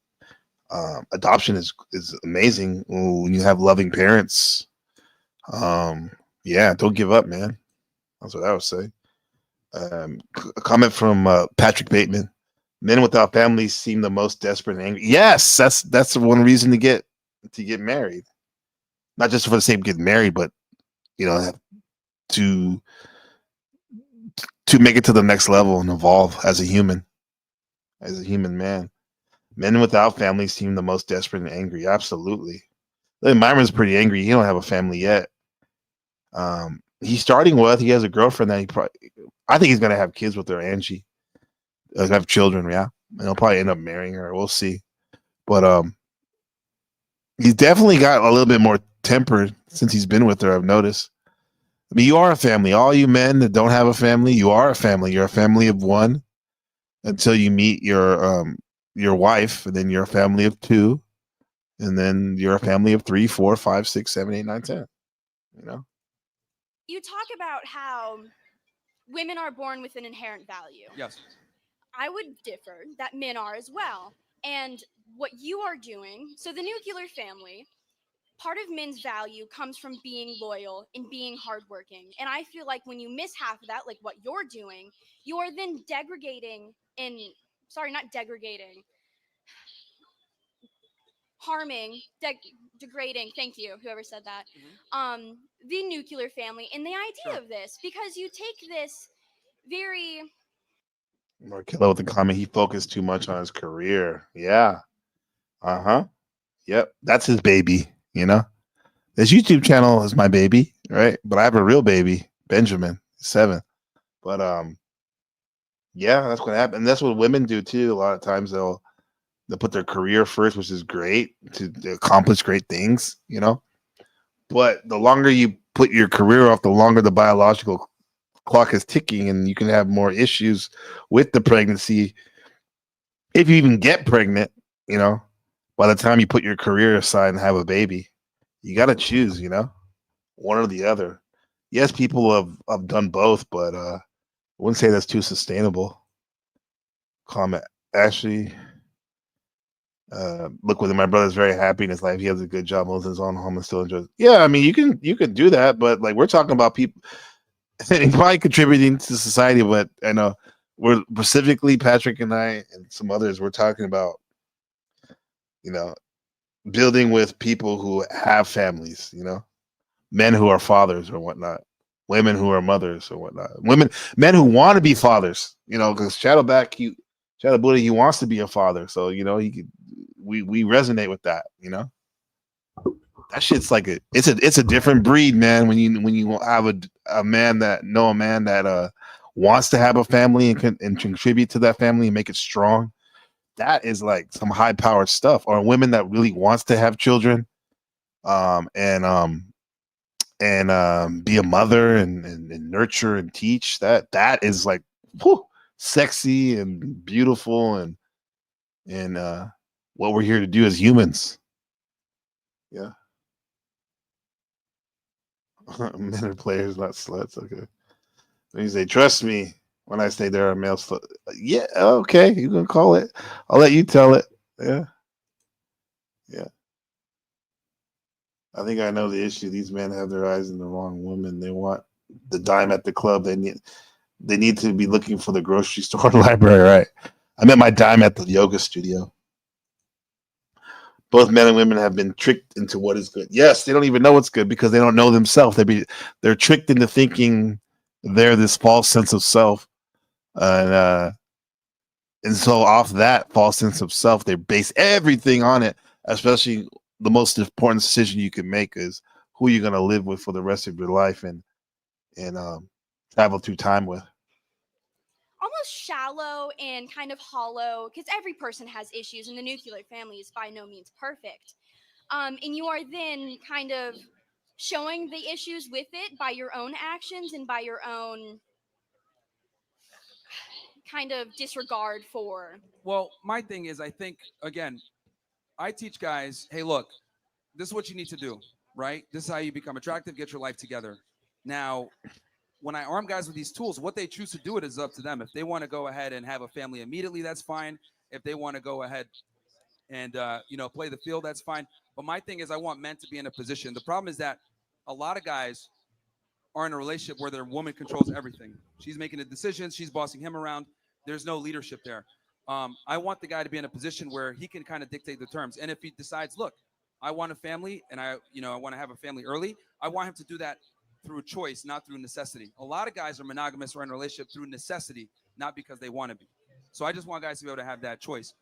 Adoption is amazing when you have loving parents. Yeah, don't give up, man. That's what I would say. A comment from Patrick Bateman. Men without families seem the most desperate and angry. Yes, that's one reason to get married. Not just for the sake of getting married, but to make it to the next level and evolve as a human man. Men without families seem the most desperate and angry. Absolutely. Myron's pretty angry. He don't have a family yet. He's starting with. He has a girlfriend that I think he's gonna have kids with her, Angie. Have children, yeah. And he'll probably end up marrying her. We'll see. But he's definitely got a little bit more tempered since he's been with her. I've noticed. I mean, you are a family. All you men that don't have a family, you are a family. You're a family of one until you meet your wife, and then you're a family of two, and then you're a family of 3, 4, 5, 6, 7, 8, 9, 10. You talk about how women are born with an inherent value. Yes. I would differ that men are as well. And what you are doing, so the nuclear family, part of men's value comes from being loyal and being hardworking. And I feel like when you miss half of that, like what you're doing, you are then degrading harming, degrading, thank you, whoever said that, the nuclear family and the idea of this, because you take this very... Markello with the comment, he focused too much on his career. Yeah. Yep. That's his baby, His YouTube channel is my baby, right? But I have a real baby, Benjamin, 7. But yeah, that's what happened. And that's what women do too. A lot of times they'll put their career first, which is great to accomplish great things, But the longer you put your career off, the longer the biological clock is ticking, and you can have more issues with the pregnancy. If you even get pregnant, by the time you put your career aside and have a baby, you got to choose, one or the other. Yes, people have done both, but I wouldn't say that's too sustainable. Comment, Ashley. Look, with my brother's very happy in his life. He has a good job, owns his own home, and still enjoys. Yeah, I mean, you can do that, but like we're talking about people probably contributing to society. But I know we're specifically Patrick and I and some others. We're talking about building with people who have families. Men who are fathers or whatnot, women who are mothers or whatnot, men who want to be fathers. Because Shadow Buddha, he wants to be a father, so we resonate with that. that shit's like it's a different breed, man. When you have a man that wants to have a family and contribute to that family and make it strong, that is like some high powered stuff. Or a woman that really wants to have children, and be a mother and nurture and teach. That is like whew, sexy and beautiful and what we're here to do as humans. Yeah. Men are players, not sluts. Okay. When you say, trust me when I say there are male sluts. Yeah, okay, you can call it. I'll let you tell it. Yeah. Yeah. I think I know the issue. These men have their eyes on the wrong woman. They want the dime at the club. They need to be looking for the grocery store and library, right? I met my dime at the yoga studio. Both men and women have been tricked into what is good. Yes, they don't even know what's good because they don't know themselves. They're tricked into thinking they're this false sense of self, and so off that false sense of self, they base everything on it. Especially the most important decision you can make is who you're going to live with for the rest of your life and travel through time with. Almost shallow and kind of hollow, because every person has issues, and the nuclear family is by no means perfect. And you are then kind of showing the issues with it by your own actions and by your own kind of disregard for. Well, my thing is, I think, again, I teach guys, hey, look, this is what you need to do, right? This is how you become attractive, get your life together. Now, when I arm guys with these tools, what they choose to do it is up to them. If they want to go ahead and have a family immediately, that's fine. If they want to go ahead and play the field, that's fine. But my thing is, I want men to be in a position. The problem is that a lot of guys are in a relationship where their woman controls everything. She's making the decisions. She's bossing him around. There's no leadership there. I want the guy to be in a position where he can kind of dictate the terms. And if he decides, look, I want a family and I want to have a family early, I want him to do that through choice, not through necessity. A lot of guys are monogamous or in a relationship through necessity, not because they want to be. So I just want guys to be able to have that choice.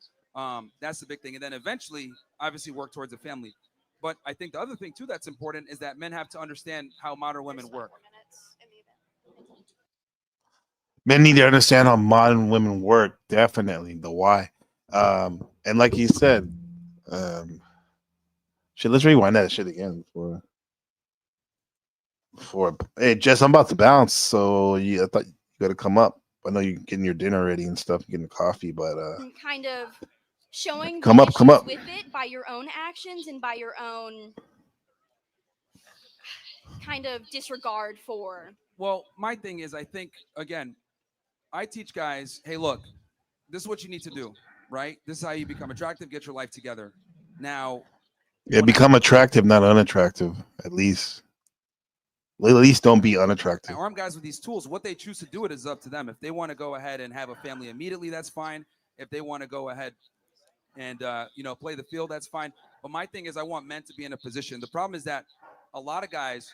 That's the big thing. And then eventually, obviously, work towards a family. But I think the other thing, too, that's important is that men have to understand how modern women work. Men need to understand how modern women work. Definitely the why. And like you said, let's rewind that shit again for hey Jess, I'm about to bounce, so I thought you got to come up. I know you're getting your dinner ready and stuff, getting coffee, but kind of showing come the up, come issues up. with it by your own actions and by your own kind of disregard for. Well, my thing is, I think, again, I teach guys, hey, look, this is what you need to do, right? This is how you become attractive, get your life together. Now, Yeah, become attractive, not unattractive. At least don't be unattractive. I arm guys with these tools. What they choose to do it is up to them. If they want to go ahead and have a family immediately, that's fine. If they want to go ahead and play the field, that's fine. But my thing is, I want men to be in a position. The problem is that a lot of guys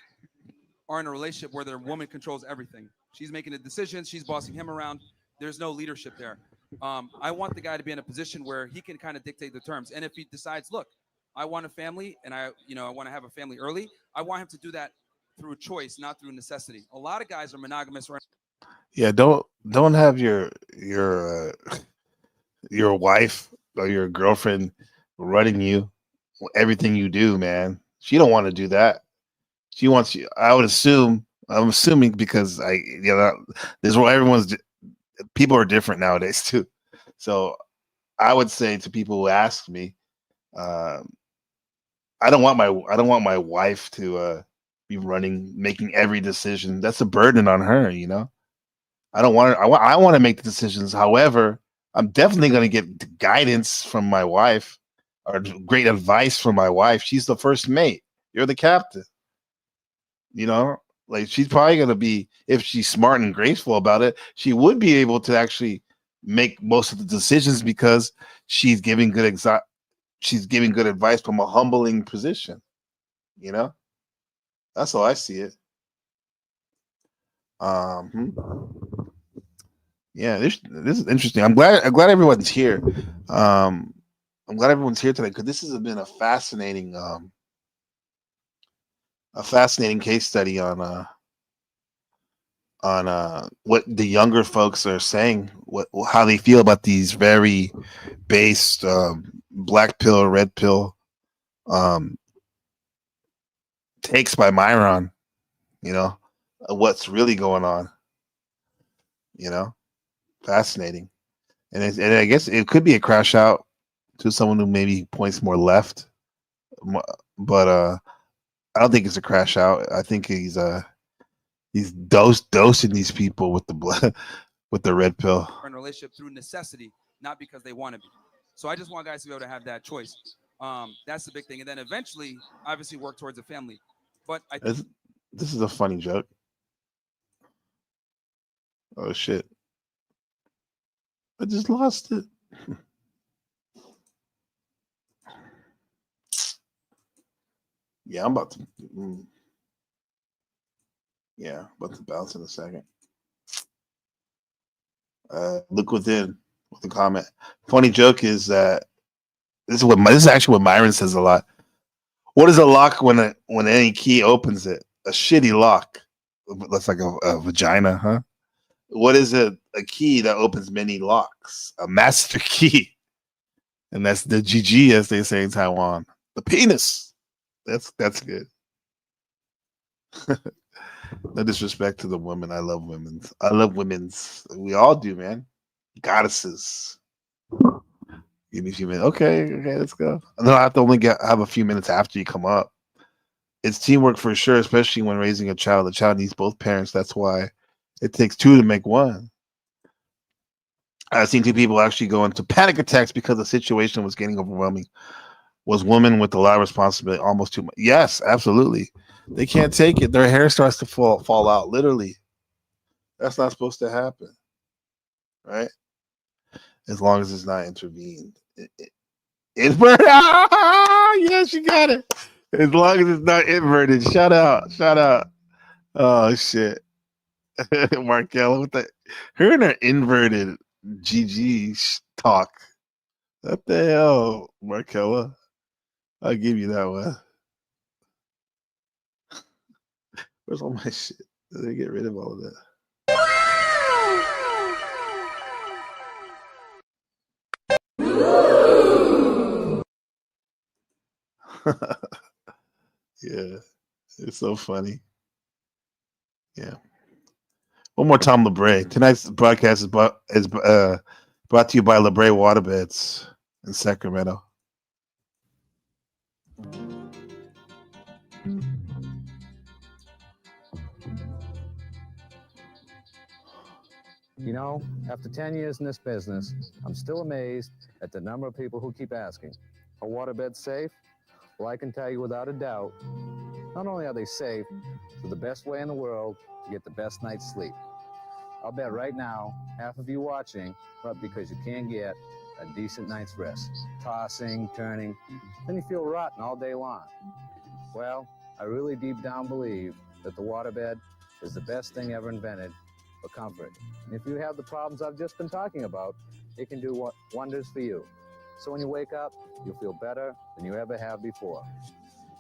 are in a relationship where their woman controls everything. She's making the decisions. She's bossing him around. There's no leadership there. I want the guy to be in a position where he can kind of dictate the terms. And if he decides, look, I want a family and I want to have a family early, I want him to do that through choice, not through necessity. A lot of guys are monogamous. Yeah, don't have your wife or your girlfriend running you everything you do, man. She don't want to do that. She wants you. I'm assuming because this is where people are different nowadays too. So I would say to people who ask me, I don't want my wife to be making every decision. That's a burden on her, I don't want her. I want to make the decisions. However, I'm definitely going to get guidance from my wife or great advice from my wife. She's the first mate. You're the captain. Like she's probably going to be, if she's smart and graceful about it, she would be able to actually make most of the decisions because she's giving good advice from a humbling position. That's how I see it. Yeah, this is interesting. I'm glad everyone's here. I'm glad everyone's here today because this has been a fascinating a fascinating case study on what the younger folks are saying, what how they feel about these very based black pill, red pill um, takes by Myron. You know, what's really going on. You know, fascinating, and I guess it could be a crash out to someone who maybe points more left, but I don't think it's a crash out. I think he's dosing these people with the blood with the red pill. In a relationship through necessity, not because they want to be. So I just want guys to be able to have that choice. That's the big thing, and then eventually, obviously, work towards a family. But I think This is a funny joke. Oh shit! I just lost it. Yeah, I'm about to. Yeah, about to bounce in a second. Look within with the comment. Funny joke is that this is actually what Myron says a lot. What is a lock when any key opens it? A shitty lock. That's like a vagina, huh? What is a key that opens many locks? A master key. And that's the GG, as they say in Taiwan. The penis. That's good. No disrespect to the women. I love women's. I love women's. We all do, man. Goddesses. Give me a few minutes. Okay, let's go. And then I have to only have a few minutes after you come up. It's teamwork for sure, especially when raising a child. The child needs both parents. That's why it takes two to make one. I've seen two people actually go into panic attacks because the situation was getting overwhelming. Was women with a lot of responsibility, almost too much. Yes, absolutely. They can't take it. Their hair starts to fall out. Literally, that's not supposed to happen, right? As long as it's not intervened. Invert. Yes, you got it. As long as it's not inverted. Shout out. Oh shit, Markella with that. Her and her inverted GG talk. What the hell, Markella? I'll give you that one. Where's all my shit? Did I get rid of all of that? Yeah, it's so funny. Yeah. One more time, LeBray. Tonight's broadcast is brought to you by LeBray Waterbeds in Sacramento. You know, after 10 years in this business, I'm still amazed at the number of people who keep asking, are waterbeds safe? Well, I can tell you without a doubt, not only are they safe, they're the best way in the world to get the best night's sleep. I'll bet right now, half of you watching are up because you can't get a decent night's rest. Tossing, turning, then you feel rotten all day long. Well, I really deep down believe that the waterbed is the best thing ever invented for comfort. And if you have the problems I've just been talking about, it can do wonders for you. So when you wake up, you'll feel better than you ever have before.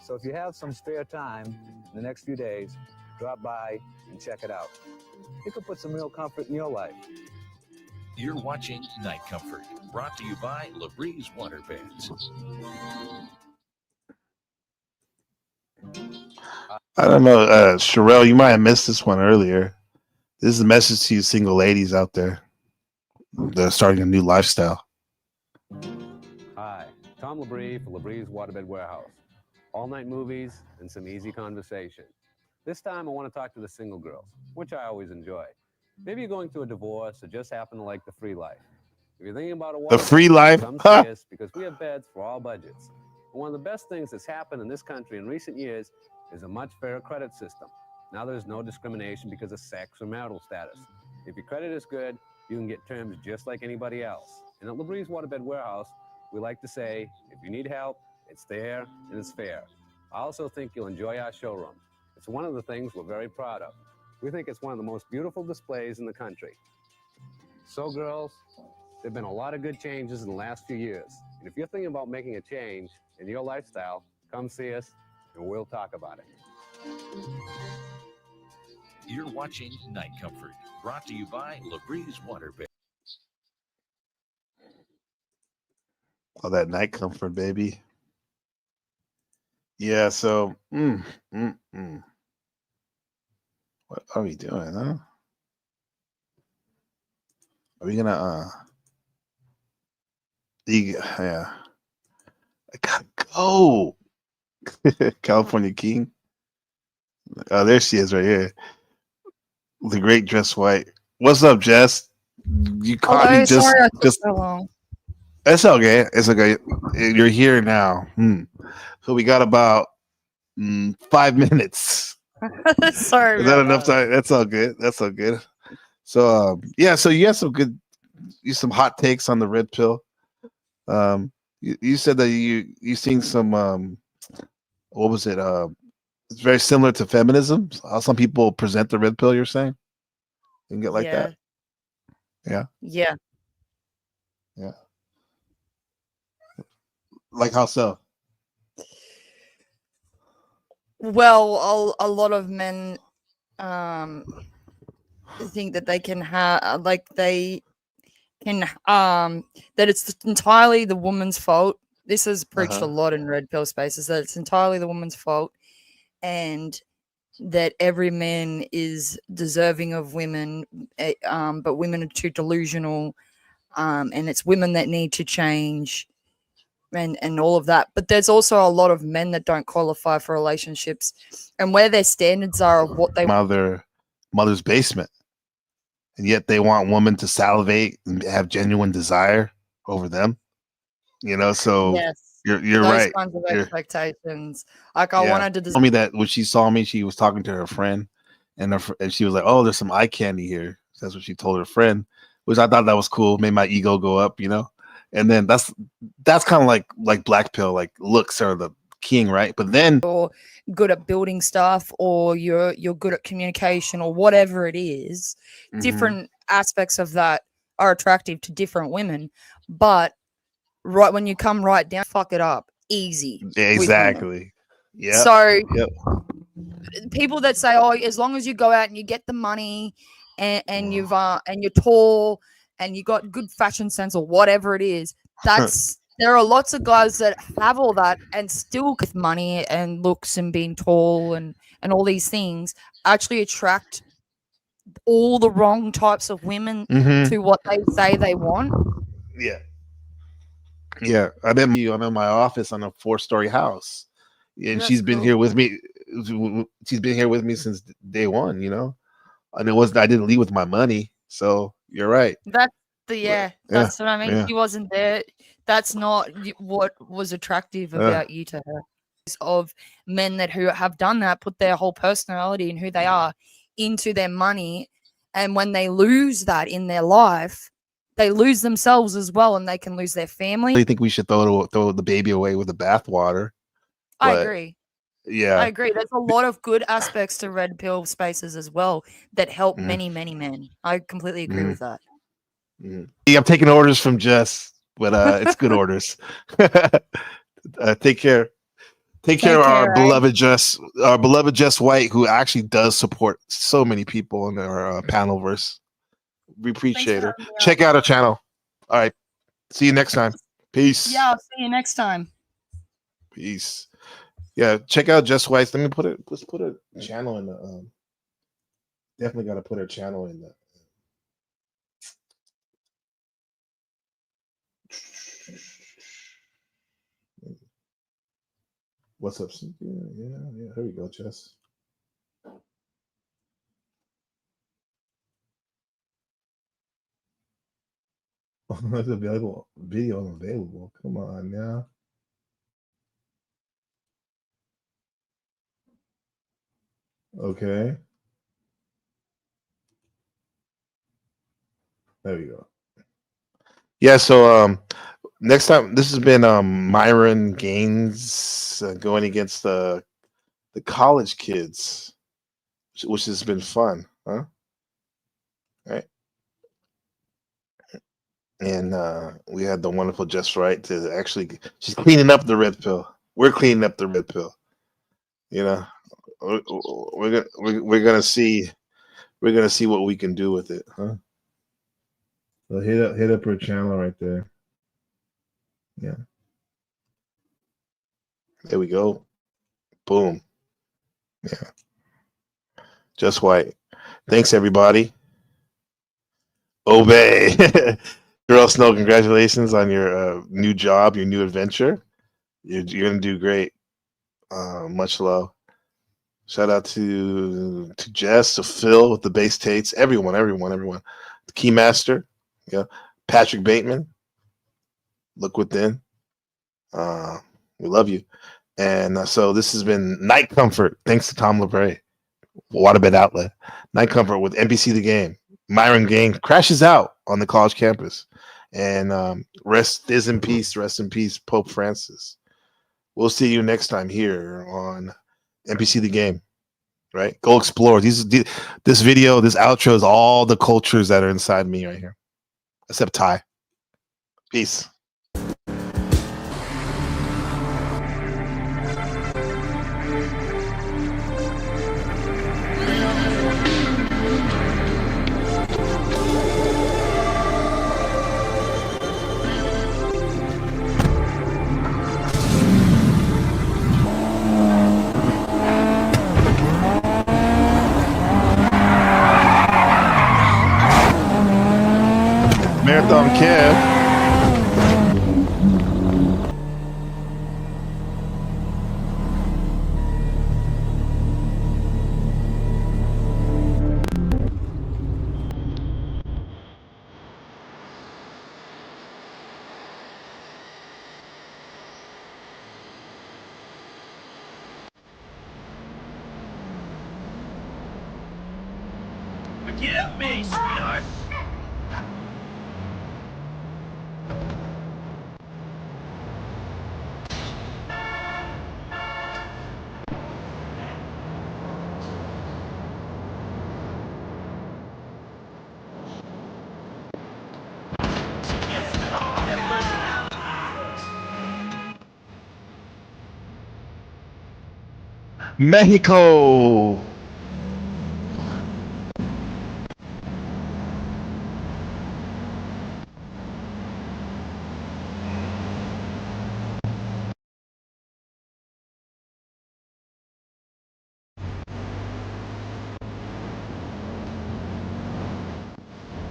So if you have some spare time in the next few days, drop by and check it out. It could put some real comfort in your life. You're watching Night Comfort, brought to you by LaBrie's Waterbeds. I don't know, Sherelle, you might have missed this one earlier. This is a message to you single ladies out there that are starting a new lifestyle. Hi, Tom LaBrie for LaBrie's Waterbed Warehouse. All-night movies and some easy conversation. This time I want to talk to the single girls, which I always enjoy. Maybe you're going through a divorce or just happen to like the free life. If you're thinking about a The free life? come see us because we have beds for all budgets. And one of the best things that's happened in this country in recent years is a much fairer credit system. Now there's no discrimination because of sex or marital status. If your credit is good, you can get terms just like anybody else. And at LaBrie's Waterbed Warehouse, we like to say, if you need help, it's there and it's fair. I also think you'll enjoy our showroom. It's one of the things we're very proud of. We think it's one of the most beautiful displays in the country. So girls, there have been a lot of good changes in the last few years. And if you're thinking about making a change in your lifestyle, come see us and we'll talk about it. You're watching Night Comfort, brought to you by LaBrie's Waterbed. Oh, that Night Comfort, baby. Yeah, so what are we doing, huh? Are we gonna yeah. I gotta go. California King. Oh, there she is right here. The great Dress White. What's up, Jess? You caught me Hello, just sorry I took just so long. it's okay. It's okay. You're here now. So we got about 5 minutes. Sorry Is that about enough that. time? That's all good. That's all good. So yeah, so you had some hot takes on the red pill. You said that you seen some what was it? It's very similar to feminism. How some people present the red pill. You're saying you can get like Yeah. that. Yeah, Yeah. yeah. Like how so? Well, a lot of men think that they can have they can that it's entirely the woman's fault. This is preached a lot in red pill spaces, that it's entirely the woman's fault, and that every man is deserving of women, but women are too delusional, and it's women that need to change, and all of that. But there's also a lot of men that don't qualify for relationships, and where their standards are of what they Mother's basement, and yet they want women to salivate and have genuine desire over them. So Yes, you're those right. kinds of You're, expectations. Like I yeah. wanted to Told me that when she saw me, she was talking to her friend, and and she was like, "Oh, there's some eye candy here." That's what she told her friend, which I thought that was cool. Made my ego go up, And then that's kind of like black pill, like looks are the king, right? But then you're good at building stuff, or you're good at communication, or whatever it is. Different aspects of that are attractive to different women, but right when you come right down, fuck it up easy with women. exactly, yeah. So Yep. people that say, "Oh, as long as you go out and you get the money, and you've and you're tall and you got good fashion sense, or whatever it is," there are lots of guys that have all that and still with money and looks and being tall and all these things actually attract all the wrong types of women to what they say they want. Yeah. Yeah, I'm in my office on a 4-story house, and That's she's been cool. here with me. She's been here with me since day one. And I didn't leave with my money. So you're right. That's Yeah, that's what I mean. yeah. She wasn't there. That's not what was attractive about you to her. Of men who have done that, put their whole personality and who they are into their money, and when they lose that in their life, they lose themselves as well, and they can lose their family. I think we should throw the baby away with the bathwater. I But agree. I yeah, agree. There's a lot of good aspects to red pill spaces as well that help many, many men. I completely agree with that. Yeah, I'm taking orders from Jess, but it's good orders. Take care. Take care of our beloved Jess White, who actually does support so many people in our panelverse. We appreciate her. Check out her channel. All right. See you next time. Peace. Yeah, I'll see you next time. Peace. Yeah, check out Jess White. Let's put a channel in the definitely gotta put her channel in the what's up, Cynthia? Yeah. Here we go, Jess. It's available. Video available. Come on now. Okay. There we go. Yeah, so next time this has been Myron Gaines going against the college kids, which has been fun, huh? Right. And we had the wonderful Just Right to actually she's cleaning up the red pill. We're cleaning up the red pill. we're gonna see what we can do with it, huh? So hit up her channel right there. Yeah. There we go. Boom. Yeah. Just white. Thanks everybody. Obey. Girl Snow, congratulations on your new job, your new adventure. You're gonna do great. Much love. Shout out to Jess, to Phil with the bass tates, everyone. The Keymaster, yeah, Patrick Bateman. Look within. We love you. And so this has been Night Comfort. Thanks to Tom LeBray, Waterbed Outlet. Night Comfort with NPC the Game. MYRON Gang crashes out on the college campus. And rest in peace, Pope Francis. We'll see you next time here on NPC the Game. Right? Go explore. This video, this outro is all the cultures that are inside me right here. Except Thai. Peace. Marathon Kev. Forgive me, sweetheart. Mexico.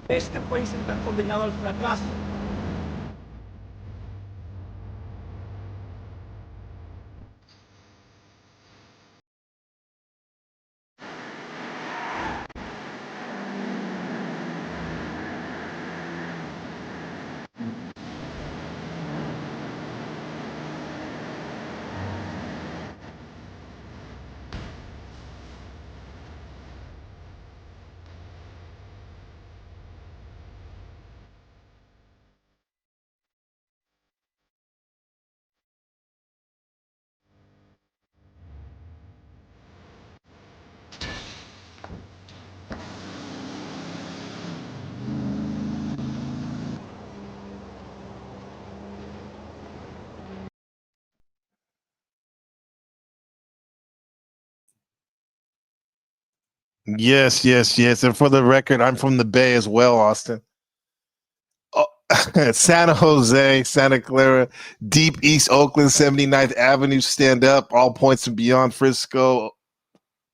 Este país está condenado al fracaso. Yes. And for the record, I'm from the Bay as well, Austin. Oh, Santa Jose, Santa Clara, Deep East Oakland, 79th Avenue, stand up, all points and beyond, Frisco,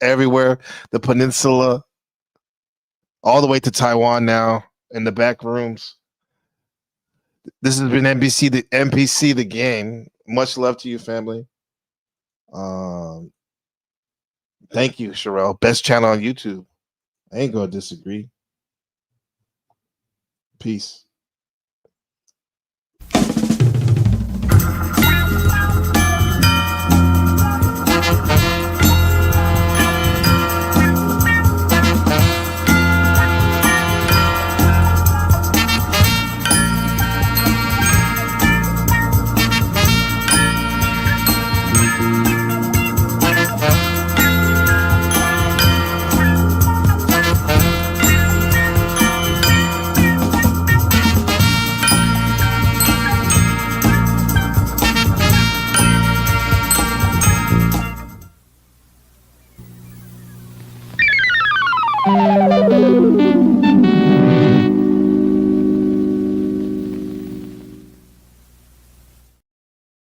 everywhere, the peninsula, all the way to Taiwan now, in the back rooms. This has been NPC the Game. Much love to you, family. Thank you, Sherelle. Best channel on YouTube. I ain't gonna disagree. Peace. Bye.